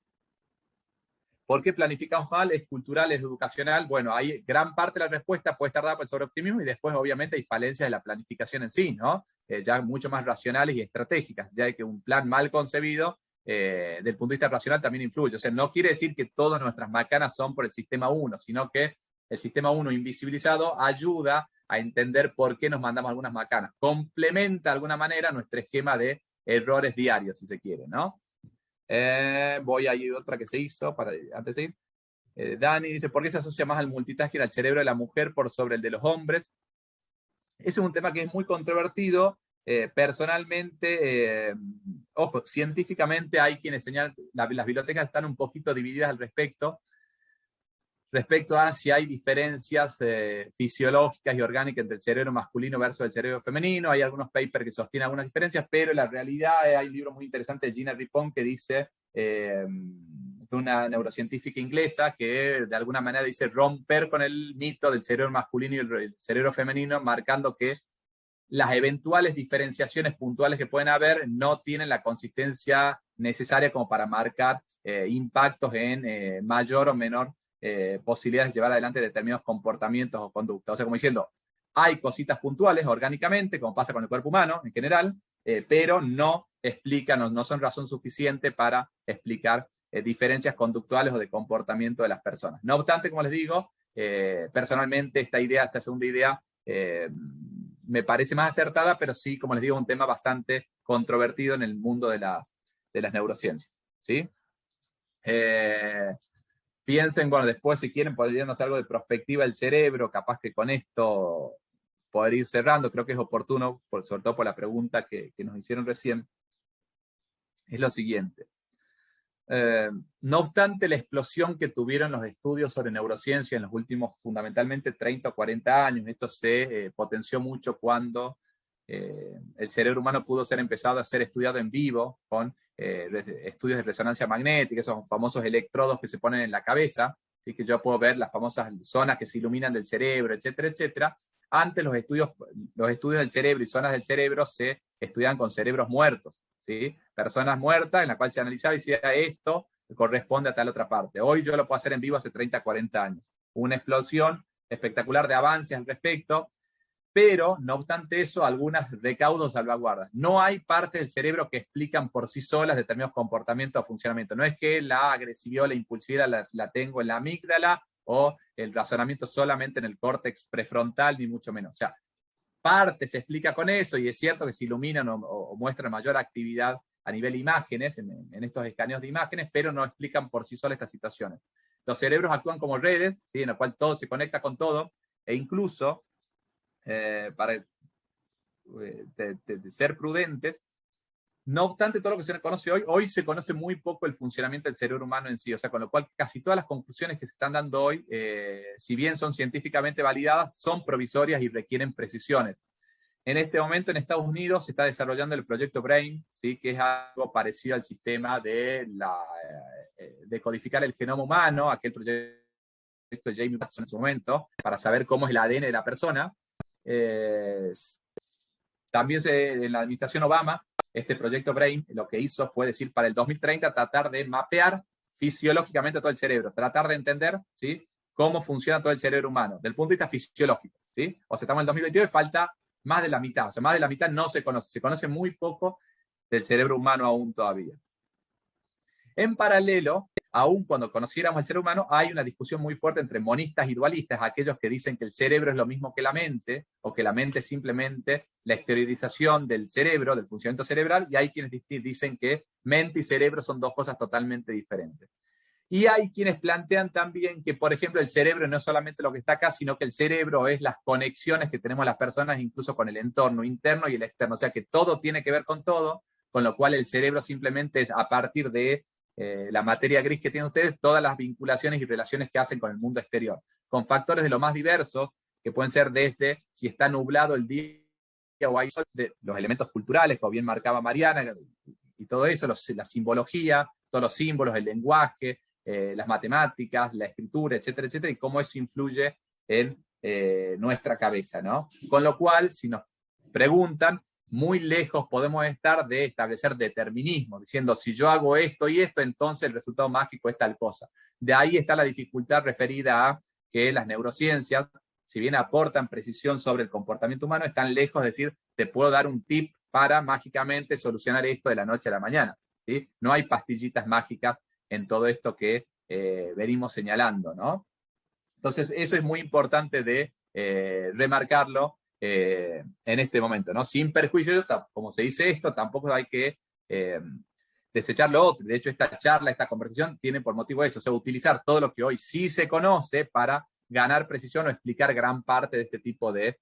¿Por qué planificamos mal? ¿Es cultural, es educacional? Bueno, hay gran parte de la respuesta puede estar dada por el sobreoptimismo y después obviamente hay falencias de la planificación en sí, ¿no? Ya mucho más racionales y estratégicas, ya que un plan mal concebido desde el punto de vista racional también influye. O sea, no quiere decir que todas nuestras macanas son por el sistema 1, sino que el sistema 1 invisibilizado ayuda a entender por qué nos mandamos algunas macanas. Complementa de alguna manera nuestro esquema de errores diarios, si se quiere, ¿no? Voy a ir otra que se hizo, antes de ir. Dani dice, ¿por qué se asocia más al multitasking al cerebro de la mujer por sobre el de los hombres? Ese es un tema que es muy controvertido. Personalmente, ojo, científicamente hay quienes señalan, las bibliotecas están un poquito divididas al respecto a si hay diferencias fisiológicas y orgánicas entre el cerebro masculino versus el cerebro femenino. Hay algunos papers que sostienen algunas diferencias, pero la realidad hay un libro muy interesante de Gina Rippon que dice, una neurocientífica inglesa, que de alguna manera dice romper con el mito del cerebro masculino y el cerebro femenino, marcando que las eventuales diferenciaciones puntuales que pueden haber no tienen la consistencia necesaria como para marcar impactos en mayor o menor posibilidades de llevar adelante determinados comportamientos o conductas. O sea, como diciendo, hay cositas puntuales orgánicamente, como pasa con el cuerpo humano en general, pero no explican, no son razón suficiente para explicar diferencias conductuales o de comportamiento de las personas. No obstante, como les digo, personalmente esta segunda idea, me parece más acertada, pero sí, como les digo, un tema bastante controvertido en el mundo de las neurociencias, ¿sí? Piensen, bueno, después si quieren podrían hacer algo de perspectiva del cerebro, capaz que con esto poder ir cerrando, creo que es oportuno, sobre todo por la pregunta que nos hicieron recién, es lo siguiente. No obstante la explosión que tuvieron los estudios sobre neurociencia en los últimos fundamentalmente 30 o 40 años, esto se potenció mucho cuando el cerebro humano pudo ser empezado a ser estudiado en vivo con estudios de resonancia magnética, esos famosos electrodos que se ponen en la cabeza, ¿sí? Que yo puedo ver las famosas zonas que se iluminan del cerebro, etcétera, etcétera. Antes los estudios del cerebro y zonas del cerebro se estudiaban con cerebros muertos, ¿sí? Personas muertas en la cual se analizaba y decía esto corresponde a tal otra parte. Hoy yo lo puedo hacer en vivo hace 30, 40 años. Una explosión espectacular de avances al respecto, pero no obstante eso, algunas recaudos salvaguardas. No hay partes del cerebro que explican por sí solas determinados comportamientos o funcionamiento. No es que la agresividad o la impulsividad la tengo en la amígdala o el razonamiento solamente en el córtex prefrontal, ni mucho menos. O sea, parte se explica con eso, y es cierto que se iluminan o muestran mayor actividad a nivel imágenes, en estos escaneos de imágenes, pero no explican por sí solas estas situaciones. Los cerebros actúan como redes, ¿sí? En la cual todo se conecta con todo, e incluso, para ser prudentes, no obstante todo lo que se conoce hoy se conoce muy poco el funcionamiento del cerebro humano en sí, o sea, con lo cual casi todas las conclusiones que se están dando hoy, si bien son científicamente validadas, son provisorias y requieren precisiones. En este momento en Estados Unidos se está desarrollando el proyecto BRAIN, ¿sí? Que es algo parecido al sistema de codificar el genoma humano, aquel proyecto de Jamie Watson en su momento, para saber cómo es el ADN de la persona. También en la administración Obama, este proyecto BRAIN lo que hizo fue decir para el 2030 tratar de mapear fisiológicamente todo el cerebro, tratar de entender, ¿sí? Cómo funciona todo el cerebro humano, del punto de vista fisiológico, ¿sí? O sea, estamos en el 2022 y falta más de la mitad, o sea, más de la mitad no se conoce muy poco del cerebro humano aún todavía. En paralelo, aún cuando conociéramos el ser humano, hay una discusión muy fuerte entre monistas y dualistas, aquellos que dicen que el cerebro es lo mismo que la mente, o que la mente es simplemente la exteriorización del cerebro, del funcionamiento cerebral, y hay quienes dicen que mente y cerebro son dos cosas totalmente diferentes. Y hay quienes plantean también que, por ejemplo, el cerebro no es solamente lo que está acá, sino que el cerebro es las conexiones que tenemos las personas, incluso con el entorno interno y el externo. O sea, que todo tiene que ver con todo, con lo cual el cerebro simplemente es, a partir de la materia gris que tienen ustedes, todas las vinculaciones y relaciones que hacen con el mundo exterior, con factores de lo más diversos, que pueden ser desde si está nublado el día o hay sol, de los elementos culturales, como bien marcaba Mariana, y todo eso, la simbología, todos los símbolos, el lenguaje, las matemáticas, la escritura, etcétera, etcétera, y cómo eso influye en nuestra cabeza, ¿no? Con lo cual, si nos preguntan, muy lejos podemos estar de establecer determinismo, diciendo si yo hago esto y esto, entonces el resultado mágico es tal cosa. De ahí está la dificultad referida a que las neurociencias, si bien aportan precisión sobre el comportamiento humano, están lejos de decir, te puedo dar un tip para mágicamente solucionar esto de la noche a la mañana, ¿sí? No hay pastillitas mágicas en todo esto que venimos señalando, ¿no? Entonces, eso es muy importante de remarcarlo en este momento, ¿no? Sin perjuicio, como se dice esto, tampoco hay que desechar lo otro. De hecho, esta charla, esta conversación tiene por motivo eso, o sea, utilizar todo lo que hoy sí se conoce para ganar precisión o explicar gran parte de este tipo de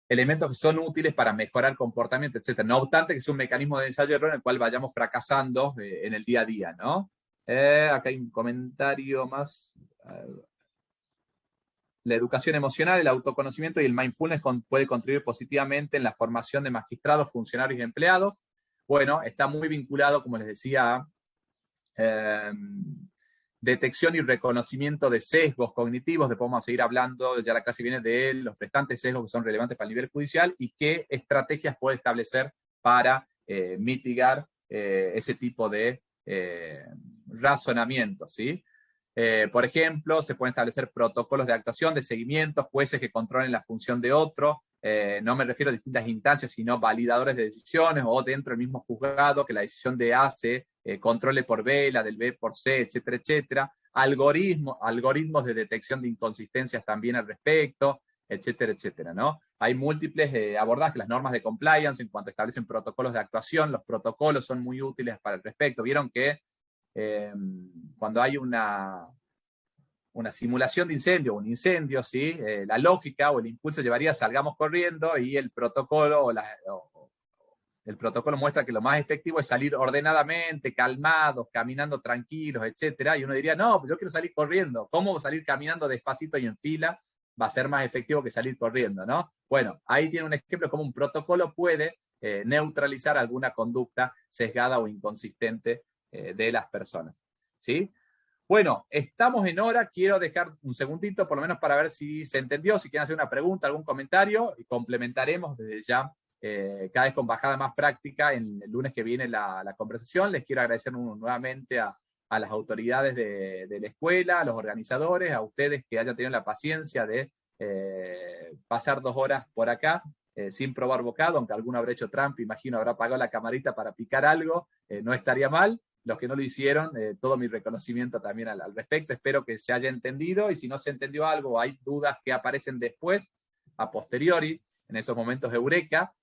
elementos que son útiles para mejorar el comportamiento, etc. No obstante, que es un mecanismo de ensayo y error en el cual vayamos fracasando en el día a día, ¿no? Acá hay un comentario más. La educación emocional, el autoconocimiento y el mindfulness puede contribuir positivamente en la formación de magistrados, funcionarios y empleados. Bueno, está muy vinculado, como les decía, a detección y reconocimiento de sesgos cognitivos. Después vamos a seguir hablando, ya la clase viene de los restantes sesgos que son relevantes para el nivel judicial y qué estrategias puede establecer para mitigar ese tipo de razonamiento, ¿sí? Por ejemplo, se pueden establecer protocolos de actuación, de seguimiento, jueces que controlen la función de otro, no me refiero a distintas instancias, sino validadores de decisiones, o dentro del mismo juzgado, que la decisión de A se controle por B, la del B por C, etcétera, etcétera. Algoritmos de detección de inconsistencias también al respecto, etcétera, etcétera, ¿no? Hay múltiples abordajes, las normas de compliance en cuanto establecen protocolos de actuación, los protocolos son muy útiles para el respecto. Vieron que cuando hay una simulación de incendio, un incendio, ¿sí? La lógica o el impulso llevaría a salgamos corriendo y el protocolo el protocolo muestra que lo más efectivo es salir ordenadamente, calmados, caminando tranquilos, etcétera. Y uno diría, no, pues yo quiero salir corriendo. ¿Cómo salir caminando despacito y en fila va a ser más efectivo que salir corriendo, ¿no? Bueno, ahí tiene un ejemplo de cómo un protocolo puede neutralizar alguna conducta sesgada o inconsistente de las personas, ¿sí? Bueno, estamos en hora, quiero dejar un segundito por lo menos para ver si se entendió, si quieren hacer una pregunta, algún comentario, y complementaremos desde ya, cada vez con bajada más práctica, en el lunes que viene la conversación. Les quiero agradecer nuevamente a las autoridades de la escuela, a los organizadores, a ustedes que hayan tenido la paciencia de pasar 2 horas por acá, sin probar bocado, aunque alguno habrá hecho trampa, imagino habrá apagado la camarita para picar algo, no estaría mal. Los que no lo hicieron, todo mi reconocimiento también al respecto. Espero que se haya entendido, y si no se entendió algo o hay dudas que aparecen después, a posteriori, en esos momentos de eureka,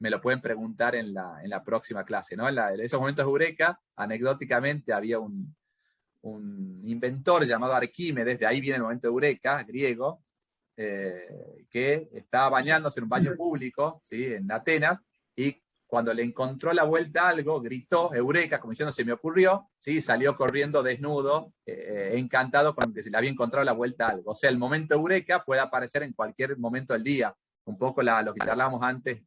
me lo pueden preguntar en la próxima clase, ¿no? En esos momentos de eureka, anecdóticamente, había un inventor llamado Arquímedes, de ahí viene el momento de eureka, griego, que estaba bañándose en un baño público, ¿sí? En Atenas, y cuando le encontró la vuelta a algo, gritó, eureka, como diciendo, se me ocurrió, ¿sí? Salió corriendo desnudo, encantado con que se le había encontrado la vuelta a algo. O sea, el momento eureka puede aparecer en cualquier momento del día, un poco lo que charlábamos antes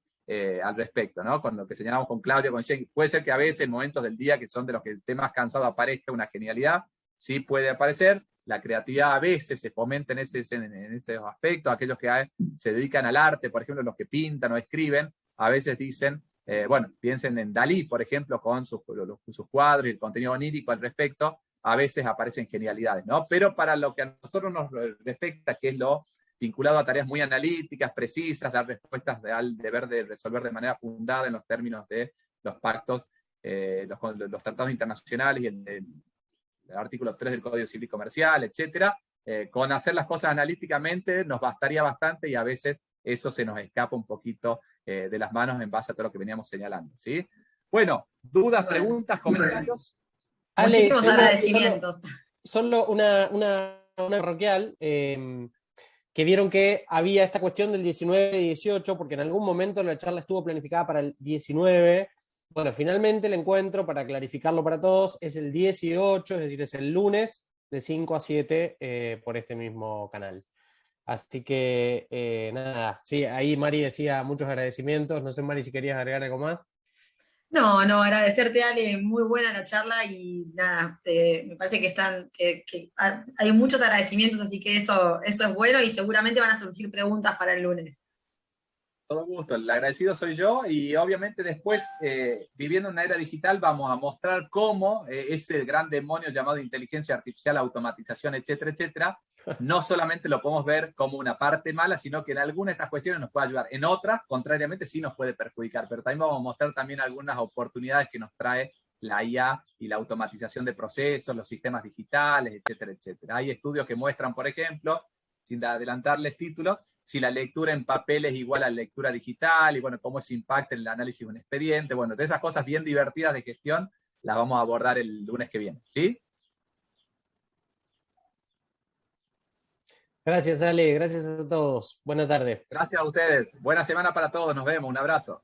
al respecto, ¿no? Con lo que señalamos con Claudio, con Jen. Puede ser que a veces en momentos del día que son de los que esté más cansado aparezca una genialidad, sí puede aparecer. La creatividad a veces se fomenta en ese aspecto. Aquellos que se dedican al arte, por ejemplo, los que pintan o escriben, a veces dicen, bueno, piensen en Dalí, por ejemplo, con sus cuadros y el contenido onírico al respecto, a veces aparecen genialidades, ¿no? Pero para lo que a nosotros nos respecta, que es lo vinculado a tareas muy analíticas, precisas, dar respuestas al deber de resolver de manera fundada en los términos de los pactos, los tratados internacionales y el artículo 3 del Código Civil y Comercial, etcétera, con hacer las cosas analíticamente nos bastaría bastante, y a veces eso se nos escapa un poquito de las manos en base a todo lo que veníamos señalando, ¿sí? Bueno, dudas, preguntas, comentarios. Ale, Muchísimos agradecimientos. Solo una parroquial, que vieron que había esta cuestión del 19-18, porque en algún momento la charla estuvo planificada para el 19. Bueno, finalmente el encuentro, para clarificarlo para todos, es el 18, es decir, es el lunes de 5 a 7 por este mismo canal. Así que, nada, sí, ahí Mari decía muchos agradecimientos. No sé, Mari, si querías agregar algo más. No, agradecerte, Ale, muy buena la charla, y nada, me parece que hay muchos agradecimientos, así que eso es bueno, y seguramente van a surgir preguntas para el lunes. Todo gusto, el agradecido soy yo, y obviamente después, viviendo en una era digital, vamos a mostrar cómo ese gran demonio llamado inteligencia artificial, automatización, etcétera, etcétera, no solamente lo podemos ver como una parte mala, sino que en algunas de estas cuestiones nos puede ayudar, en otras, contrariamente, sí nos puede perjudicar, pero también vamos a mostrar también algunas oportunidades que nos trae la IA y la automatización de procesos, los sistemas digitales, etcétera, etcétera. Hay estudios que muestran, por ejemplo, sin adelantarles títulos, si la lectura en papel es igual a la lectura digital, y bueno, cómo eso impacta en el análisis de un expediente. Bueno, de esas cosas bien divertidas de gestión las vamos a abordar el lunes que viene, ¿sí? Gracias, Ale, gracias a todos. Buena tarde. Gracias a ustedes. Buena semana para todos. Nos vemos. Un abrazo.